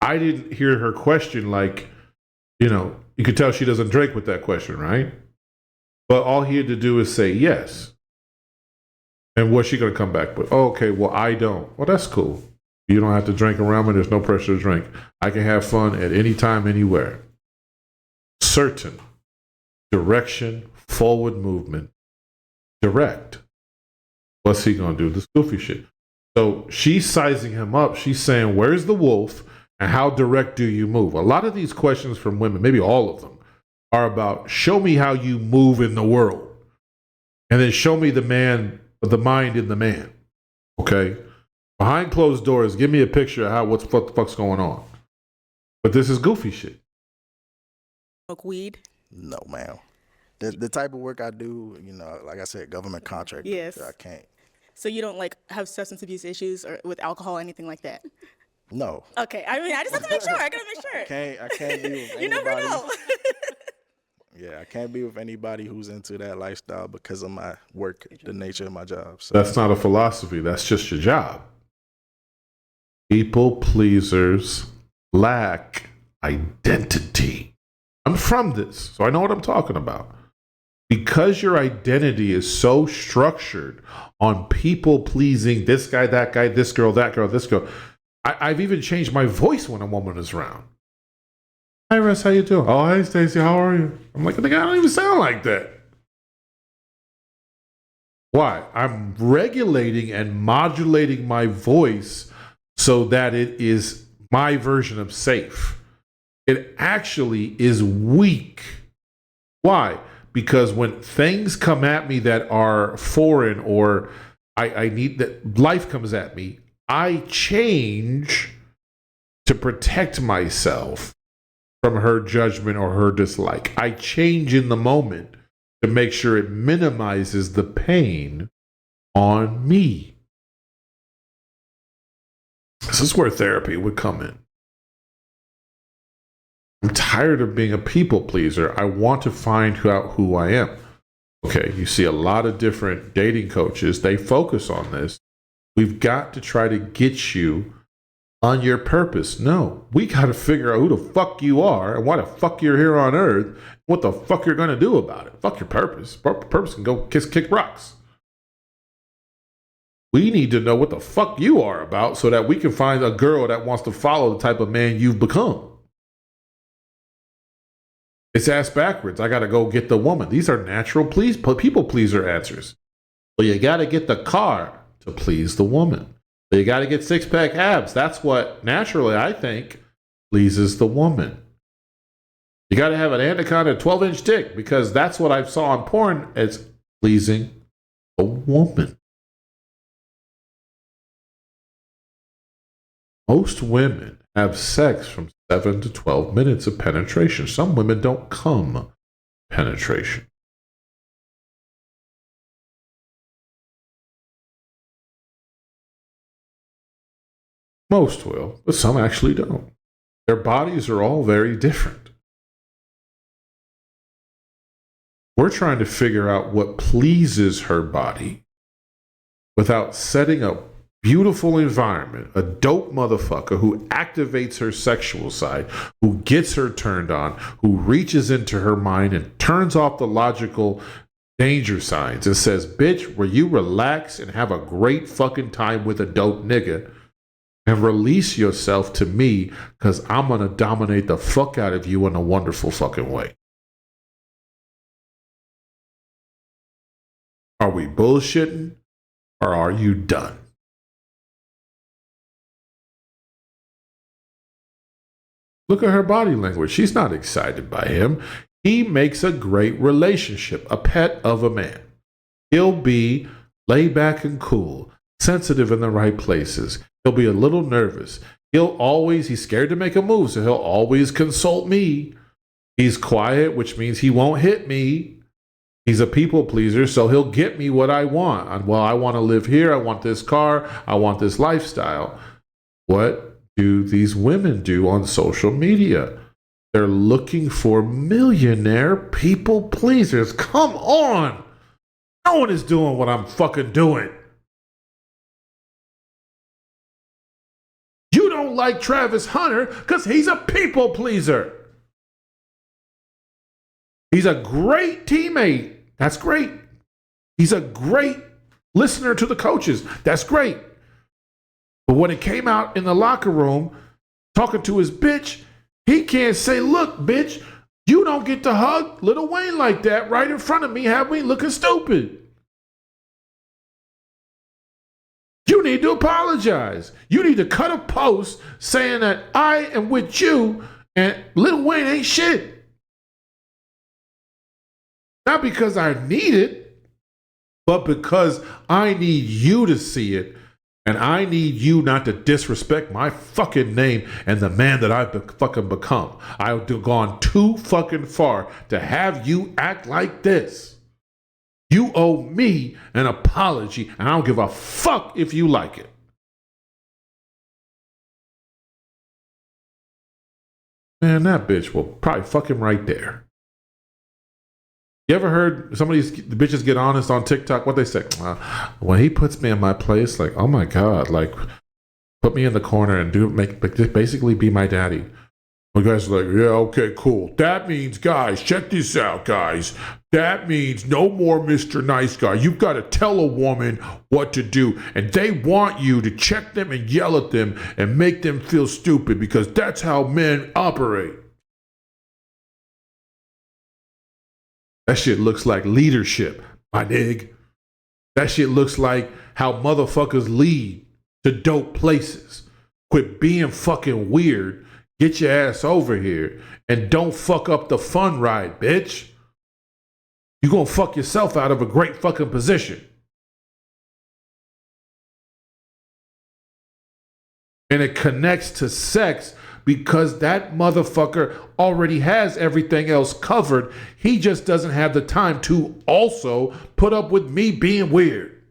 I didn't hear her question like, you could tell she doesn't drink with that question, right? But all he had to do is say yes. And what's she going to come back with? Oh, okay, well, I don't. Well, that's cool. You don't have to drink around me. There's no pressure to drink. I can have fun at any time, anywhere. Certain direction, forward movement, direct. What's he going to do? This goofy shit. So she's sizing him up. She's saying, where's the wolf and how direct do you move? A lot of these questions from women, maybe all of them, are about show me how you move in the world. And then show me the mind in the man. Okay? Behind closed doors, give me a picture of how what the fuck's going on. But this is goofy shit. Smoke weed? No, ma'am. The type of work I do, you know, like I said, government contractor. Yes. I can't. So you don't like have substance abuse issues or with alcohol or anything like that? No. Okay. I mean, I just have to make sure. I gotta make sure. I can't be with anybody. You never know. Yeah, I can't be with anybody who's into that lifestyle because of my work, the nature of my job. So. That's not a philosophy. That's just your job. People pleasers lack identity. I'm from this, so I know what I'm talking about. Because your identity is so structured on people pleasing this guy, that guy, this girl, that girl, this girl. I've even changed my voice when a woman is around. Hi, Russ, how you doing? Oh, hey, Stacey, how are you? I'm like, I don't even sound like that. Why? I'm regulating and modulating my voice so that it is my version of safe. It actually is weak. Why? Because when things come at me that are foreign or I need that life comes at me, I change to protect myself from her judgment or her dislike. I change in the moment to make sure it minimizes the pain on me. This is where therapy would come in. I'm tired of being a people pleaser. I want to find out who I am. Okay, you see a lot of different dating coaches. They focus on this. We've got to try to get you on your purpose. No, we got to figure out who the fuck you are and why the fuck you're here on earth. What the fuck you're going to do about it. Fuck your purpose. Purpose can go kick rocks. We need to know what the fuck you are about so that we can find a girl that wants to follow the type of man you've become. It's ass backwards. I got to go get the woman. These are natural people pleaser answers. Well, you got to get the car to please the woman. So you got to get six-pack abs. That's what naturally, I think, pleases the woman. You got to have an anaconda 12-inch dick because that's what I saw on porn as pleasing a woman. Most women have sex from 7 to 12 minutes of penetration. Some women don't come penetration. Most will, but some actually don't. Their bodies are all very different. We're trying to figure out what pleases her body without setting a beautiful environment, a dope motherfucker who activates her sexual side, who gets her turned on, who reaches into her mind and turns off the logical danger signs and says, bitch, will you relax and have a great fucking time with a dope nigga and release yourself to me because I'm going to dominate the fuck out of you in a wonderful fucking way. Are we bullshitting or are you done? Look at her body language. She's not excited by him. He makes a great relationship, a pet of a man. He'll be laid back and cool, sensitive in the right places. He'll be a little nervous. He's scared to make a move, so he'll always consult me. He's quiet, which means he won't hit me. He's a people pleaser, so he'll get me what I want. Well, I want to live here. I want this car. I want this lifestyle. What do these women do on social media? They're looking for millionaire people pleasers. Come on. No one is doing what I'm fucking doing. You don't like Travis Hunter because he's a people pleaser. He's a great teammate. That's great. He's a great listener to the coaches. That's great. But when it came out in the locker room, talking to his bitch, he can't say, look, bitch, you don't get to hug Lil Wayne like that right in front of me, have me looking stupid. You need to apologize. You need to cut a post saying that I am with you and Lil Wayne ain't shit. Not because I need it, but because I need you to see it. And I need you not to disrespect my fucking name and the man that I've fucking become. I've gone too fucking far to have you act like this. You owe me an apology, and I don't give a fuck if you like it. Man, that bitch will probably fuck him right there. You ever heard some of these bitches get honest on TikTok? What they say? When he puts me in my place, like, oh my God, like, put me in the corner and basically be my daddy. The guys are like, yeah, okay, cool. That means, guys, check this out, guys. That means no more Mr. Nice Guy. You've got to tell a woman what to do. And they want you to check them and yell at them and make them feel stupid because that's how men operate. That shit looks like leadership, my nig. That shit looks like how motherfuckers lead to dope places. Quit being fucking weird. Get your ass over here and don't fuck up the fun ride, bitch. You're gonna fuck yourself out of a great fucking position. And it connects to sex because that motherfucker already has everything else covered. He just doesn't have the time to also put up with me being weird.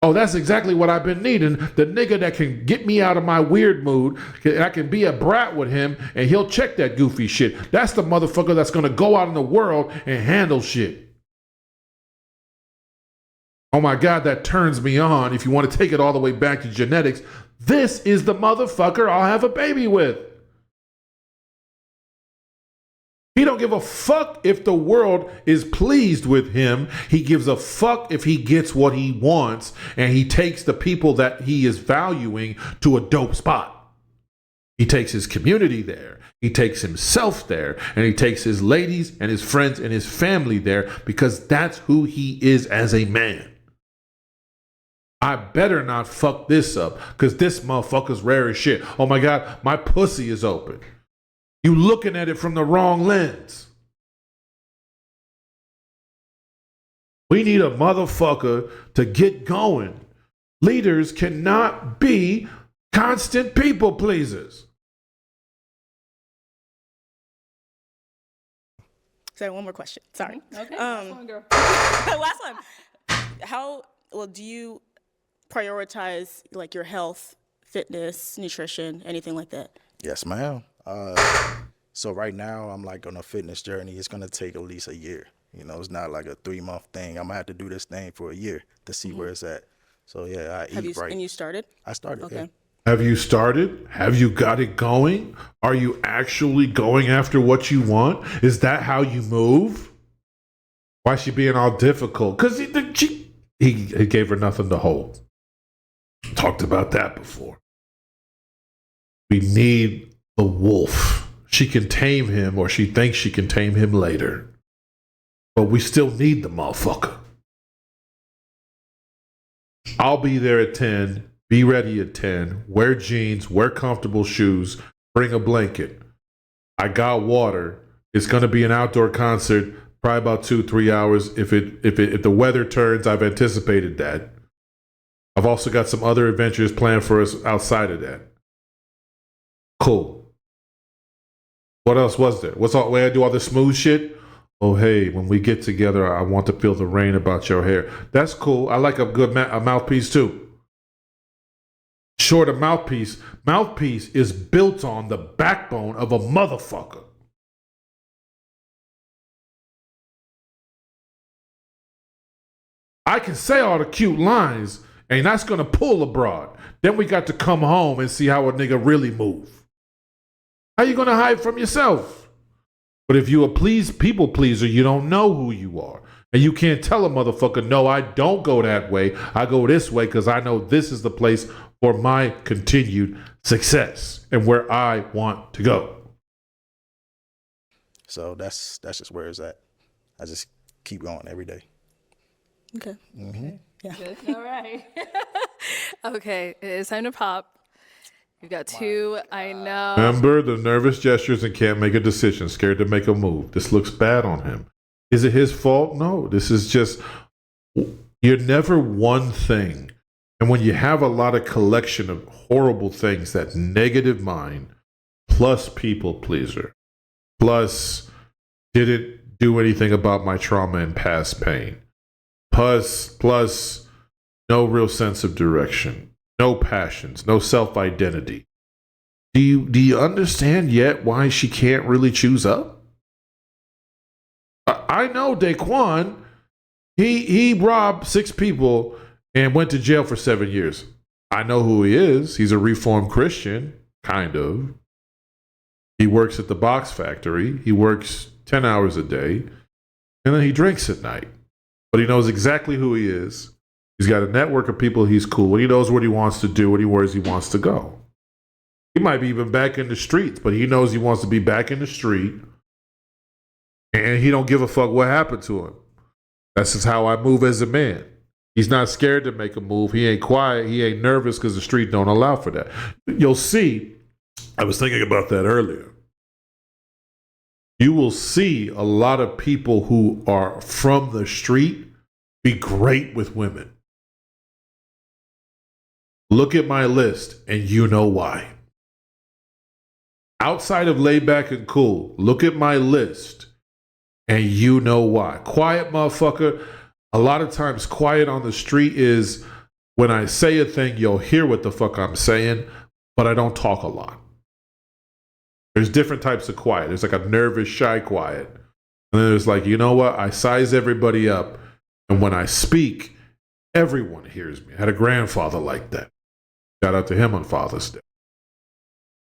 Oh, that's exactly what I've been needing. The nigga that can get me out of my weird mood. I can be a brat with him and he'll check that goofy shit. That's the motherfucker that's going to go out in the world and handle shit. Oh my God, that turns me on. If you want to take it all the way back to genetics, this is the motherfucker I'll have a baby with. He don't give a fuck if the world is pleased with him. He gives a fuck if he gets what he wants and he takes the people that he is valuing to a dope spot. He takes his community there. He takes himself there. And he takes his ladies and his friends and his family there because that's who he is as a man. I better not fuck this up because this motherfucker's rare as shit. Oh my God, my pussy is open. You looking at it from the wrong lens. We need a motherfucker to get going. Leaders cannot be constant people pleasers. Sorry, one more question. Sorry. Okay, last one, girl. Last one. Do you prioritize like your health, fitness, nutrition, anything like that? Yes, ma'am. So right now I'm like on a fitness journey. It's gonna take at least a year. You know, it's not like a 3-month thing. I'm gonna have to do this thing for a year to see where it's at. So yeah, I eat right. And you started? I started. Okay. Yeah. Have you started? Have you got it going? Are you actually going after what you want? Is that how you move? Why is she being all difficult? Because he gave her nothing to hold. Talked about that before. We need the wolf. She can tame him, or she thinks she can tame him later. But we still need the motherfucker. I'll be there at 10. Be ready at 10. Wear jeans. Wear comfortable shoes. Bring a blanket. I got water. It's going to be an outdoor concert. Probably about 2-3 hours. If the weather turns, I've anticipated that. I've also got some other adventures planned for us outside of that. Cool. What else was there? What's all way I do all this smooth shit? Oh, hey, when we get together, I want to feel the rain about your hair. That's cool. I like a good a mouthpiece too. Short, a mouthpiece. Mouthpiece is built on the backbone of a motherfucker. I can say all the cute lines, and that's going to pull abroad. Then we got to come home and see how a nigga really move. How you going to hide from yourself? But if you a people pleaser, you don't know who you are. And you can't tell a motherfucker, no, I don't go that way. I go this way because I know this is the place for my continued success and where I want to go. So that's just where it's at. I just keep going every day. Okay. Yeah. All right. Okay, it's time to pop. You've got two. I know. Remember the nervous gestures and can't make a decision, scared to make a move. This looks bad on him. Is it his fault? No, this is just, you're never one thing. And when you have a lot of collection of horrible things, that negative mind, plus people pleaser, plus didn't do anything about my trauma and past pain, plus no real sense of direction, no passions, no self-identity. Do you understand yet why she can't really choose up? I know Daquan, he robbed 6 people and went to jail for 7 years. I know who he is. He's a reformed Christian, kind of. He works at the box factory. He works 10 hours a day, and then he drinks at night. But he knows exactly who he is. He's got a network of people he's cool with. He knows what he wants to do and where he wants to go. He might be even back in the streets, but he knows he wants to be back in the street, and he don't give a fuck what happened to him. That's just how I move as a man. He's not scared to make a move. He ain't quiet. He ain't nervous because the street don't allow for that. You'll see, I was thinking about that earlier. You will see a lot of people who are from the street be great with women. Look at my list and you know why. Outside of laid back and cool, look at my list and you know why. Quiet motherfucker. A lot of times quiet on the street is when I say a thing, you'll hear what the fuck I'm saying, but I don't talk a lot. There's different types of quiet. There's like a nervous, shy quiet. And then there's like, you know what? I size everybody up. And when I speak, everyone hears me. I had a grandfather like that. Shout out to him on Father's Day.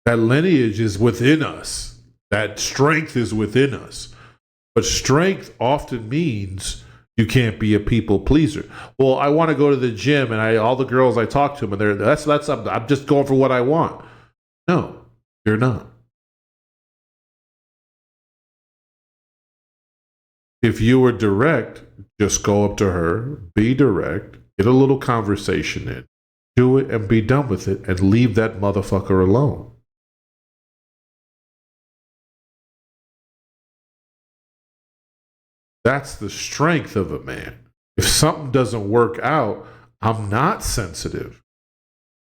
That lineage is within us. That strength is within us. But strength often means you can't be a people pleaser. Well, I want to go to the gym, and all the girls I talk to, and I'm just going for what I want. No, you're not. If you were direct, just go up to her, be direct, get a little conversation in, do it, and be done with it, and leave that motherfucker alone. That's the strength of a man. If something doesn't work out, I'm not sensitive.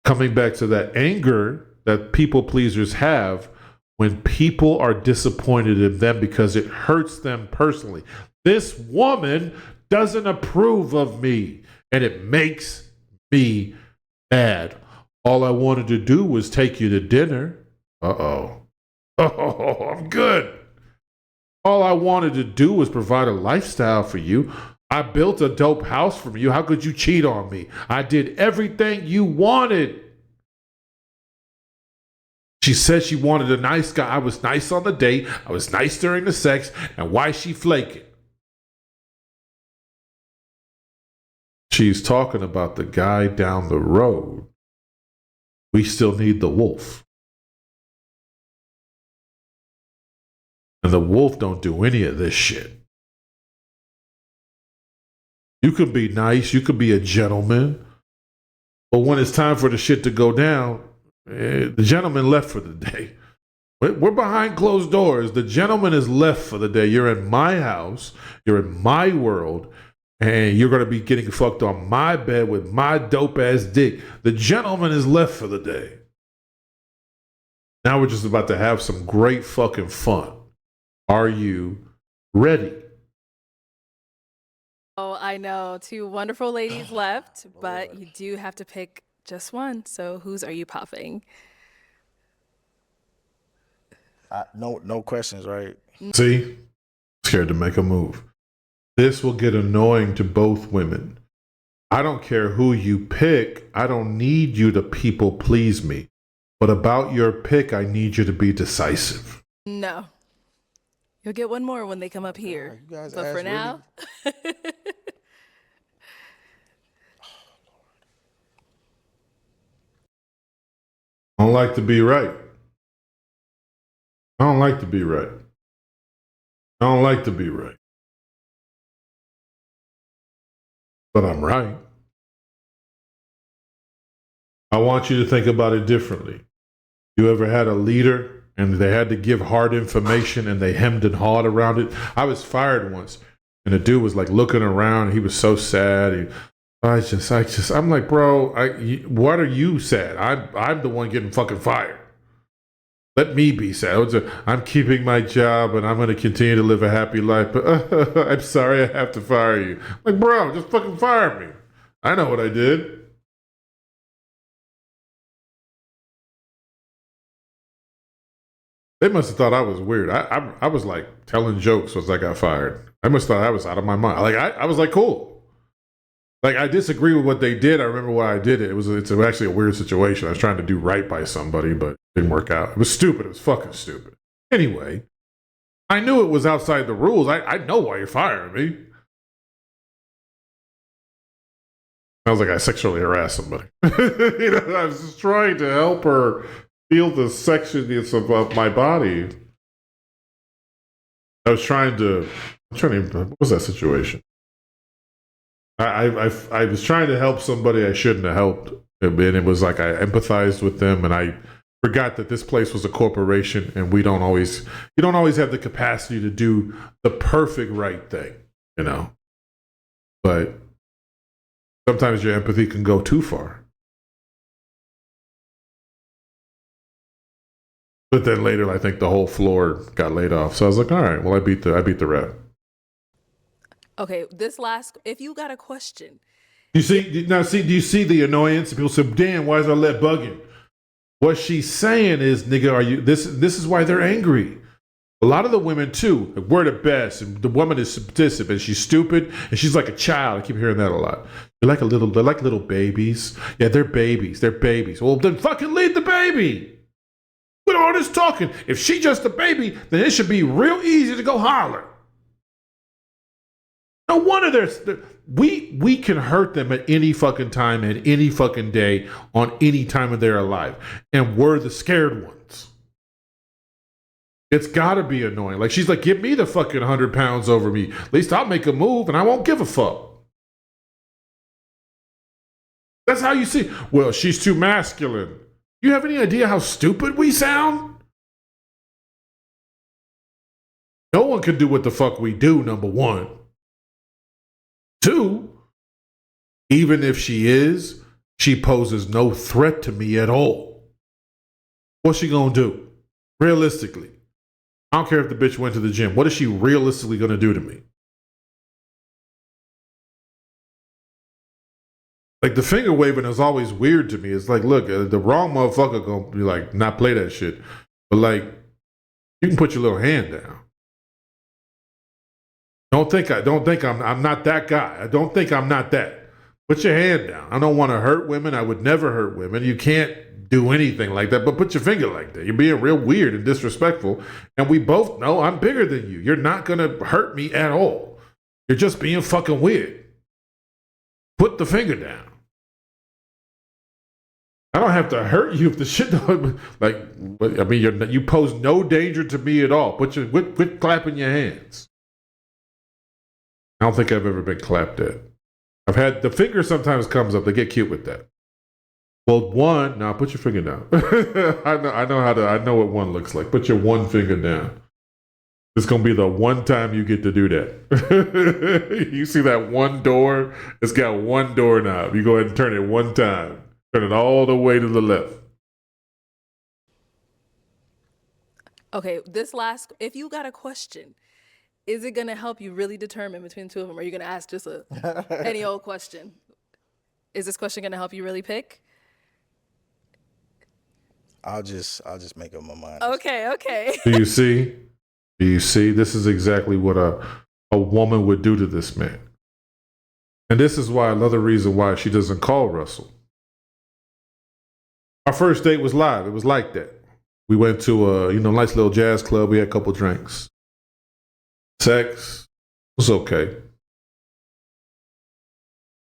Coming back to that anger that people pleasers have when people are disappointed in them because it hurts them personally. This woman doesn't approve of me, and it makes me mad. All I wanted to do was take you to dinner. Oh, I'm good. All I wanted to do was provide a lifestyle for you. I built a dope house for you. How could you cheat on me? I did everything you wanted. She said she wanted a nice guy. I was nice on the date. I was nice during the sex. And why is she flaking? She's talking about the guy down the road. We still need the wolf. And the wolf don't do any of this shit. You can be nice, you can be a gentleman, but when it's time for the shit to go down, the gentleman left for the day. We're behind closed doors. The gentleman is left for the day. You're in my house, you're in my world, and you're going to be getting fucked on my bed with my dope ass dick. The gentleman is left for the day. Now we're just about to have some great fucking fun. Are you ready? Oh, I know. 2 wonderful ladies left, but you do have to pick just one. So whose are you popping? No questions, right? See? Scared to make a move. This will get annoying to both women. I don't care who you pick. I don't need you to people please me. But about your pick, I need you to be decisive. No. You'll get one more when they come up here. You guys But ask for now, I don't like to be right. I don't like to be right. I don't like to be right. But I'm right. I want you to think about it differently. You ever had a leader and they had to give hard information and they hemmed and hawed around it? I was fired once and the dude was like looking around. He was so sad. I'm like, bro, what are you sad? I'm the one getting fucking fired. Let me be sad. I'm keeping my job and I'm going to continue to live a happy life. But I'm sorry I have to fire you. I'm like, bro, just fucking fire me. I know what I did. They must have thought I was weird. I was like telling jokes as I got fired. I must have thought I was out of my mind. Like I was like, cool. Like I disagree with what they did. I remember why I did it. It's actually a weird situation. I was trying to do right by somebody, but it didn't work out. It was stupid. It was fucking stupid. Anyway, I knew it was outside the rules. I know why you're firing me. Sounds like I sexually harassed somebody. I was just trying to help her feel the sexiness of my body. I was trying to. What was that situation? I was trying to help somebody I shouldn't have helped, and it was like I empathized with them, and I forgot that this place was a corporation, and you don't always have the capacity to do the perfect right thing, you know. But sometimes your empathy can go too far. But then later, I think the whole floor got laid off. So I was like, all right, well, I beat the rep. okay, if you got a question. Do you see the annoyance? People say, damn, why is our let bugging? What she's saying is, nigga, are you, this is why they're angry. A lot of the women too, we're the best, and the woman is submissive, and she's stupid, and she's like a child. I keep hearing that a lot. They're like little babies. Yeah, they're babies. They're babies. Well, then fucking lead the baby. With all this talking, if she's just a baby, then it should be real easy to go holler. No wonder we can hurt them at any fucking time, at any fucking day, on any time of their life, and we're the scared ones. It's gotta be annoying. Like she's like, give me the fucking 100 pounds over me. At least I'll make a move, and I won't give a fuck. That's how you see. Well, she's too masculine. You have any idea how stupid we sound? No one can do what the fuck we do, number one. Two, even if she is, she poses no threat to me at all. What's she gonna do? Realistically. I don't care if the bitch went to the gym. What is she realistically gonna do to me? Like the finger waving is always weird to me. It's like, look, the wrong motherfucker gonna be like, not play that shit. But like, you can put your little hand down. Don't think I'm not that guy. I don't think I'm not that. Put your hand down. I don't want to hurt women. I would never hurt women. You can't do anything like that, but put your finger like that. You're being real weird and disrespectful. And we both know I'm bigger than you. You're not going to hurt me at all. You're just being fucking weird. Put the finger down. I don't have to hurt you if the shit don't, like, I mean, you pose no danger to me at all. Quit clapping your hands. I don't think I've ever been clapped at. I've had, the finger sometimes comes up. They get cute with that. Well, one, now put your finger down. I know what one looks like. Put your one finger down. It's going to be the one time you get to do that. You see that one door? It's got one doorknob. You go ahead and turn it one time. Turn it all the way to the left. Okay, if you got a question, is it going to help you really determine between the two of them? Or are you going to ask just any old question? Is this question going to help you really pick? I'll just make up my mind. Okay. Do you see? This is exactly what a woman would do to this man. And this is why another reason why she doesn't call Russell. Our first date was live. It was like that. We went to a nice little jazz club. We had a couple drinks. Sex was okay.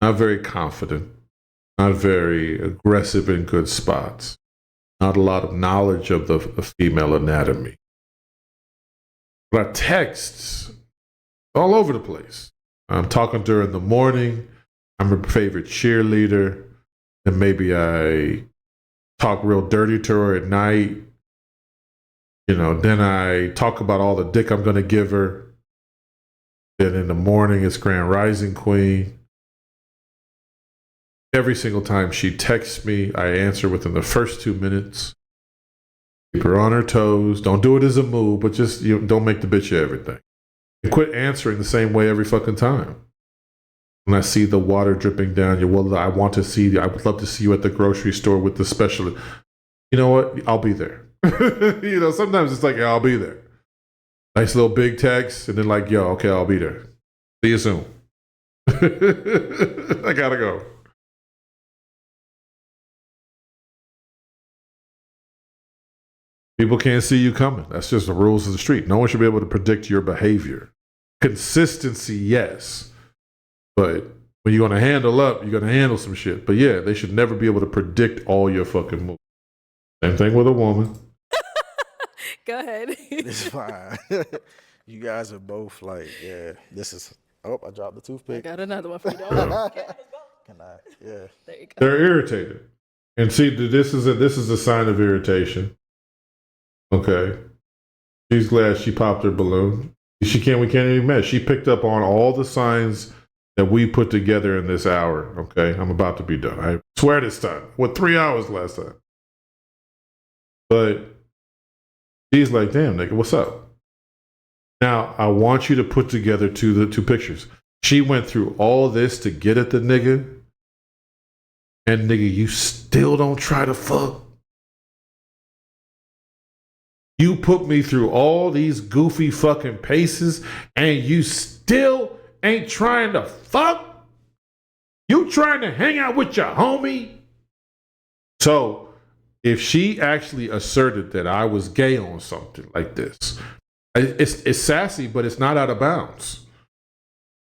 Not very confident. Not very aggressive in good spots. Not a lot of knowledge of the female anatomy. But our texts all over the place. I'm talking to her in the morning. I'm her favorite cheerleader. And maybe I talk real dirty to her at night. You know, then I talk about all the dick I'm going to give her. Then in the morning, it's Grand Rising Queen. Every single time she texts me, I answer within the first 2 minutes. Keep her on her toes. Don't do it as a move, but just don't make the bitch everything. And quit answering the same way every fucking time. When I see the water dripping down you, well, I would love to see you at the grocery store with the specialist. You know what? I'll be there. Sometimes it's like, yeah, I'll be there. Nice little big text, and then like, yo, okay, I'll be there. See you soon. I gotta go. People can't see you coming. That's just the rules of the street. No one should be able to predict your behavior. Consistency, yes. But when you're going to handle up, you're going to handle some shit. But yeah, they should never be able to predict all your fucking moves. Same thing with a woman. Go ahead. It's fine. You guys are both like, yeah, this is, oh, I dropped the toothpick. I got another one for you. Can I? Yeah. There you go. They're irritated. And see, this is a sign of irritation. Okay. She's glad she popped her balloon. We can't even match. She picked up on all the signs that we put together in this hour. Okay. I'm about to be done. I swear this time. 3 hours last time? But she's like, damn, nigga, what's up? Now, I want you to put together the two pictures. She went through all this to get at the nigga. And nigga, you still don't try to fuck. You put me through all these goofy fucking paces and you still ain't trying to fuck? You trying to hang out with your homie? So, if she actually asserted that I was gay on something like this, it's sassy, but it's not out of bounds.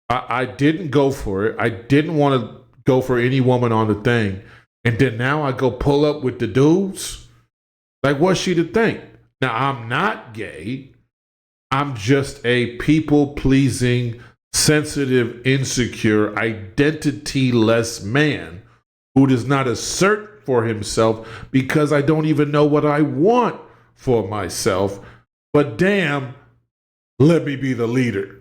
I didn't go for it. I didn't want to go for any woman on the thing. And then now I go pull up with the dudes? Like, what's she to think? Now, I'm not gay. I'm just a people-pleasing, sensitive, insecure, identity-less man who does not assert for himself because I don't even know what I want for myself. But damn, let me be the leader.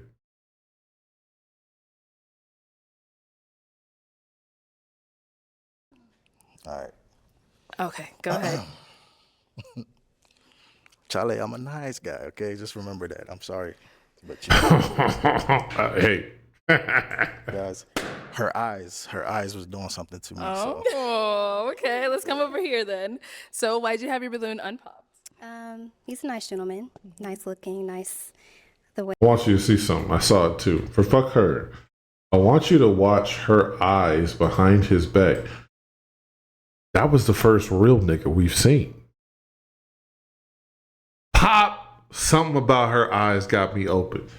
All right. Okay, go ahead. Charlie, I'm a nice guy, okay? Just remember that. I'm sorry. But hey. Guys, her eyes was doing something to me. Oh, okay. Let's come over here then. So why'd you have your balloon unpopped? He's a nice gentleman. Nice looking, nice the way. I want you to see something. I saw it too. For fuck her. I want you to watch her eyes behind his back. That was the first real nigga we've seen. Pop, something about her eyes got me open.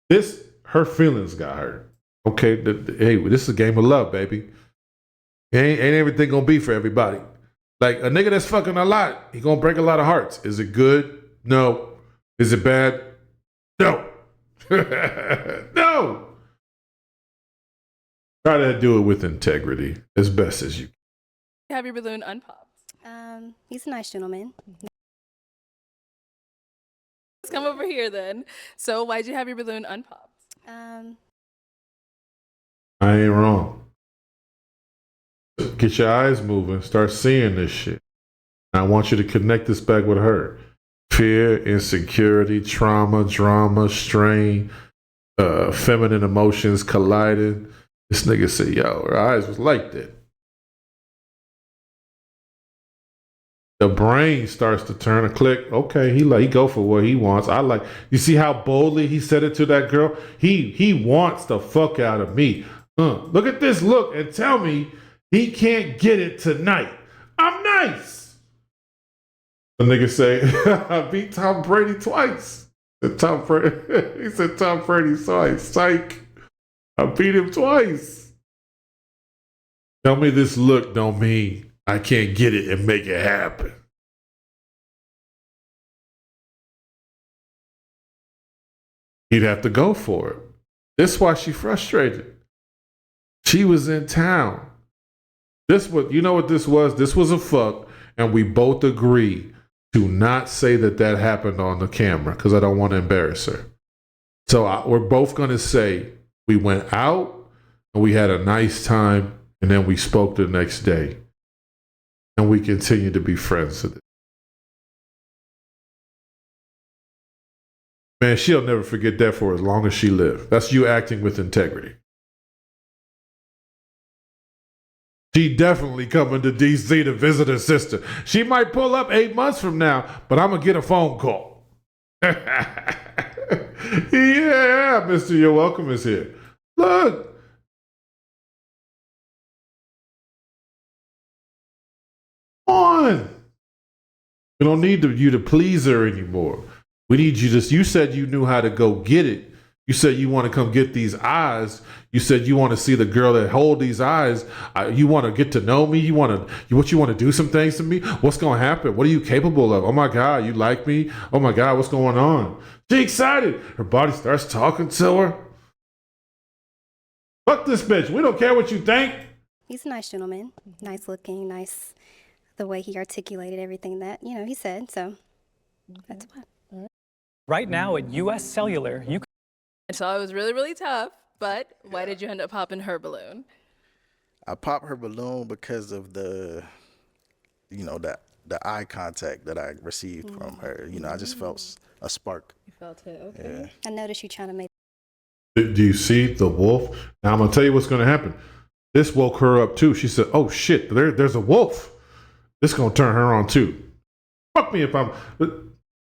Her feelings got hurt. Okay, hey, this is a game of love, baby. Ain't everything gonna be for everybody. Like a nigga that's fucking a lot, he gonna break a lot of hearts. Is it good? No. Is it bad? No. No. Try to do it with integrity as best as you can. Have your balloon unpopped? He's a nice gentleman. Let's come over here then. So why'd you have your balloon unpopped? I ain't wrong. Get your eyes moving. Start seeing this shit. I want you to connect this back with her. Fear, insecurity, trauma, drama, strain, feminine emotions collided. This nigga said, yo, her eyes was like that. The brain starts to turn a click. Okay, he go for what he wants. You see how boldly he said it to that girl? He wants the fuck out of me. Look at this look and tell me he can't get it tonight. I'm nice. The nigga say, I beat Tom Brady twice. Tom Brady. He said Tom Brady twice. Psych. I beat him twice. Tell me this look don't mean I can't get it and make it happen. He'd have to go for it. That's why she frustrated. She was in town. You know what this was? This was a fuck, and we both agree to not say that happened on the camera because I don't want to embarrass her. So we're both going to say we went out and we had a nice time, and then we spoke the next day, and we continue to be friends today. Man, she'll never forget that for as long as she lived. That's you acting with integrity. She definitely coming to D.C. to visit her sister. She might pull up 8 months from now, but I'm going to get a phone call. Yeah, Mr. You're Welcome is here. Look. Come on. We don't need you to please her anymore. We need you to, you said you knew how to go get it. You said you want to come get these eyes. You said you want to see the girl that hold these eyes. You want to get to know me. You want to do some things to me. What's going to happen? What are you capable of? Oh my God, you like me? Oh my God, what's going on? She excited. Her body starts talking to her. Fuck this bitch. We don't care what you think. He's a nice gentleman. Nice looking, nice the way he articulated everything that, he said. So that's what. Right now at U.S. Cellular, you can. So it was really, really tough, but why did you end up popping her balloon? I popped her balloon because of the eye contact that I received from her. I just felt a spark. You felt it, okay. Yeah. I noticed you trying to make. Do you see the wolf? Now I'm going to tell you what's going to happen. This woke her up too. She said, oh shit, there's a wolf. This is going to turn her on too. Fuck me if I'm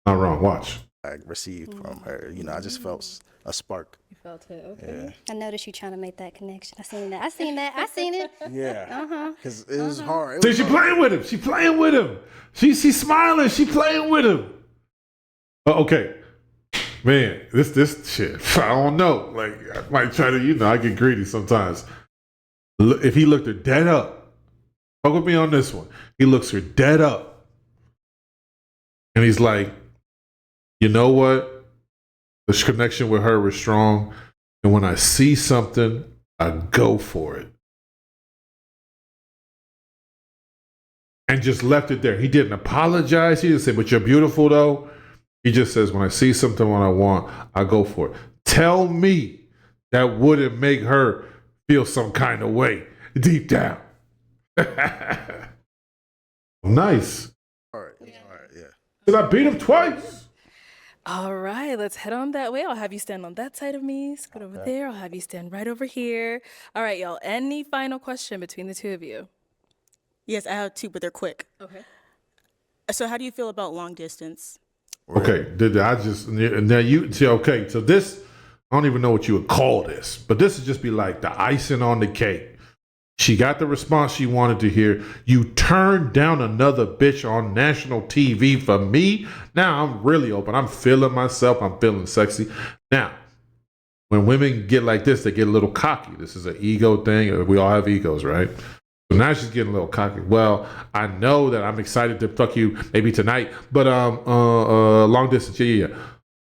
not wrong. Watch. I received from her. I just felt a spark. You felt it, okay. Yeah. I noticed you trying to make that connection. I seen it. Yeah. Because it was hard. See, she playing with him. She playing with him. She's smiling. She playing with him. Okay. Man, this shit, I don't know. Like, I might try to, I get greedy sometimes. If he looked her dead up, fuck with me on this one. He looks her dead up. And he's like, you know what? The connection with her was strong. And when I see something, I go for it. And just left it there. He didn't apologize. He didn't say, but you're beautiful though. He just says, when I see something what I want, I go for it. Tell me that wouldn't make her feel some kind of way deep down. Nice. All right, yeah. Did I beat him twice? All right, let's head on that way. I'll have you stand on that side of me. Scoot over there. I'll have you stand right over here. All right, y'all. Any final question between the two of you? Yes, I have two, but they're quick. Okay. So how do you feel about long distance? Okay, now you see, okay, so this, I don't even know what you would call this, but this would just be like the icing on the cake. She got the response she wanted to hear. You turned down another bitch on national TV for me. Now I'm really open. I'm feeling myself. I'm feeling sexy. Now, when women get like this, they get a little cocky. This is an ego thing. We all have egos, right? So now she's getting a little cocky. Well, I know that I'm excited to fuck you maybe tonight, but long distance, yeah.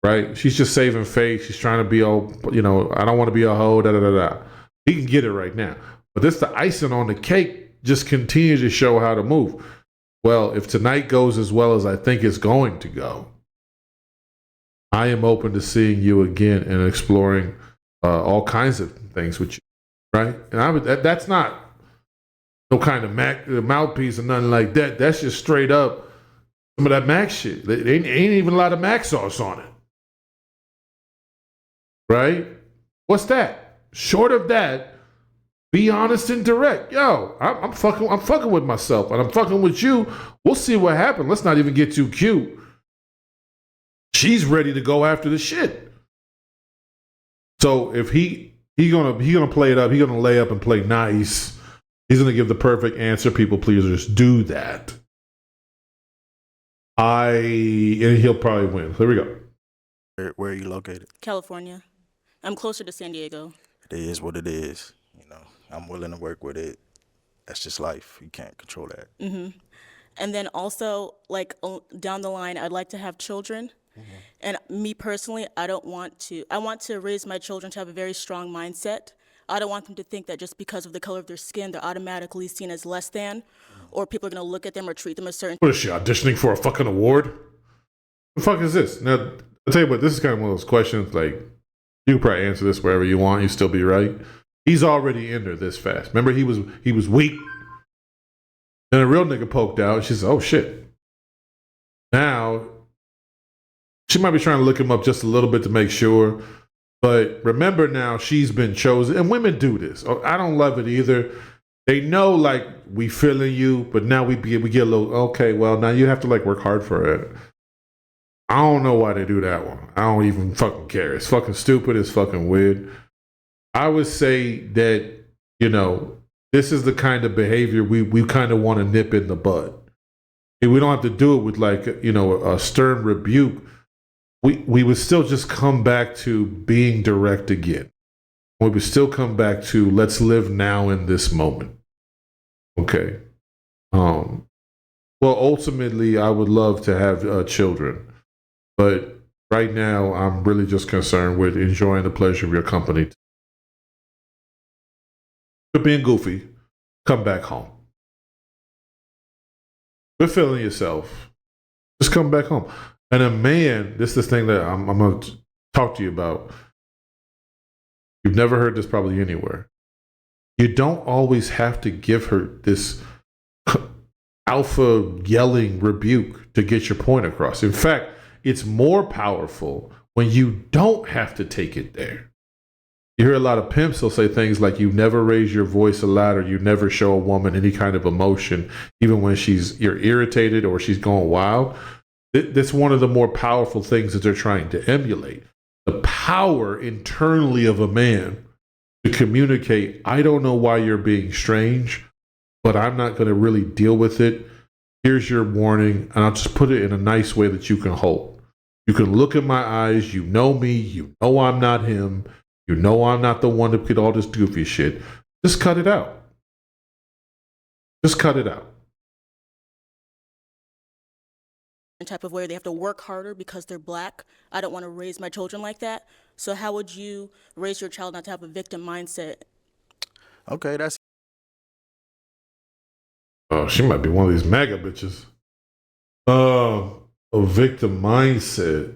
Right? She's just saving face. She's trying to be I don't want to be a hoe, da. He can get it right now. But this the icing on the cake, just continue to show how to move. Well, if tonight goes as well as I think it's going to go, I am open to seeing you again and exploring all kinds of things with you, right? And that's not no kind of mouthpiece or nothing like that. That's just straight up some of that Mac shit. There ain't even a lot of Mac sauce on it, right? What's that? Short of that, be honest and direct. Yo, I'm fucking with myself, and I'm fucking with you. We'll see what happens. Let's not even get too cute. She's ready to go after the shit. So if he gonna play it up, he gonna lay up and play nice. He's gonna give the perfect answer. People pleasers do that. And he'll probably win. Here we go. Where are you located? California. I'm closer to San Diego. It is what it is. You know, I'm willing to work with it. That's just life. You can't control that. And then also, like down the line, I'd like to have children. And me personally, I want to raise my children to have a very strong mindset. I don't want them to think that just because of the color of their skin, they're automatically seen as less than, or people are going to look at them or treat them a certain. What is she auditioning for a fucking award? The fuck is this? Now, I'll tell you what, this is kind of one of those questions, like, you can probably answer this wherever you want, you still be right. He's already in there this fast. Remember, he was weak. Then a real nigga poked out. She said, oh shit. Now, she might be trying to look him up just a little bit to make sure. But remember now, she's been chosen. And women do this. I don't love it either. They know, like, we feeling you, but now we get a little, okay, well, now you have to, like, work hard for it. I don't know why they do that one. I don't even fucking care. It's fucking stupid. It's fucking weird. I would say that, you know, this is the kind of behavior we kind of want to nip in the bud. We don't have to do it with, like, you know, a stern rebuke. We would still just come back to being direct again. We would still come back to let's live now in this moment. Okay. Well, ultimately, I would love to have children. But right now, I'm really just concerned with enjoying the pleasure of your company. Quit being goofy. Come back home. Quit feeling yourself. Just come back home. And a man, this is the thing that I'm going to talk to you about. You've never heard this probably anywhere. You don't always have to give her this alpha yelling rebuke to get your point across. In fact, it's more powerful when you don't have to take it there. You hear a lot of pimps will say things like, you never raise your voice aloud, or you never show a woman any kind of emotion, even when you're irritated or she's going wild. That's one of the more powerful things that they're trying to emulate. The power internally of a man to communicate, I don't know why you're being strange, but I'm not going to really deal with it. Here's your warning, and I'll just put it in a nice way that you can hold. You can look in my eyes. You know me. You know I'm not him. You know I'm not the one to get all this goofy shit. Just cut it out. Just cut it out. Type of way they have to work harder because they're black. I don't want to raise my children like that. So how would you raise your child not to have a victim mindset? Okay, that's. Oh, she might be one of these MAGA bitches. A victim mindset.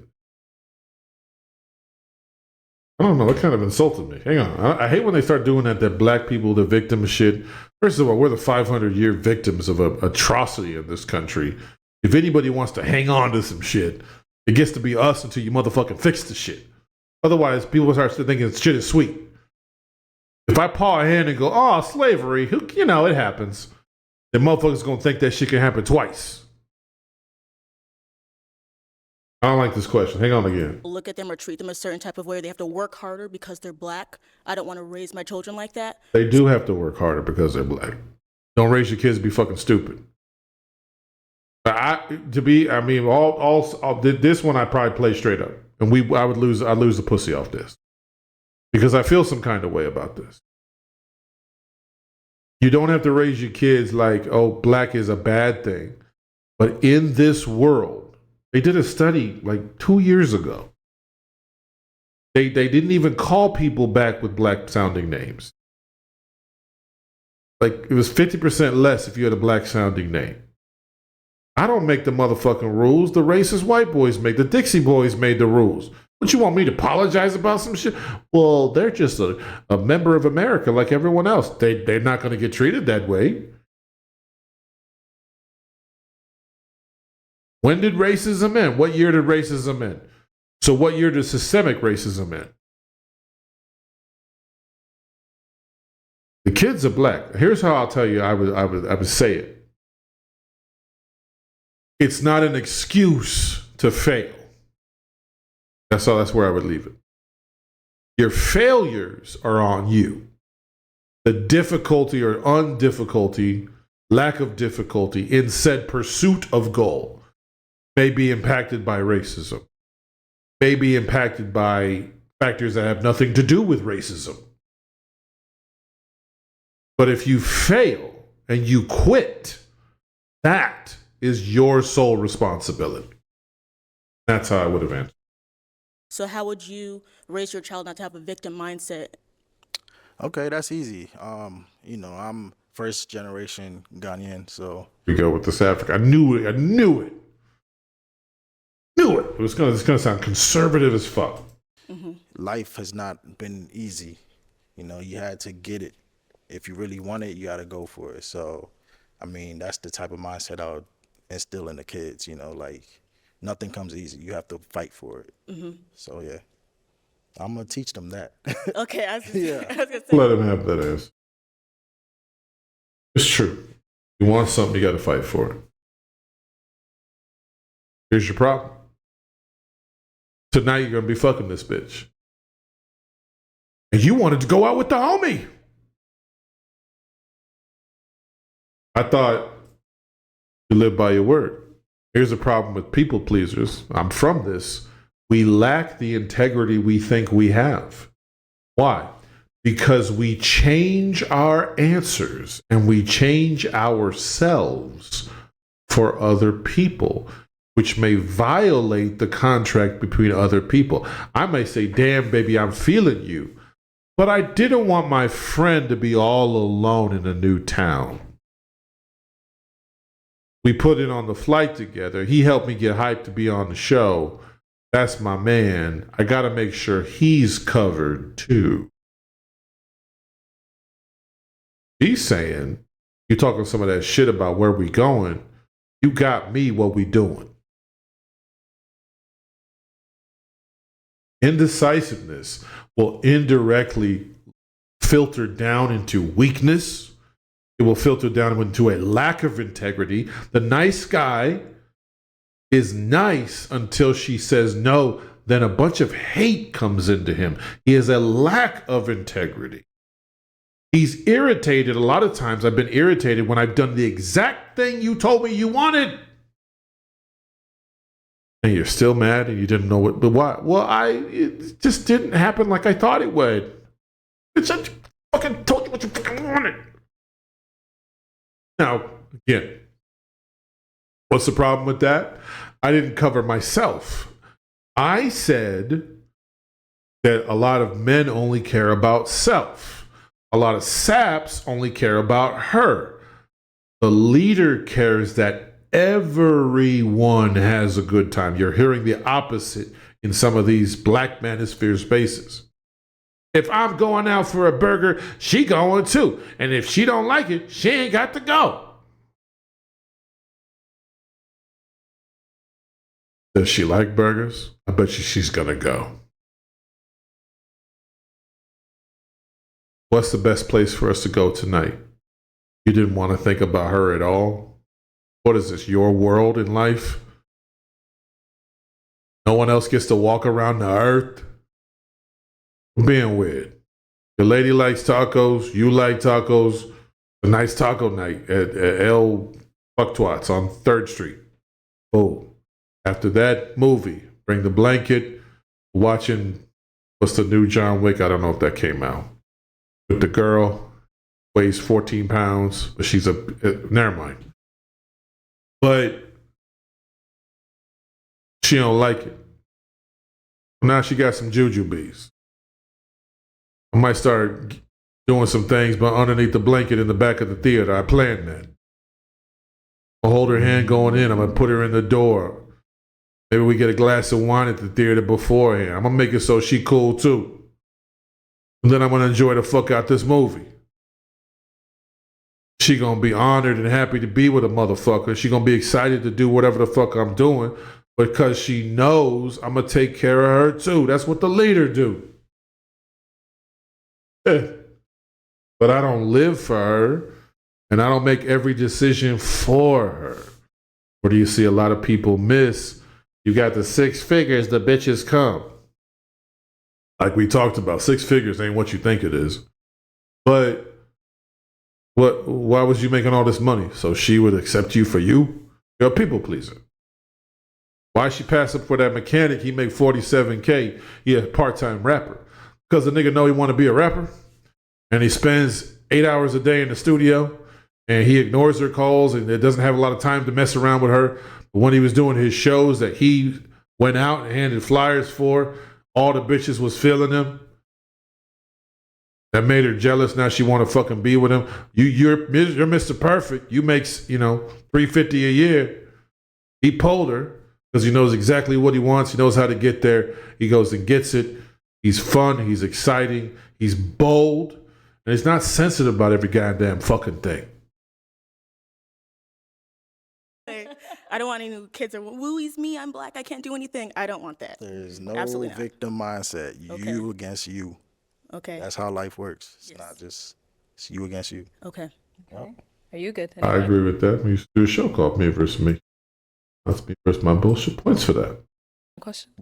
I don't know. It kind of insulted me. Hang on. I hate when they start doing that black people, the victim shit. First of all, we're the 500-year victims of an atrocity in this country. If anybody wants to hang on to some shit, it gets to be us until you motherfucking fix the shit. Otherwise, people start thinking shit is sweet. If I paw a hand and go, oh, slavery, you know, it happens, then motherfuckers going to think that shit can happen twice. I don't like this question. Hang on again. Look at them or treat them a certain type of way. They have to work harder because they're black. I don't want to raise my children like that. They do have to work harder because they're black. Don't raise your kids to be fucking stupid. This one I probably play straight up, and I'd lose the pussy off this because I feel some kind of way about this. You don't have to raise your kids like, oh, black is a bad thing, but in this world, they did a study like 2 years ago. They didn't even call people back with black sounding names. Like it was 50% less if you had a black sounding name. I don't make the motherfucking rules. The racist white boys make. The Dixie Boys made the rules. What, you want me to apologize about some shit? Well, they're just a member of America like everyone else. They're not going to get treated that way. When did racism end? What year did racism end? So what year did systemic racism end? The kids are black. Here's how I'll tell you I would say it. It's not an excuse to fail. That's where I would leave it. Your failures are on you. The difficulty or undifficulty, lack of difficulty in said pursuit of goal may be impacted by racism, may be impacted by factors that have nothing to do with racism. But if you fail and you quit, that is your sole responsibility. That's how I would have answered. So how would you raise your child not to have a victim mindset? Okay, that's easy. I'm first generation Ghanaian, so We go with this Africa. I knew it. It was gonna sound conservative as fuck. life has not been easy. You had to get it. If you really want it, you got to go for it. So, I mean, that's the type of mindset I would instill in the kids. Like nothing comes easy. You have to fight for it. So yeah, I'm gonna teach them that. Okay, I was Yeah. gonna say. Let him have that ass. It's true. You want something, you got to fight for it. Here's your problem. Tonight you're gonna be fucking this bitch, and you wanted to go out with the homie. I thought you live by your word. Here's the problem with people pleasers. I'm from this. We lack the integrity we think we have. Why? Because we change our answers and we change ourselves for other people, which may violate the contract between other people. I may say, damn, baby, I'm feeling you. But I didn't want my friend to be all alone in a new town. We put it on the flight together. He helped me get hyped to be on the show. That's my man. I got to make sure he's covered too. He's saying, you talking some of that shit about where we going. You got me, what we doing. Indecisiveness will indirectly filter down into weakness. It will filter down into a lack of integrity. The nice guy is nice until she says no. Then a bunch of hate comes into him. He has a lack of integrity. He's irritated. A lot of times I've been irritated when I've done the exact thing you told me you wanted. And you're still mad and you didn't know what. But why? Well, it just didn't happen like I thought it would. It's I fucking told you what you fucking wanted. Now, again, what's the problem with that? I didn't cover myself. I said that a lot of men only care about self. A lot of saps only care about her. The leader cares that everyone has a good time. You're hearing the opposite in some of these Black Manosphere spaces. If I'm going out for a burger, she going too. And if she don't like it, she ain't got to go. Does she like burgers? I bet you she's going to go. What's the best place for us to go tonight? You didn't want to think about her at all? What is this, your world in life? No one else gets to walk around the earth? Being weird. The lady likes tacos, you like tacos. A nice taco night at El Fucktwats on 3rd Street. Oh, after that movie, bring the blanket, watching, what's the new John Wick? I don't know if that came out. With the girl, weighs 14 pounds, but she's never mind. But she don't like it. Now she got some jujubes. I might start doing some things, but underneath the blanket in the back of the theater, I planned that. I'll hold her hand going in. I'm going to put her in the door. Maybe we get a glass of wine at the theater beforehand. I'm going to make it so she cool too. And then I'm going to enjoy the fuck out this movie. She going to be honored and happy to be with a motherfucker. She going to be excited to do whatever the fuck I'm doing because she knows I'm going to take care of her too. That's what the leader do. But I don't live for her, and I don't make every decision for her. What do you see a lot of people miss? You got the 6 figures, the bitches come. Like we talked about, 6 figures ain't what you think it is. But why was you making all this money? So she would accept you for you? You're a people pleaser. Why she pass up for that mechanic? He make $47K. He a part-time rapper. Because the nigga know he want to be a rapper, and he spends 8 hours a day in the studio, and he ignores her calls, and it doesn't have a lot of time to mess around with her. But when he was doing his shows that he went out and handed flyers for, all the bitches was feeling him. That made her jealous. Now she want to fucking be with him. You're Mr. Perfect. You makes $350 a year. He pulled her because he knows exactly what he wants. He knows how to get there. He goes and gets it. He's fun. He's exciting. He's bold, and he's not sensitive about every goddamn fucking thing. I don't want any new kids or woo, he's me, I'm black, I can't do anything. I don't want that. There's no Absolutely not. victim mindset. You against you. Okay. That's how life works. It's not just it's you against you. Okay. Okay. Are you good? I agree with that. We used to do a show called Me versus Me. That's me versus my bullshit points for that. Question?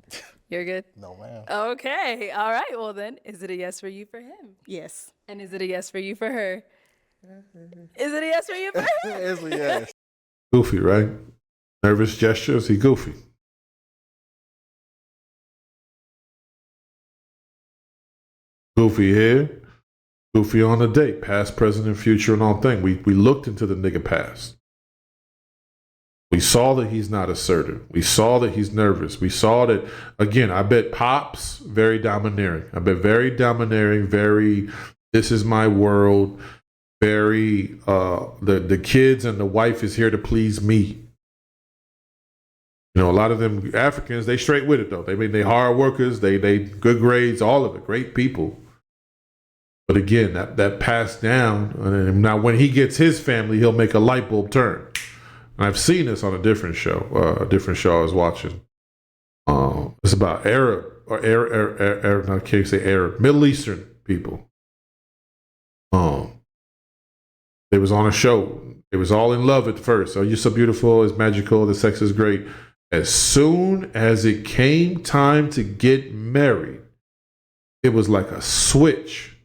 You're good? No, ma'am. Okay. All right. Well, then, is it a yes for you for him? Yes. And is it a yes for you for her? Is it a yes for you for her? It's a yes. Goofy, right? Nervous gestures. He goofy. Goofy here. Goofy on the date. Past, present, and future and all thing. We looked into the nigga past. We saw that he's not assertive. We saw that he's nervous. We saw that, again, I bet Pops, very domineering. I bet very domineering, very, this is my world, very, the kids and the wife is here to please me. You know, a lot of them Africans, they straight with it though. They hard workers, they good grades, all of it, great people. But again, that passed down. And now when he gets his family, he'll make a light bulb turn. And I've seen this on a different show I was watching. It's about Arab, I can't say Arab, Middle Eastern people. They was on a show. They was all in love at first. Oh, you're so beautiful, it's magical, the sex is great. As soon as it came time to get married, it was like a switch.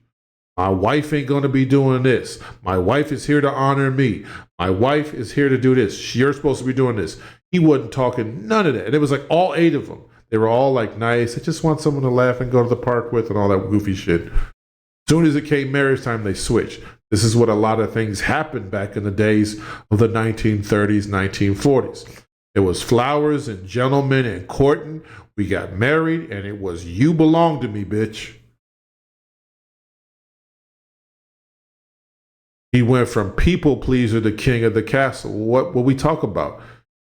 My wife ain't going to be doing this. My wife is here to honor me. My wife is here to do this. You're supposed to be doing this. He wasn't talking none of that. And it was like all 8 of them. They were all like nice. I just want someone to laugh and go to the park with and all that goofy shit. As soon as it came marriage time, they switched. This is what a lot of things happened back in the days of the 1930s, 1940s. It was flowers and gentlemen and courting. We got married and it was you belong to me, bitch. He went from people pleaser to king of the castle. What we talk about?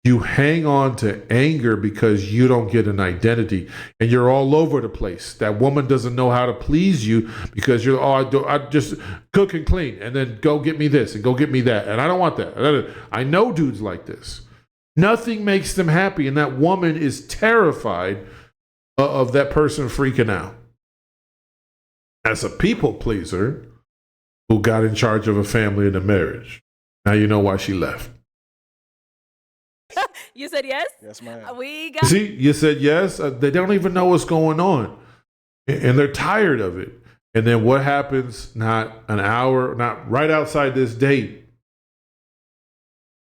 You hang on to anger because you don't get an identity and you're all over the place. That woman doesn't know how to please you because you're, I just cook and clean and then go get me this and go get me that. And I don't want that. I know dudes like this. Nothing makes them happy. And that woman is terrified of that person freaking out. As a people pleaser who got in charge of a family and a marriage. Now you know why she left. You said yes? Yes, ma'am. We got. See, you said yes. They don't even know what's going on. And they're tired of it. And then what happens not an hour, not right outside this date?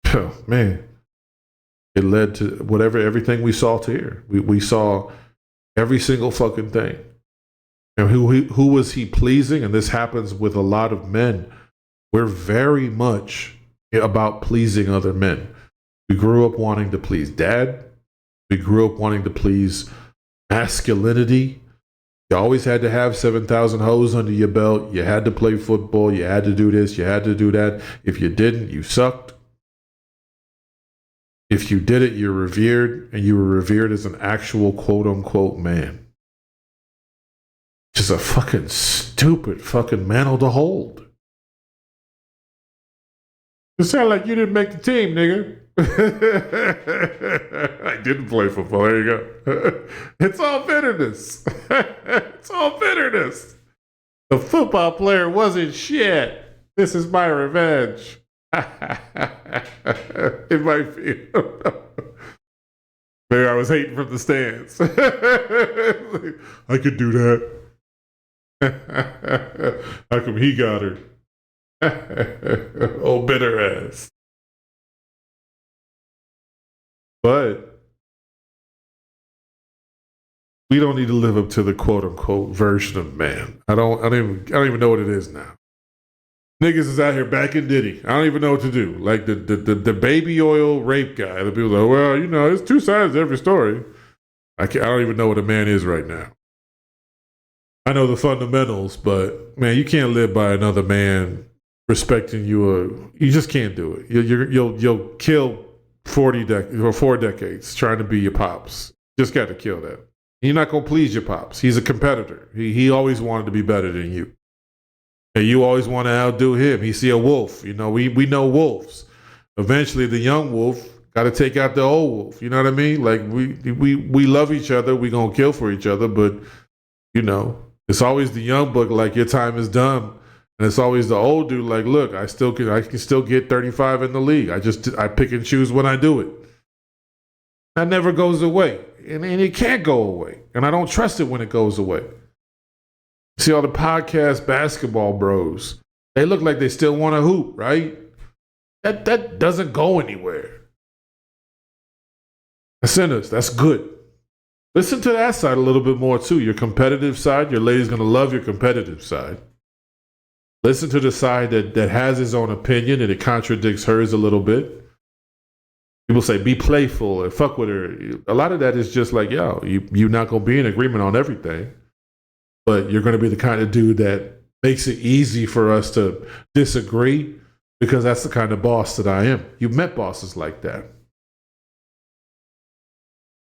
Oh, man. It led to everything we saw to here. We saw every single fucking thing. And who was he pleasing? And this happens with a lot of men. We're very much about pleasing other men. We grew up wanting to please dad. We grew up wanting to please masculinity. You always had to have 7,000 hoes under your belt. You had to play football. You had to do this. You had to do that. If you didn't, you sucked. If you did it, you're revered, and you were revered as an actual quote-unquote man. Just a fucking stupid fucking mantle to hold. It sounds like you didn't make the team, nigga. I didn't play football. There you go. It's all bitterness. It's all bitterness. The football player wasn't shit. This is my revenge. It might be. Maybe I was hating from the stands. I could do that. How come he got her? Oh, bitter ass. But We don't need to live up to the quote unquote version of man. I don't even know what it is now. Niggas is out here backing Diddy. I don't even know what to do. Like the baby oil rape guy. The people are like, well, you know, there's two sides to every story. I don't even know what a man is right now. I know the fundamentals, but man, you can't live by another man respecting you. You just can't do it. You'll kill 4 decades trying to be your pops. Just got to kill that. You're not gonna please your pops. He's a competitor. He always wanted to be better than you. And you always want to outdo him. He see a wolf. You know, we know wolves. Eventually, the young wolf got to take out the old wolf. You know what I mean? Like, we love each other. We going to kill for each other. But, you know, it's always the young buck like, your time is done. And it's always the old dude like, look, I can still get 35 in the league. I pick and choose when I do it. That never goes away. And it can't go away. And I don't trust it when it goes away. See all the podcast basketball bros. They look like they still want to hoop, right? That doesn't go anywhere. Sinners, that's good. Listen to that side a little bit more too. Your competitive side, your lady's going to love your competitive side. Listen to the side that has his own opinion and it contradicts hers a little bit. People say, be playful and fuck with her. A lot of that is just like, yo, you're not going to be in agreement on everything. But you're going to be the kind of dude that makes it easy for us to disagree because that's the kind of boss that I am. You've met bosses like that.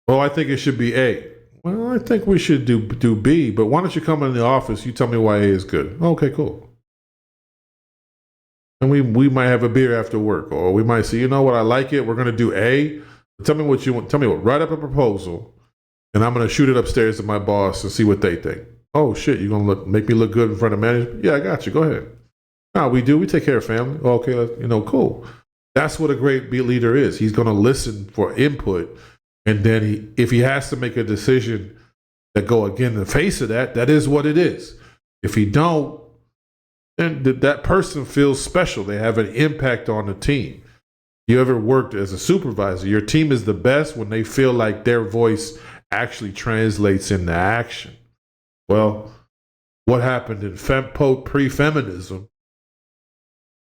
Well, I think it should be A. Well, I think we should do B, but why don't you come in the office? You tell me why A is good. Okay, cool. And we might have a beer after work, or we might say, you know what, I like it. We're going to do A. Tell me what you want. Tell me what. Write up a proposal, and I'm going to shoot it upstairs to my boss and see what they think. Oh shit, you're gonna make me look good in front of management? Yeah, I got you. Go ahead. No, we do. We take care of family. Okay, cool. That's what a great leader is. He's gonna listen for input, and then if he has to make a decision that go again in the face of that, that is what it is. If he don't, then that person feels special. They have an impact on the team. You ever worked as a supervisor? Your team is the best when they feel like their voice actually translates into action. Well, what happened in pre-feminism?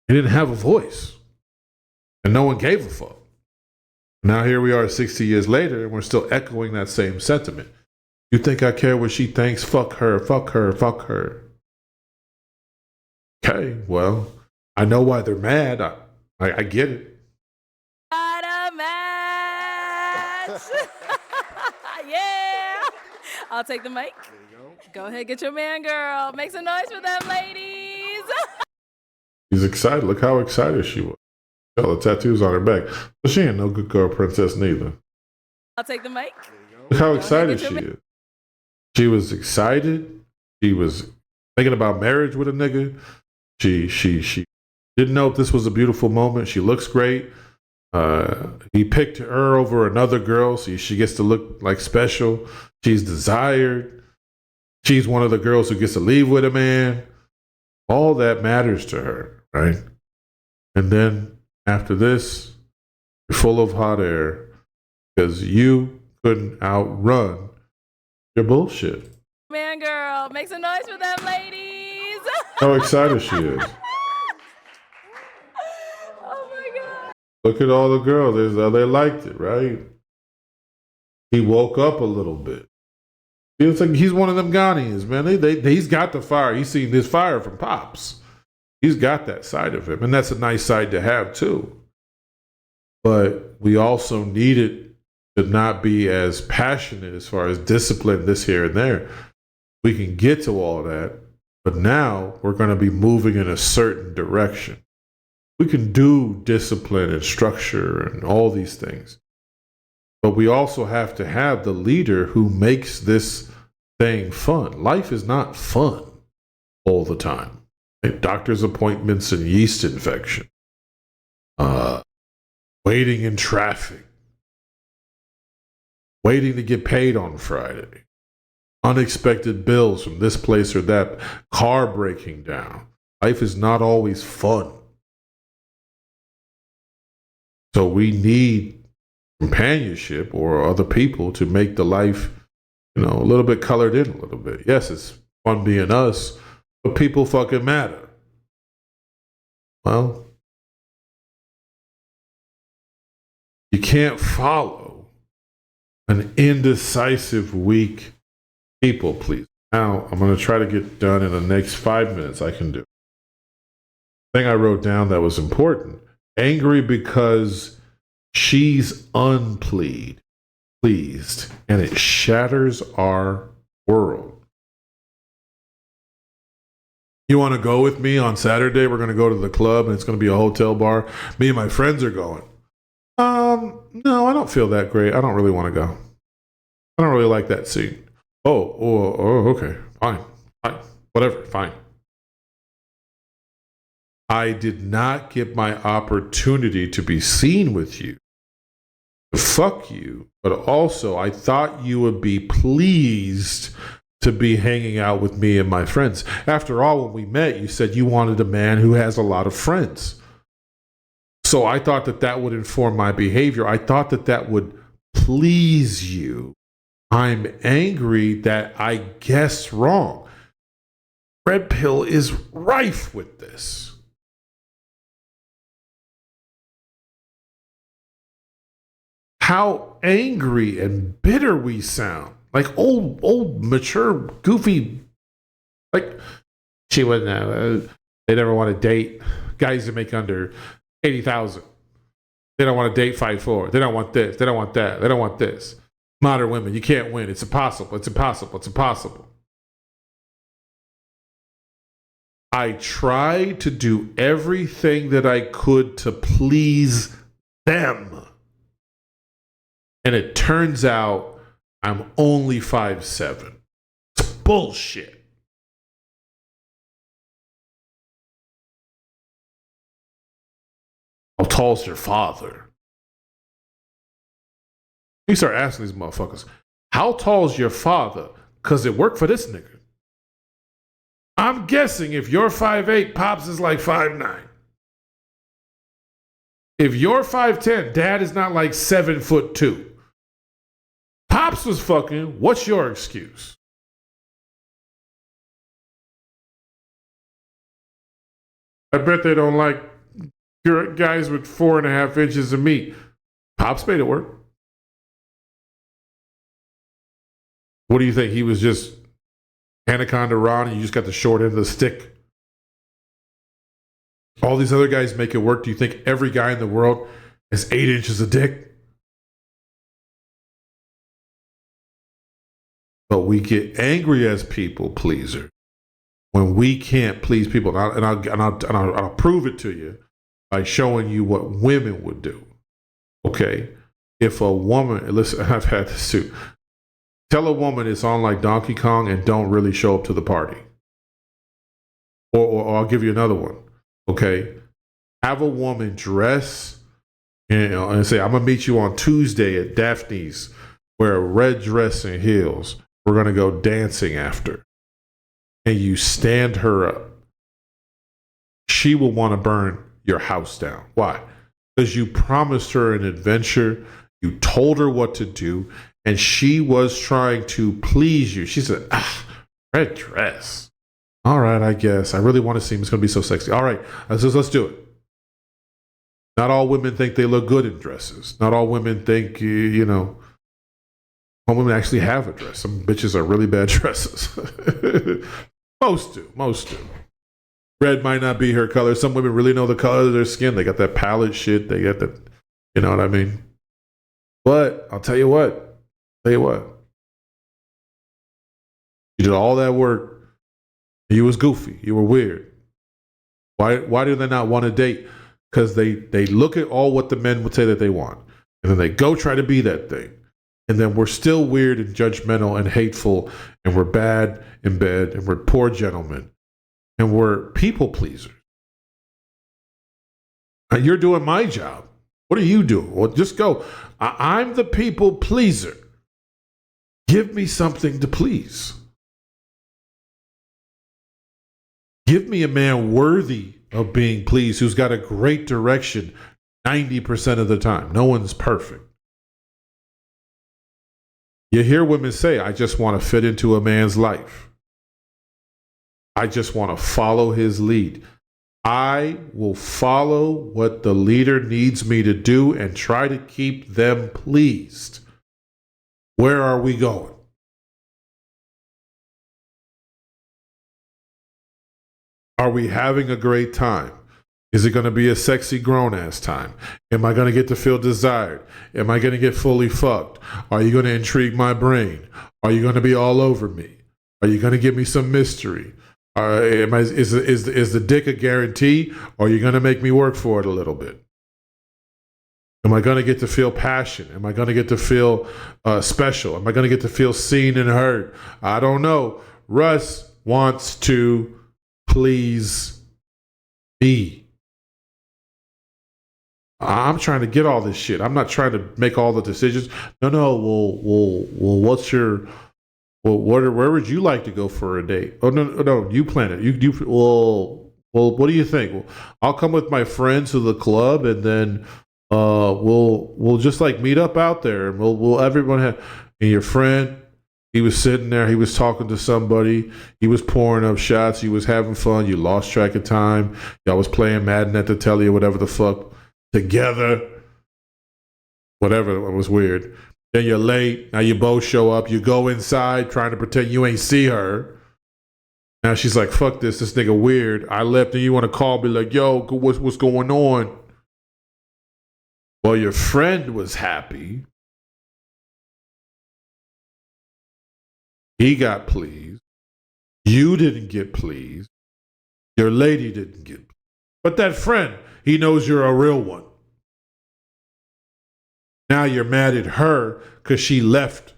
He didn't have a voice. And no one gave a fuck. Now here we are 60 years later, and we're still echoing that same sentiment. You think I care what she thinks? Fuck her, fuck her, fuck her. Okay, well, I know why they're mad. I get it. Yeah. I'll take the mic. Go ahead, get your man, girl. Make some noise for them, ladies. She's excited. Look how excited she was. All the tattoos on her back. But she ain't no good girl princess neither. I'll take the mic. Look how excited she is. She was excited. She was thinking about marriage with a nigga. She didn't know if this was a beautiful moment. She looks great. He picked her over another girl, so she gets to look like special. She's desired. She's one of the girls who gets to leave with a man. All that matters to her, right? And then after this, you're full of hot air because you couldn't outrun your bullshit. Man, girl, make some noise for them, ladies. How excited she is. Oh my God. Look at all the girls. They liked it, right? He woke up a little bit. It's like he's one of them Ghanaians, man. He's got the fire. He's seen this fire from Pops. He's got that side of him, and that's a nice side to have too. But we also needed to not be as passionate as far as discipline this here and there. We can get to all that, but now we're going to be moving in a certain direction. We can do discipline and structure and all these things. But we also have to have the leader who makes this thing fun. Life is not fun all the time. Doctor's appointments and yeast infection. Waiting in traffic. Waiting to get paid on Friday. Unexpected bills from this place or that. Car breaking down. Life is not always fun. So we need companionship or other people to make the life, You know, a little bit colored in a little bit. Yes, it's fun being us, but people fucking matter. Well, you can't follow an indecisive, weak people, please. Now, I'm going to try to get done in the next 5 minutes I can do. Thing I wrote down that was important. Angry because she's unpleased, and it shatters our world. You want to go with me on Saturday? We're going to go to the club, and it's going to be a hotel bar. Me and my friends are going. No, I don't feel that great. I don't really want to go. I don't really like that scene. Oh, okay. Fine. Whatever. Fine. I did not get my opportunity to be seen with you. Fuck you. But also, I thought you would be pleased to be hanging out with me and my friends. After all, when we met, you said you wanted a man who has a lot of friends. So I thought that that would inform my behavior. I thought that that would please you. I'm angry that I guessed wrong. Red Pill is rife with this. How angry and bitter we sound. Like old, mature, goofy. Like, she wouldn't, they never want to date guys that make under 80,000. They don't want to date 5'4". They don't want this. They don't want that. They don't want this. Modern women, you can't win. It's impossible. It's impossible. It's impossible. I tried to do everything that I could to please them. And it turns out I'm only 5'7". It's bullshit. How tall's your father? You start asking these motherfuckers, how tall's your father? Because it worked for this nigga. I'm guessing if you're 5'8", Pops is like 5'9". If you're 5'10", Dad is not like 7'2". Pops was fucking, what's your excuse? I bet they don't like guys with 4.5 inches of meat. Pops made it work. What do you think? He was just Anaconda Ron and you just got the short end of the stick? All these other guys make it work. Do you think every guy in the world has 8 inches of dick? But we get angry as people pleasers when we can't please people. And I'll prove it to you by showing you what women would do. Okay? If a woman, listen, I've had this too. Tell a woman it's on like Donkey Kong and don't really show up to the party. Or I'll give you another one. Okay? Have a woman dress, and say, I'm going to meet you on Tuesday at Daphne's, wear a red dress and heels. We're going to go dancing after. And you stand her up. She will want to burn your house down. Why? Because you promised her an adventure. You told her what to do. And she was trying to please you. She said, red dress. All right, I guess. I really want to see him. It's going to be so sexy. All right, let's do it. Not all women think they look good in dresses. Not all women think, some women actually have a dress. Some bitches are really bad dresses. Most do. Red might not be her color. Some women really know the color of their skin. They got that palette shit. They got that, you know what I mean? But I'll tell you what. You did all that work. You was goofy. You were weird. Why do they not want to date? Because they look at all what the men would say that they want. And then they go try to be that thing. And then we're still weird and judgmental and hateful. And we're bad in bed. And we're poor gentlemen. And we're people pleasers. And you're doing my job. What are you doing? Well, just go. I'm the people pleaser. Give me something to please. Give me a man worthy of being pleased who's got a great direction 90% of the time. No one's perfect. You hear women say, I just want to fit into a man's life. I just want to follow his lead. I will follow what the leader needs me to do and try to keep them pleased. Where are we going? Are we having a great time? Is it going to be a sexy grown-ass time? Am I going to get to feel desired? Am I going to get fully fucked? Are you going to intrigue my brain? Are you going to be all over me? Are you going to give me some mystery? Is the dick a guarantee, or are you going to make me work for it a little bit? Am I going to get to feel passion? Am I going to get to feel special? Am I going to get to feel seen and heard? I don't know. Russ wants to please me. I'm trying to get all this shit. I'm not trying to make all the decisions. No. What's your... Well, where would you like to go for a date? Oh, no, you plan it. Well, what do you think? Well, I'll come with my friends to the club, and then we'll just like meet up out there, and we'll everyone have. And your friend, he was sitting there, he was talking to somebody, he was pouring up shots, he was having fun. You lost track of time. Y'all was playing Madden at the telly or whatever the fuck together. Whatever, it was weird. Then you're late. Now you both show up. You go inside trying to pretend you ain't see her. Now she's like, fuck this nigga weird. I left and you want to call me like, yo, what's going on? Well, your friend was happy. He got pleased. You didn't get pleased. Your lady didn't get pleased. But that friend, he knows you're a real one. Now you're mad at her because she left.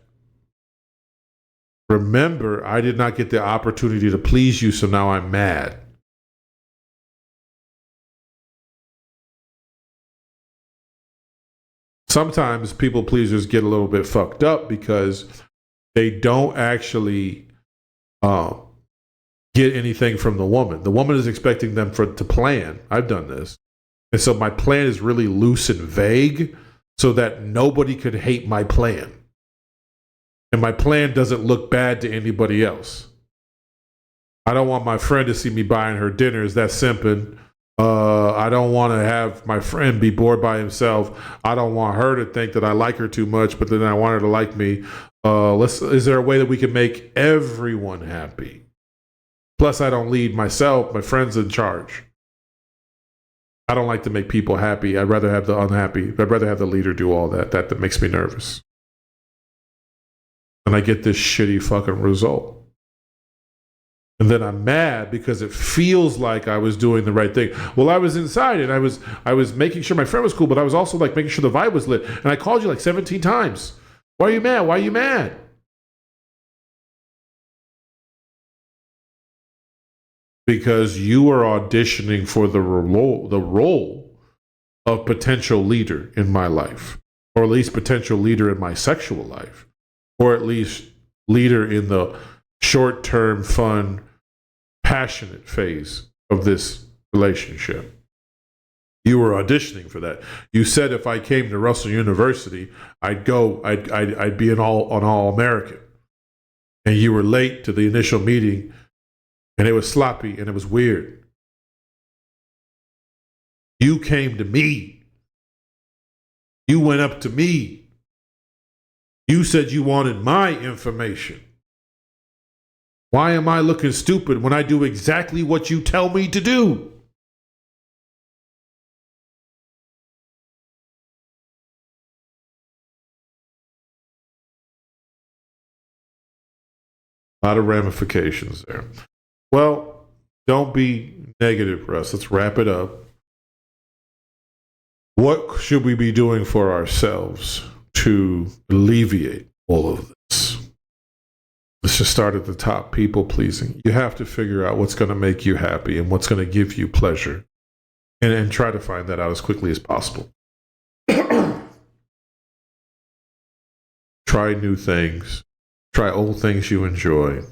Remember, I did not get the opportunity to please you, so now I'm mad. Sometimes people pleasers get a little bit fucked up because they don't actually get anything from the woman. The woman is expecting them to plan. I've done this. And so my plan is really loose and vague, so that nobody could hate my plan. And my plan doesn't look bad to anybody else. I don't want my friend to see me buying her dinners. That's simping. I don't want to have my friend be bored by himself. I don't want her to think that I like her too much, but then I want her to like me. Is there a way that we can make everyone happy? Plus, I don't lead myself. My friend's in charge. I don't like to make people happy. I'd rather have the unhappy. I'd rather have the leader do all that. That makes me nervous. And I get this shitty fucking result. And then I'm mad because it feels like I was doing the right thing. Well, I was inside and I was making sure my friend was cool, but I was also like making sure the vibe was lit. And I called you like 17 times. Why are you mad? Why are you mad? Because you are auditioning for the role of potential leader in my life, or at least potential leader in my sexual life, or at least leader in the short-term, fun, passionate phase of this relationship. You were auditioning for that. You said if I came to Russell University, I'd be an all-American. And you were late to the initial meeting, and it was sloppy and it was weird. You came to me. You went up to me. You said you wanted my information. Why am I looking stupid when I do exactly what you tell me to do? A lot of ramifications there. Well, don't be negative, Russ. Let's wrap it up. What should we be doing for ourselves to alleviate all of this? Let's just start at the top. People pleasing. You have to figure out what's going to make you happy and what's going to give you pleasure, and try to find that out as quickly as possible. Try new things. Try old things you enjoy.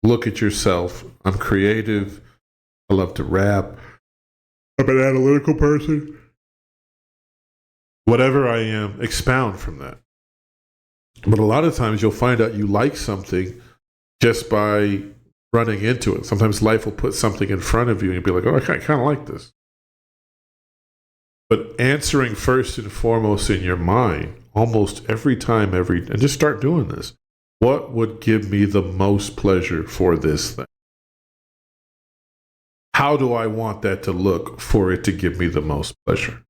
Look at yourself. I'm creative. I love to rap. I'm an analytical person. Whatever I am, expound from that. But a lot of times you'll find out you like something just by running into it. Sometimes life will put something in front of you and you'll be like, oh, I kind of like this. But answering first and foremost in your mind, almost every time, and just start doing this. What would give me the most pleasure for this thing? How do I want that to look for it to give me the most pleasure?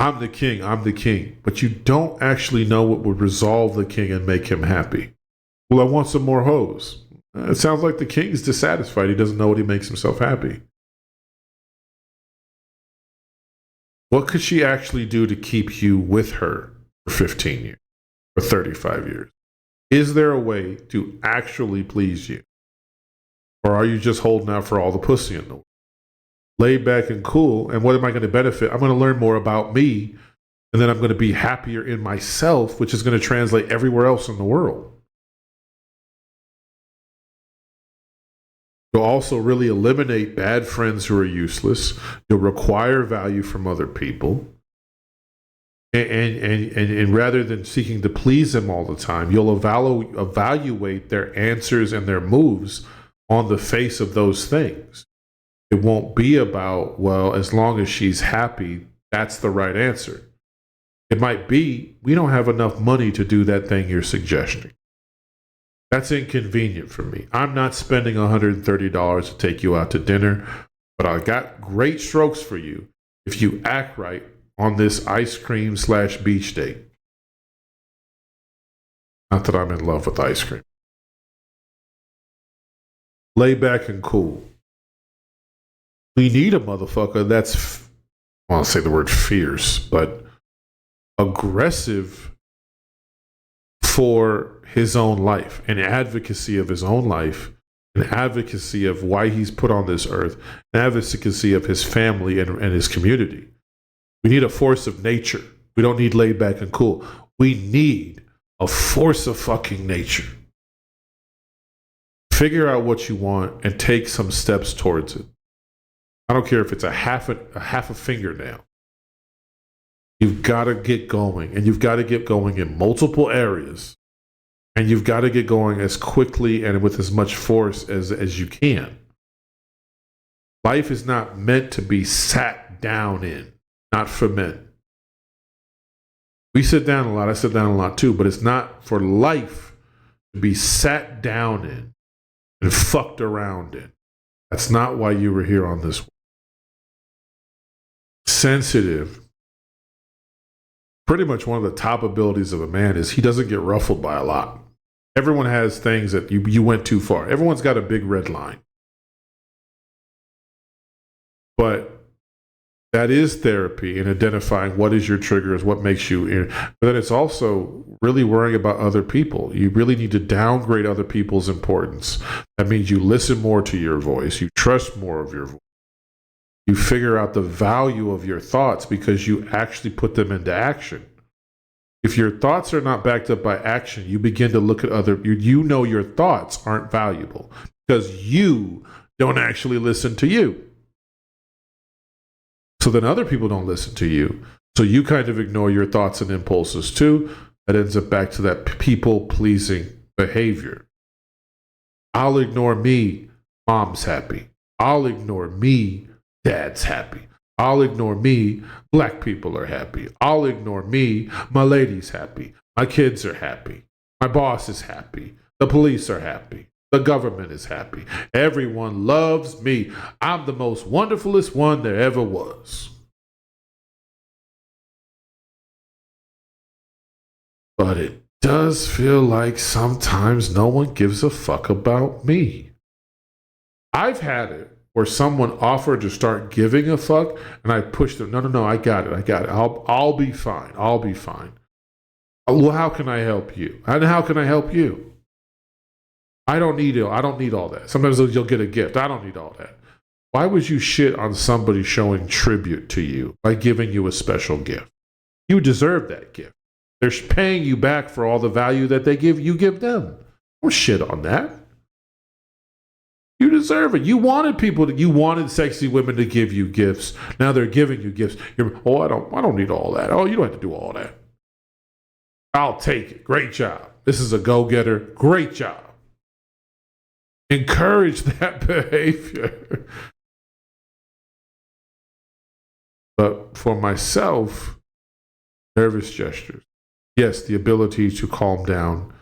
I'm the king, but you don't actually know what would resolve the king and make him happy. Well, I want some more hoes. It sounds like the king's dissatisfied. He doesn't know what he makes himself happy. What could she actually do to keep you with her for 15 years or 35 years? Is there a way to actually please you? Or are you just holding out for all the pussy in the world? Laid back and cool, and what am I going to benefit? I'm going to learn more about me, and then I'm going to be happier in myself, which is going to translate everywhere else in the world. You'll also really eliminate bad friends who are useless. You'll require value from other people. And rather than seeking to please them all the time, you'll evaluate their answers and their moves on the face of those things. It won't be about, well, as long as she's happy, that's the right answer. It might be, we don't have enough money to do that thing you're suggesting. That's inconvenient for me. I'm not spending $130 to take you out to dinner, but I got great strokes for you if you act right on this ice cream / beach date. Not that I'm in love with ice cream. Lay back and cool. We need a motherfucker that's, I want to say the word fierce, but aggressive for his own life, an advocacy of his own life, an advocacy of why he's put on this earth, an advocacy of his family and his community. We need a force of nature. We don't need laid back and cool. We need a force of fucking nature. Figure out what you want and take some steps towards it. I don't care if it's a half a fingernail. You've got to get going, and you've got to get going in multiple areas, and you've got to get going as quickly and with as much force as you can. Life is not meant to be sat down in, not for men. We sit down a lot. I sit down a lot too, but it's not for life to be sat down in and fucked around in. That's not why you were here on this world. Sensitive. Pretty much one of the top abilities of a man is he doesn't get ruffled by a lot. Everyone has things that you went too far. Everyone's got a big red line. But that is therapy in identifying what is your triggers, what makes you. But then it's also really worrying about other people. You really need to downgrade other people's importance. That means you listen more to your voice. You trust more of your voice. You figure out the value of your thoughts because you actually put them into action. If your thoughts are not backed up by action, you begin to look at you know your thoughts aren't valuable because you don't actually listen to you. So then other people don't listen to you. So you kind of ignore your thoughts and impulses too. That ends up back to that people-pleasing behavior. I'll ignore me, mom's happy. I'll ignore me, dad's happy. I'll ignore me, black people are happy. I'll ignore me, my lady's happy. My kids are happy. My boss is happy. The police are happy. The government is happy. Everyone loves me. I'm the most wonderfulest one there ever was. But it does feel like sometimes no one gives a fuck about me. I've had it where someone offered to start giving a fuck and I pushed them. No, I got it. I'll be fine. I'll be fine. Well, how can I help you? And how can I help you? I don't need all that. Sometimes you'll get a gift. I don't need all that. Why would you shit on somebody showing tribute to you by giving you a special gift? You deserve that gift. They're paying you back for all the value that they give you give them. Don't shit on that. You deserve it. You wanted sexy women to give you gifts. Now they're giving you gifts. I don't need all that. Oh, you don't have to do all that. I'll take it. Great job. This is a go-getter. Great job. Encourage that behavior. But for myself, nervous gestures. Yes, the ability to calm down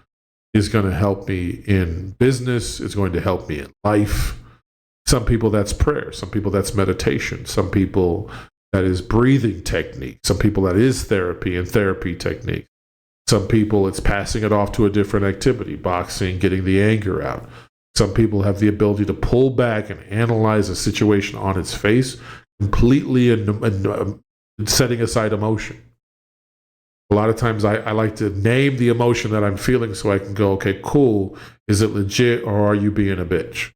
is going to help me in business. It's going to help me in life. Some people that's prayer. Some people that's meditation. Some people that is breathing technique. Some people that is therapy and therapy technique. Some people it's passing it off to a different activity, boxing, getting the anger out. Some people have the ability to pull back and analyze a situation on its face completely and setting aside emotion. A lot of times I like to name the emotion that I'm feeling so I can go, okay, cool. Is it legit or are you being a bitch?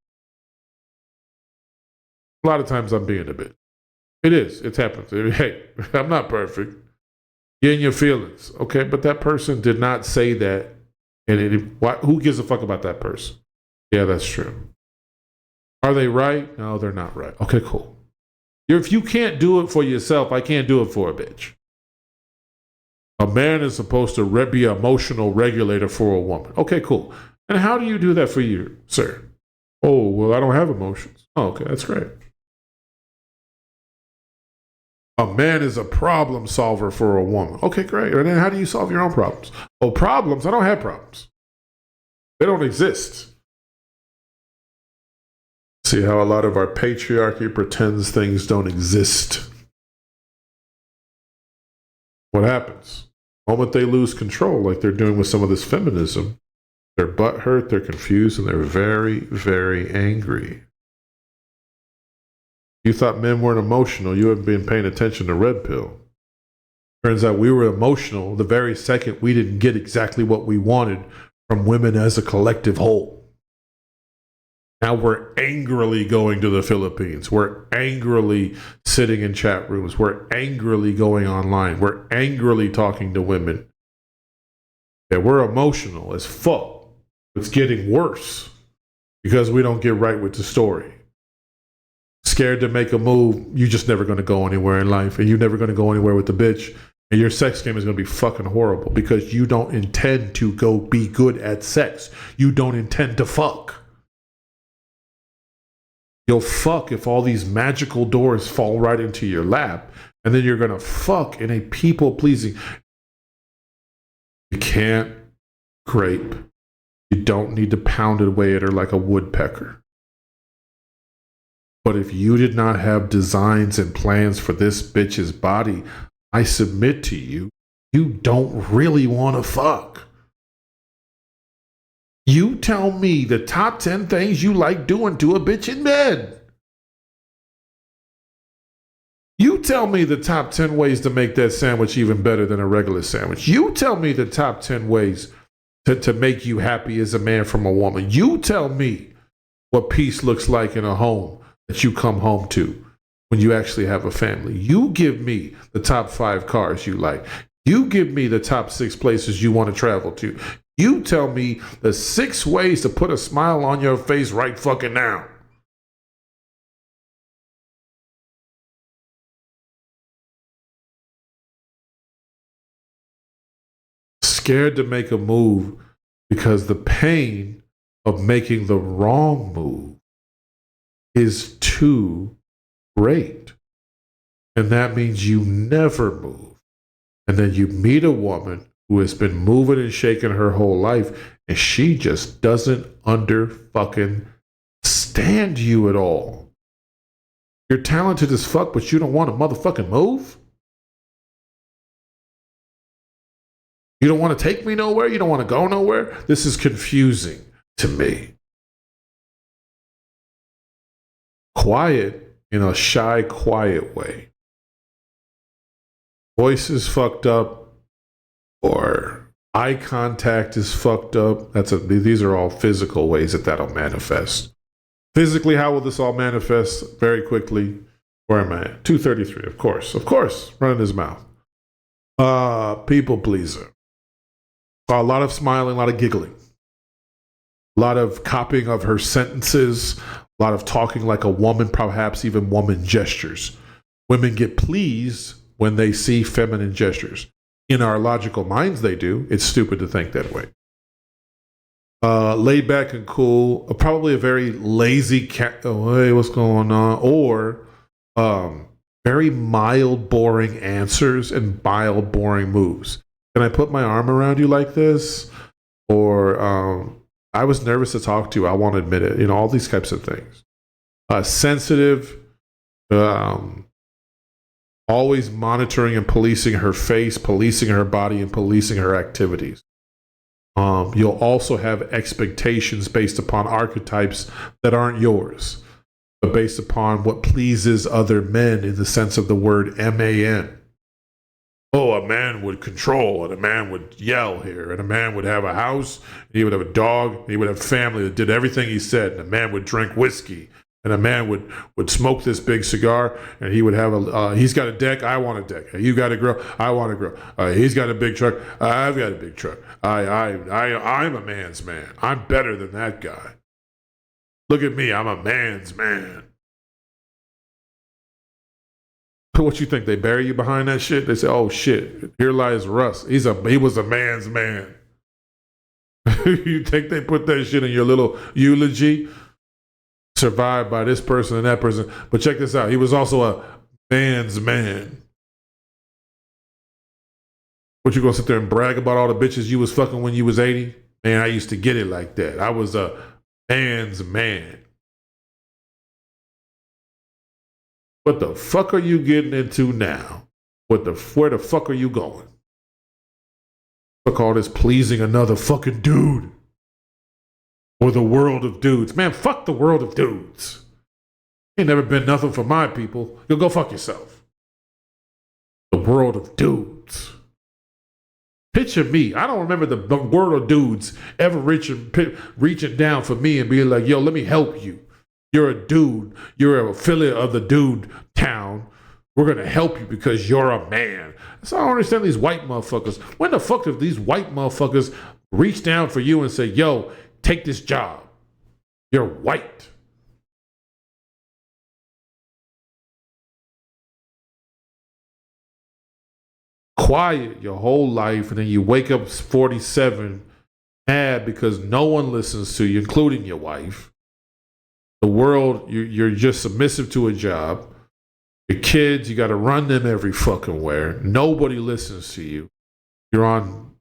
A lot of times I'm being a bitch. It is. It's happened. Hey, I'm not perfect. Get in your feelings. Okay, but that person did not say that. And who gives a fuck about that person? Yeah, that's true. Are they right? No, they're not right. Okay, cool. If you can't do it for yourself, I can't do it for a bitch. A man is supposed to be an emotional regulator for a woman. Okay, cool. And how do you do that for you, sir? Oh, well, I don't have emotions. Oh, okay, that's great. A man is a problem solver for a woman. Okay, great. And then how do you solve your own problems? Oh, problems? I don't have problems. They don't exist. See how a lot of our patriarchy pretends things don't exist. What happens? The moment they lose control, like they're doing with some of this feminism, they're butthurt, they're confused, and they're very, very angry. You thought men weren't emotional. You haven't been paying attention to Red Pill. Turns out we were emotional the very second we didn't get exactly what we wanted from women as a collective whole. Now we're angrily going to the Philippines. We're angrily sitting in chat rooms. We're angrily going online. We're angrily talking to women. Yeah, we're emotional as fuck. It's getting worse because we don't get right with the story. Scared to make a move, you're just never going to go anywhere in life, and you're never going to go anywhere with the bitch, and your sex game is going to be fucking horrible because you don't intend to go be good at sex. You don't intend to fuck. You'll fuck if all these magical doors fall right into your lap, and then you're going to fuck in a people-pleasing. You can't grape. You don't need to pound it away at her like a woodpecker. But if you did not have designs and plans for this bitch's body, I submit to you, you don't really want to fuck. You tell me the top 10 things you like doing to a bitch in bed. You tell me the top 10 ways to make that sandwich even better than a regular sandwich. You tell me the top 10 ways to make you happy as a man from a woman. You tell me what peace looks like in a home that you come home to when you actually have a family. You give me the top 5 cars you like. You give me the top 6 places you want to travel to. You tell me the 6 ways to put a smile on your face right fucking now. Scared to make a move because the pain of making the wrong move is too great. And that means you never move. And then you meet a woman who has been moving and shaking her whole life, and she just doesn't fucking stand you at all. You're talented as fuck, but you don't want to motherfucking move? You don't want to take me nowhere? You don't want to go nowhere? This is confusing to me. Quiet in a shy, quiet way. Voice is fucked up, or eye contact is fucked up. These are all physical ways that'll manifest. Physically, how will this all manifest? Very quickly. Where am I at? 233, of course, running his mouth. People pleaser. A lot of smiling, a lot of giggling. A lot of copying of her sentences, a lot of talking like a woman, perhaps even woman gestures. Women get pleased when they see feminine gestures. In our logical minds, they do. It's stupid to think that way. Laid back and cool, probably a very lazy cat. Oh, hey, what's going on? Or very mild, boring answers and mild, boring moves. Can I put my arm around you like this? Or I was nervous to talk to you. I won't admit it. You know, all these types of things. Sensitive, always monitoring and policing her face, policing her body, and policing her activities. You'll also have expectations based upon archetypes that aren't yours, but based upon what pleases other men in the sense of the word man. Oh, a man would control, and a man would yell here, and a man would have a house, and he would have a dog, and he would have family that did everything he said, and a man would drink whiskey, and a man would smoke this big cigar, and he would have he's got a deck, I want a deck. You got a grill, I want a grill. He's got a big truck, I've got a big truck. I'm a man's man. I'm better than that guy. Look at me, I'm a man's man. What you think, they bury you behind that shit? They say, oh shit, here lies Russ. He was a man's man. You think they put that shit in your little eulogy? Survived by this person and that person. But check this out. He was also a man's man. What, you gonna sit there and brag about all the bitches you was fucking when you was 80? Man, I used to get it like that. I was a man's man. What the fuck are you getting into now? Where the fuck are you going? Fuck all this pleasing another fucking dude. Or the world of dudes. Man, fuck the world of dudes. Ain't never been nothing for my people. You'll go fuck yourself. The world of dudes. Picture me. I don't remember the world of dudes ever reaching down for me and being like, yo, let me help you. You're a dude. You're an affiliate of the dude town. We're going to help you because you're a man. So I don't understand these white motherfuckers. When the fuck have these white motherfuckers reach down for you and say, yo, take this job? You're white. Quiet your whole life, and then you wake up 47 mad because no one listens to you, including your wife. The world, you're just submissive to a job. Your kids, you got to run them every fucking where. Nobody listens to you. You're on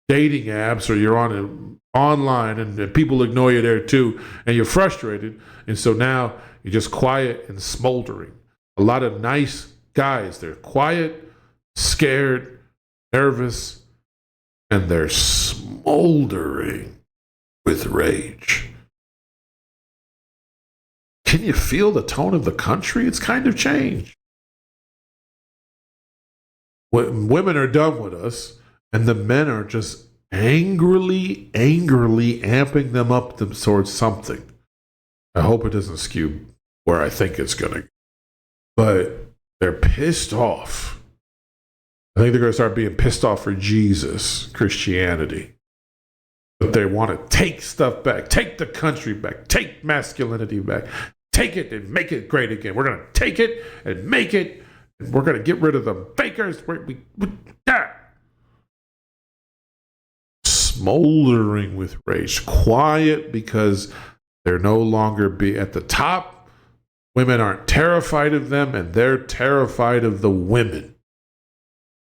dating apps or you're on online and people ignore you there too. And you're frustrated. And so now you're just quiet and smoldering. A lot of nice guys, they're quiet, scared, nervous, and they're smoldering with rage. Can you feel the tone of the country? It's kind of changed. Women are done with us, and the men are just angrily amping them up towards something. I hope it doesn't skew where I think it's going to. But they're pissed off. I think they're going to start being pissed off for Jesus, Christianity. But they want to take stuff back, take the country back, take masculinity back, take it and make it great again. We're going to take it and make it, and we're going to get rid of the fakers. Smoldering with rage, quiet because they're no longer be at the top. Women aren't terrified of them, and they're terrified of the women.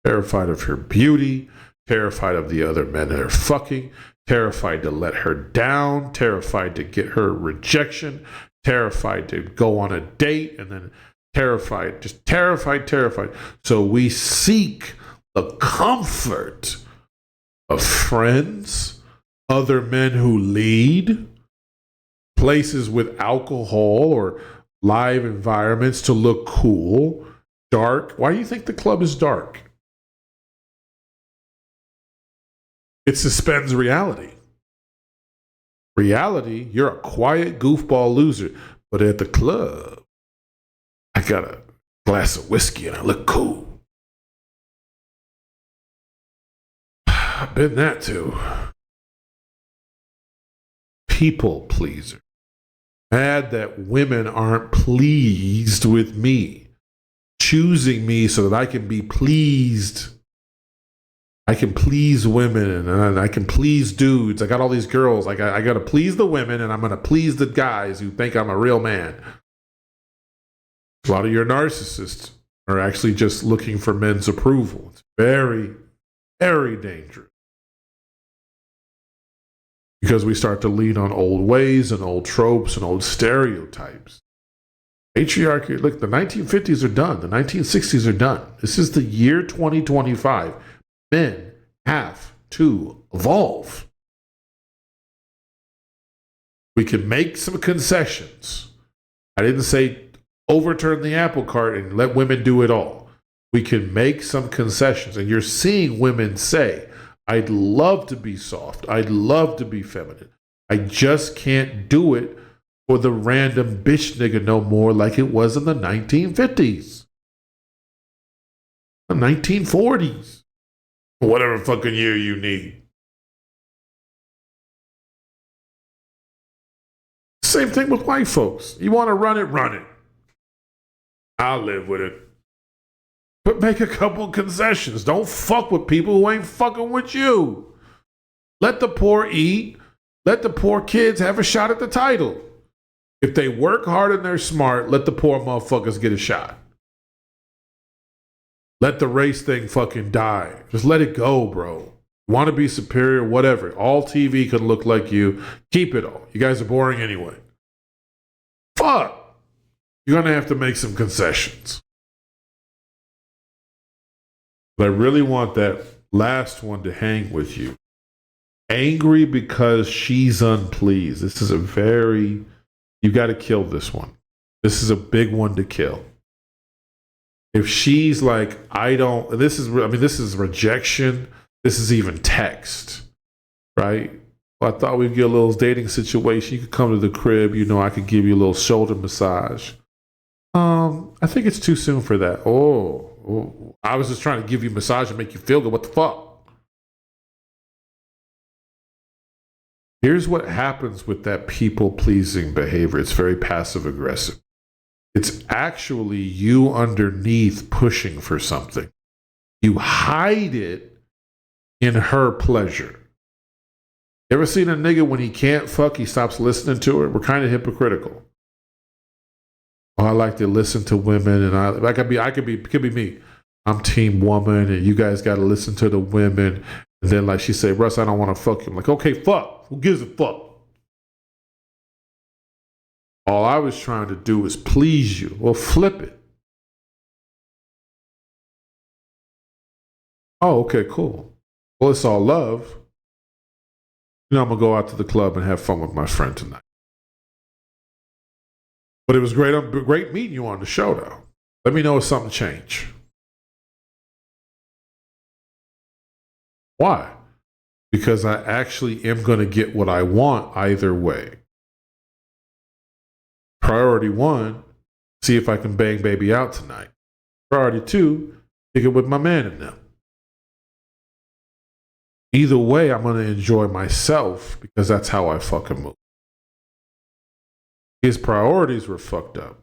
Terrified of her beauty, terrified of the other men they're fucking, terrified to let her down, terrified to get her rejection, terrified to go on a date, and then terrified, just terrified. So we seek the comfort of friends, other men who lead, places with alcohol or live environments to look cool, dark. Why do you think the club is dark? It suspends reality. Reality, you're a quiet goofball loser. But at the club, I got a glass of whiskey and I look cool. I've been that too. People pleaser. Mad that women aren't pleased with me. Choosing me so that I can be pleased I can please women and I can please dudes. I got all these girls. I got to please the women and I'm going to please the guys who think I'm a real man. A lot of your narcissists are actually just looking for men's approval. It's very, very dangerous. Because we start to lean on old ways and old tropes and old stereotypes. Patriarchy, look, the 1950s are done. The 1960s are done. This is the year 2025. Men have to evolve. We can make some concessions. I didn't say overturn the apple cart and let women do it all. We can make some concessions. And you're seeing women say, I'd love to be soft. I'd love to be feminine. I just can't do it for the random bitch nigga no more like it was in the 1950s. The 1940s. Whatever fucking year you need. Same thing with white folks. You want to run it, run it. I'll live with it. But make a couple concessions. Don't fuck with people who ain't fucking with you. Let the poor eat. Let the poor kids have a shot at the title. If they work hard and they're smart, let the poor motherfuckers get a shot. Let the race thing fucking die. Just let it go, bro. Want to be superior, whatever. All TV could look like you. Keep it all. You guys are boring anyway. Fuck. You're going to have to make some concessions. But I really want that last one to hang with you. Angry because she's unpleased. This is you got to kill this one. This is a big one to kill. If she's like, this is rejection. This is even text, right? Well, I thought we'd get a little dating situation. You could come to the crib. I could give you a little shoulder massage. I think it's too soon for that. Oh, I was just trying to give you a massage and make you feel good. What the fuck? Here's what happens with that people-pleasing behavior. It's very passive-aggressive. It's actually you underneath pushing for something. You hide it in her pleasure. You ever seen a nigga when he can't fuck, he stops listening to her? We're kind of hypocritical. Oh, I like to listen to women, and I could be me. I'm team woman, and you guys got to listen to the women. And then like she say, Russ, I don't want to fuck you. I'm like, okay, fuck. Who gives a fuck? All I was trying to do was please you. Well, flip it. Oh, okay, cool. Well, it's all love. I'm going to go out to the club and have fun with my friend tonight. But it was great meeting you on the show, though. Let me know if something changed. Why? Because I actually am going to get what I want either way. Priority 1, see if I can bang baby out tonight. Priority 2, kick it with my man in them. Either way, I'm going to enjoy myself because that's how I fucking move. His priorities were fucked up.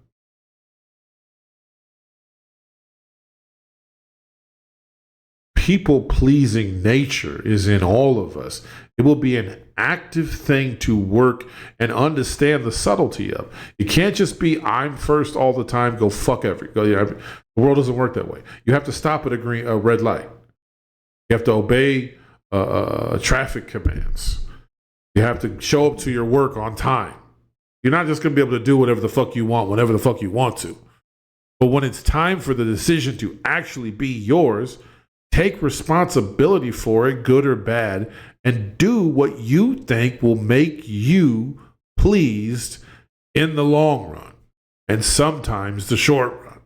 People-pleasing nature is in all of us. It will be an active thing to work and understand the subtlety of. You can't just be I'm first all the time, go fuck everybody. The world doesn't work that way. You have to stop at a red light. You have to obey traffic commands. You have to show up to your work on time. You're not just going to be able to do whatever the fuck you want, whenever the fuck you want to. But when it's time for the decision to actually be yours, take responsibility for it, good or bad, and do what you think will make you pleased in the long run and sometimes the short run.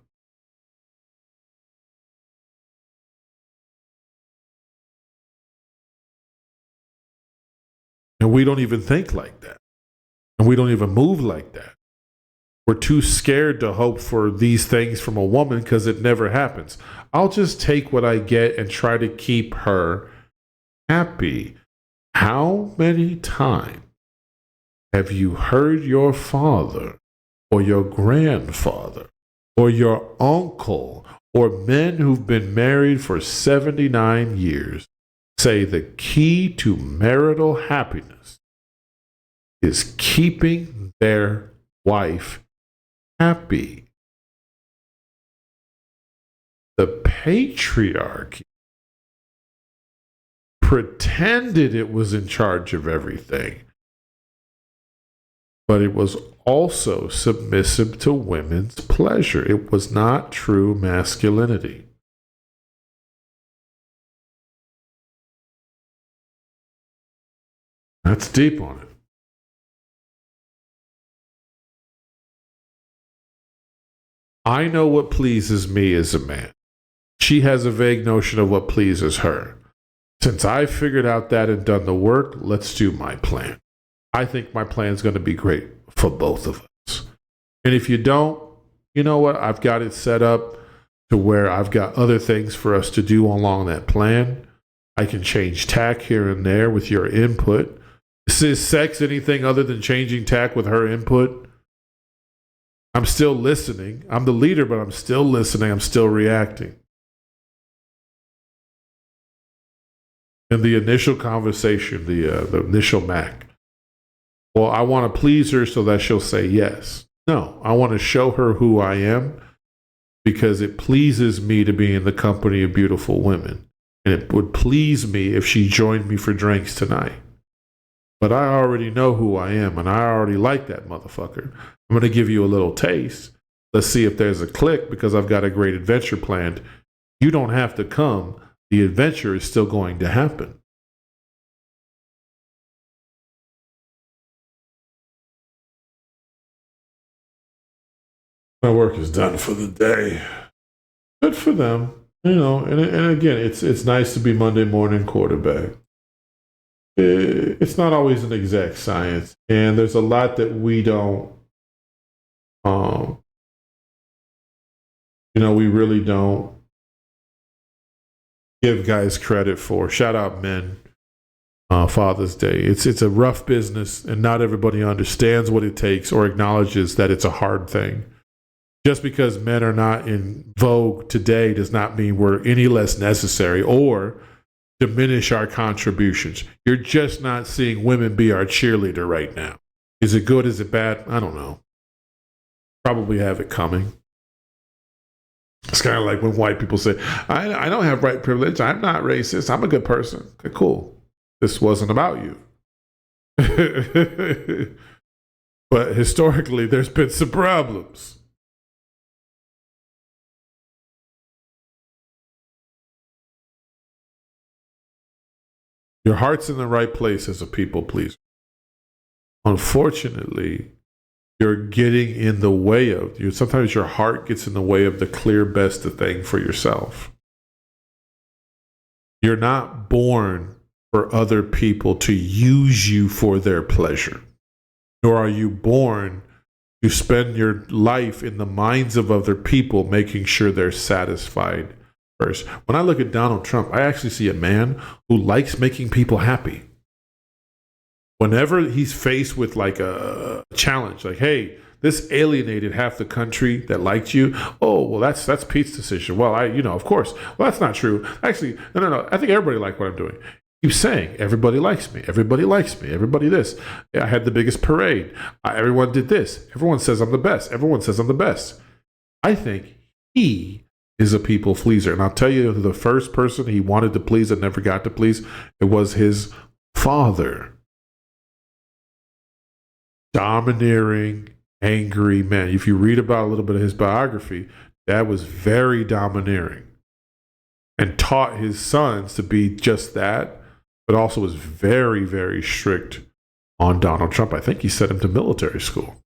And we don't even think like that. And we don't even move like that. We're too scared to hope for these things from a woman because it never happens. I'll just take what I get and try to keep her happy. How many times have you heard your father or your grandfather or your uncle or men who've been married for 79 years say the key to marital happiness is keeping their wife happy. The patriarchy pretended it was in charge of everything, but it was also submissive to women's pleasure. It was not true masculinity. That's deep on it. I know what pleases me as a man. She has a vague notion of what pleases her. Since I figured out that and done the work, let's do my plan. I think my plan is going to be great for both of us. And if you don't, you know what? I've got it set up to where I've got other things for us to do along that plan. I can change tack here and there with your input. Is sex anything other than changing tack with her input? I'm still listening. I'm the leader, but I'm still listening. I'm still reacting. In the initial conversation, the initial Mac, well, I want to please her so that she'll say yes. No, I want to show her who I am because it pleases me to be in the company of beautiful women. And it would please me if she joined me for drinks tonight. But I already know who I am, and I already like that motherfucker. I'm going to give you a little taste. Let's see if there's a click because I've got a great adventure planned. You don't have to come. The adventure is still going to happen. My work is done for the day. Good for them. You know, and again, it's nice to be Monday morning quarterback. It's not always an exact science, and there's a lot that we don't, we really don't give guys credit for. Shout out men, Father's Day. It's a rough business, and not everybody understands what it takes or acknowledges that it's a hard thing. Just because men are not in vogue today does not mean we're any less necessary or diminish our contributions. You're just not seeing women be our cheerleader right now. Is it good? Is it bad? I don't know. Probably have it coming. It's kind of like when white people say, I don't have white privilege. I'm not racist. I'm a good person. Okay, cool. This wasn't about you. But historically, there's been some problems. Your heart's in the right place as a people pleaser. Unfortunately, you're getting in the way of you. Sometimes your heart gets in the way of the clear best thing for yourself. You're not born for other people to use you for their pleasure, nor are you born to spend your life in the minds of other people, making sure they're satisfied first. When I look at Donald Trump, I actually see a man who likes making people happy. Whenever he's faced with like a challenge, like, hey, this alienated half the country that liked you. Oh, well, that's Pete's decision. Well, of course. Well, that's not true. Actually, no. I think everybody liked what I'm doing. Keep saying, everybody likes me. Everybody likes me. Everybody this. I had the biggest parade. Everyone did this. Everyone says I'm the best. Everyone says I'm the best. I think he is a people pleaser. And I'll tell you, the first person he wanted to please and never got to please, it was his father. Domineering, angry man. If you read about a little bit of his biography, Dad was very domineering and taught his sons to be just that, but also was very, very strict on Donald Trump. I think he sent him to military school.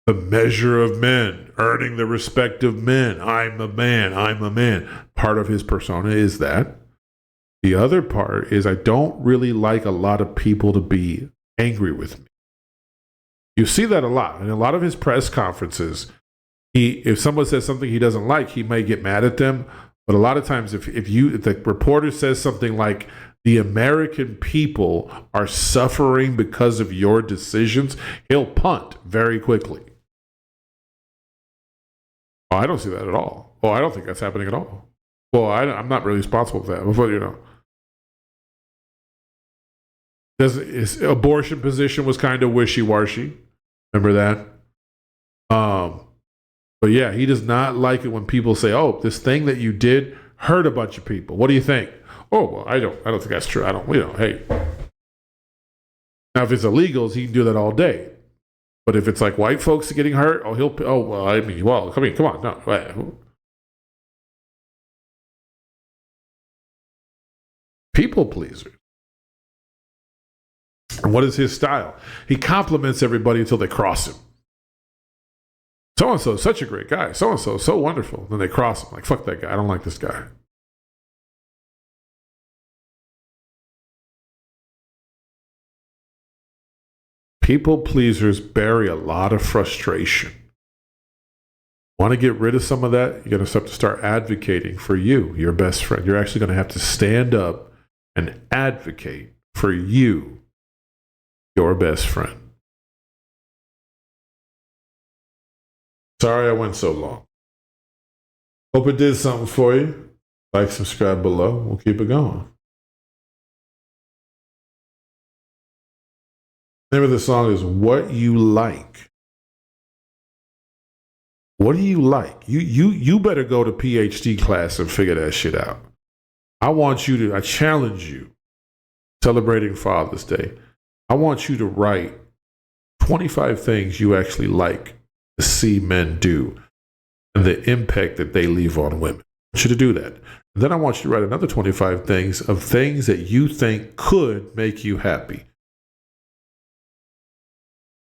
The measure of men, earning the respect of men. I'm a man. I'm a man. Part of his persona is that. The other part is I don't really like a lot of people to be angry with me. You see that a lot. In a lot of his press conferences, if someone says something he doesn't like, he may get mad at them. But a lot of times if the reporter says something like, the American people are suffering because of your decisions, he'll punt very quickly. Oh, I don't see that at all. Oh, I don't think that's happening at all. Well, I'm not really responsible for that. But, you know. His abortion position was kind of wishy-washy. Remember that? But yeah, he does not like it when people say, "Oh, this thing that you did hurt a bunch of people. What do you think?" Oh, well, I don't think that's true. I don't, you know, hey. Now, if it's illegals, he can do that all day. But if it's like white folks getting hurt, come on, no. Wait. People pleasers. And what is his style? He compliments everybody until they cross him. So-and-so is such a great guy. So-and-so is so wonderful. Then they cross him. Like, fuck that guy. I don't like this guy. People pleasers bury a lot of frustration. Want to get rid of some of that? You're going to have to start advocating for you, your best friend. You're actually going to have to stand up and advocate for you, your best friend. Sorry I went so long. Hope it did something for you. Like, subscribe below. We'll keep it going. The name of the song is What You Like. What do you like? You better go to PhD class and figure that shit out. I challenge you, celebrating Father's Day. I want you to write 25 things you actually like to see men do and the impact that they leave on women. I want you to do that. And then I want you to write another 25 things that you think could make you happy.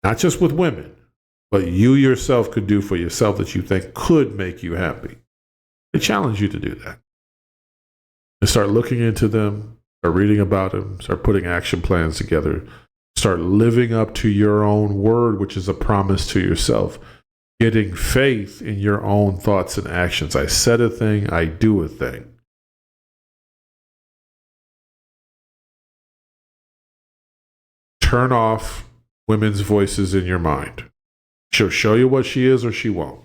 Not just with women, but you yourself could do for yourself that you think could make you happy. I challenge you to do that. And start looking into them, start reading about them, start putting action plans together, start living up to your own word, which is a promise to yourself. Getting faith in your own thoughts and actions. I said a thing, I do a thing. Turn off women's voices in your mind. She'll show you what she is or she won't.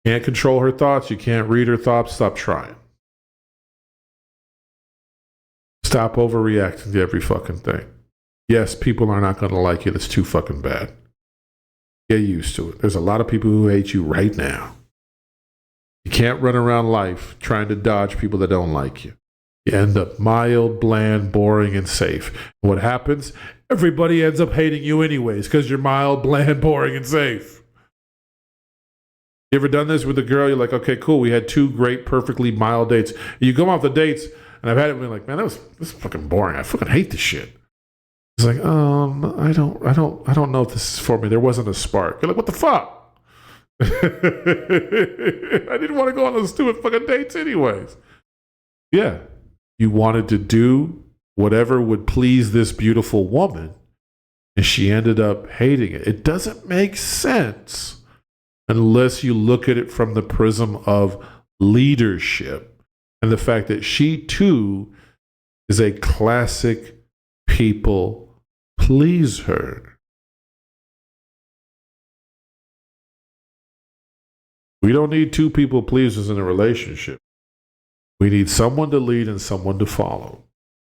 Can't control her thoughts. You can't read her thoughts. Stop trying. Stop overreacting to every fucking thing. Yes, people are not going to like you. That's too fucking bad. Get used to it. There's a lot of people who hate you right now. You can't run around life trying to dodge people that don't like you. You end up mild, bland, boring, and safe. And what happens? Everybody ends up hating you anyways because you're mild, bland, boring, and safe. You ever done this with a girl? You're like, okay, cool. We had 2 great, perfectly mild dates. You go off the dates, and I've had it be like, man, this is fucking boring. I fucking hate this shit. It's like, I don't know if this is for me. There wasn't a spark. You're like, what the fuck? I didn't want to go on those stupid fucking dates anyways. Yeah. You wanted to do whatever would please this beautiful woman, and she ended up hating it. It doesn't make sense unless you look at it from the prism of leadership and the fact that she too is a classic people pleaser. We don't need 2 people pleasers in a relationship. We need someone to lead and someone to follow.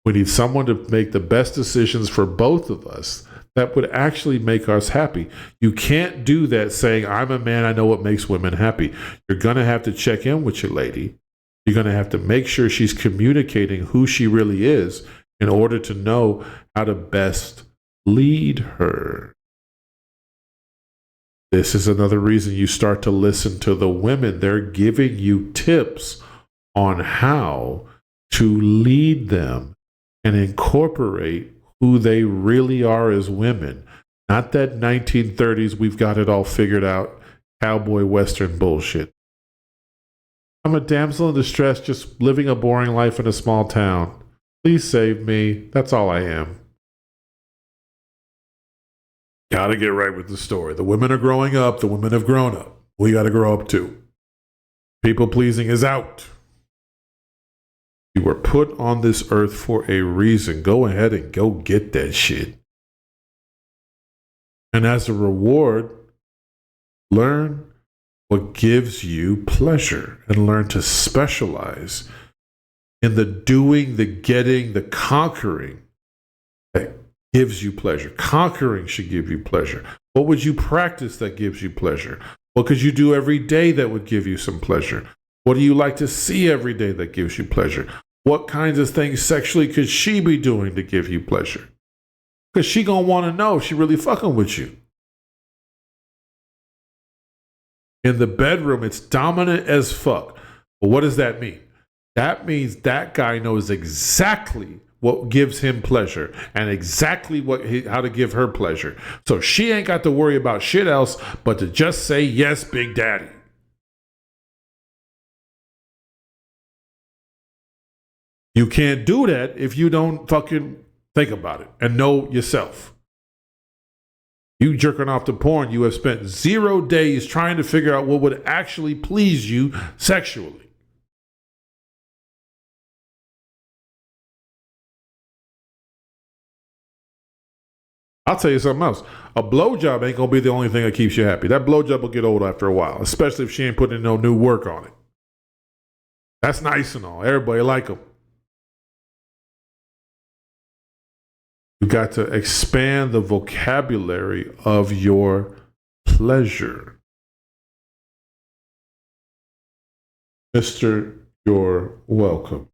We need someone to make the best decisions for both of us that would actually make us happy. You can't do that saying, I'm a man, I know what makes women happy. You're going to have to check in with your lady. You're going to have to make sure she's communicating who she really is in order to know how to best lead her. This is another reason you start to listen to the women. They're giving you tips on how to lead them and incorporate who they really are as women. Not that 1930s, we've got it all figured out, cowboy western bullshit. I'm a damsel in distress just living a boring life in a small town. Please save me. That's all I am. Gotta get right with the story. The women are growing up. The women have grown up. We gotta grow up too. People pleasing is out. You were put on this earth for a reason. Go ahead and go get that shit. And as a reward, learn what gives you pleasure and learn to specialize in the doing, the getting, the conquering that gives you pleasure. Conquering should give you pleasure. What would you practice that gives you pleasure? What could you do every day that would give you some pleasure? What do you like to see every day that gives you pleasure? What kinds of things sexually could she be doing to give you pleasure? Because she gonna want to know if she really fucking with you. In the bedroom, it's dominant as fuck. But what does that mean? That means that guy knows exactly what gives him pleasure and exactly how to give her pleasure. So she ain't got to worry about shit else but to just say, yes, Big Daddy. You can't do that if you don't fucking think about it and know yourself. You jerking off to porn, you have spent 0 days trying to figure out what would actually please you sexually. I'll tell you something else. A blowjob ain't gonna be the only thing that keeps you happy. That blowjob will get old after a while, especially if she ain't putting no new work on it. That's nice and all. Everybody like them. You got to expand the vocabulary of your pleasure. Mr. You're welcome.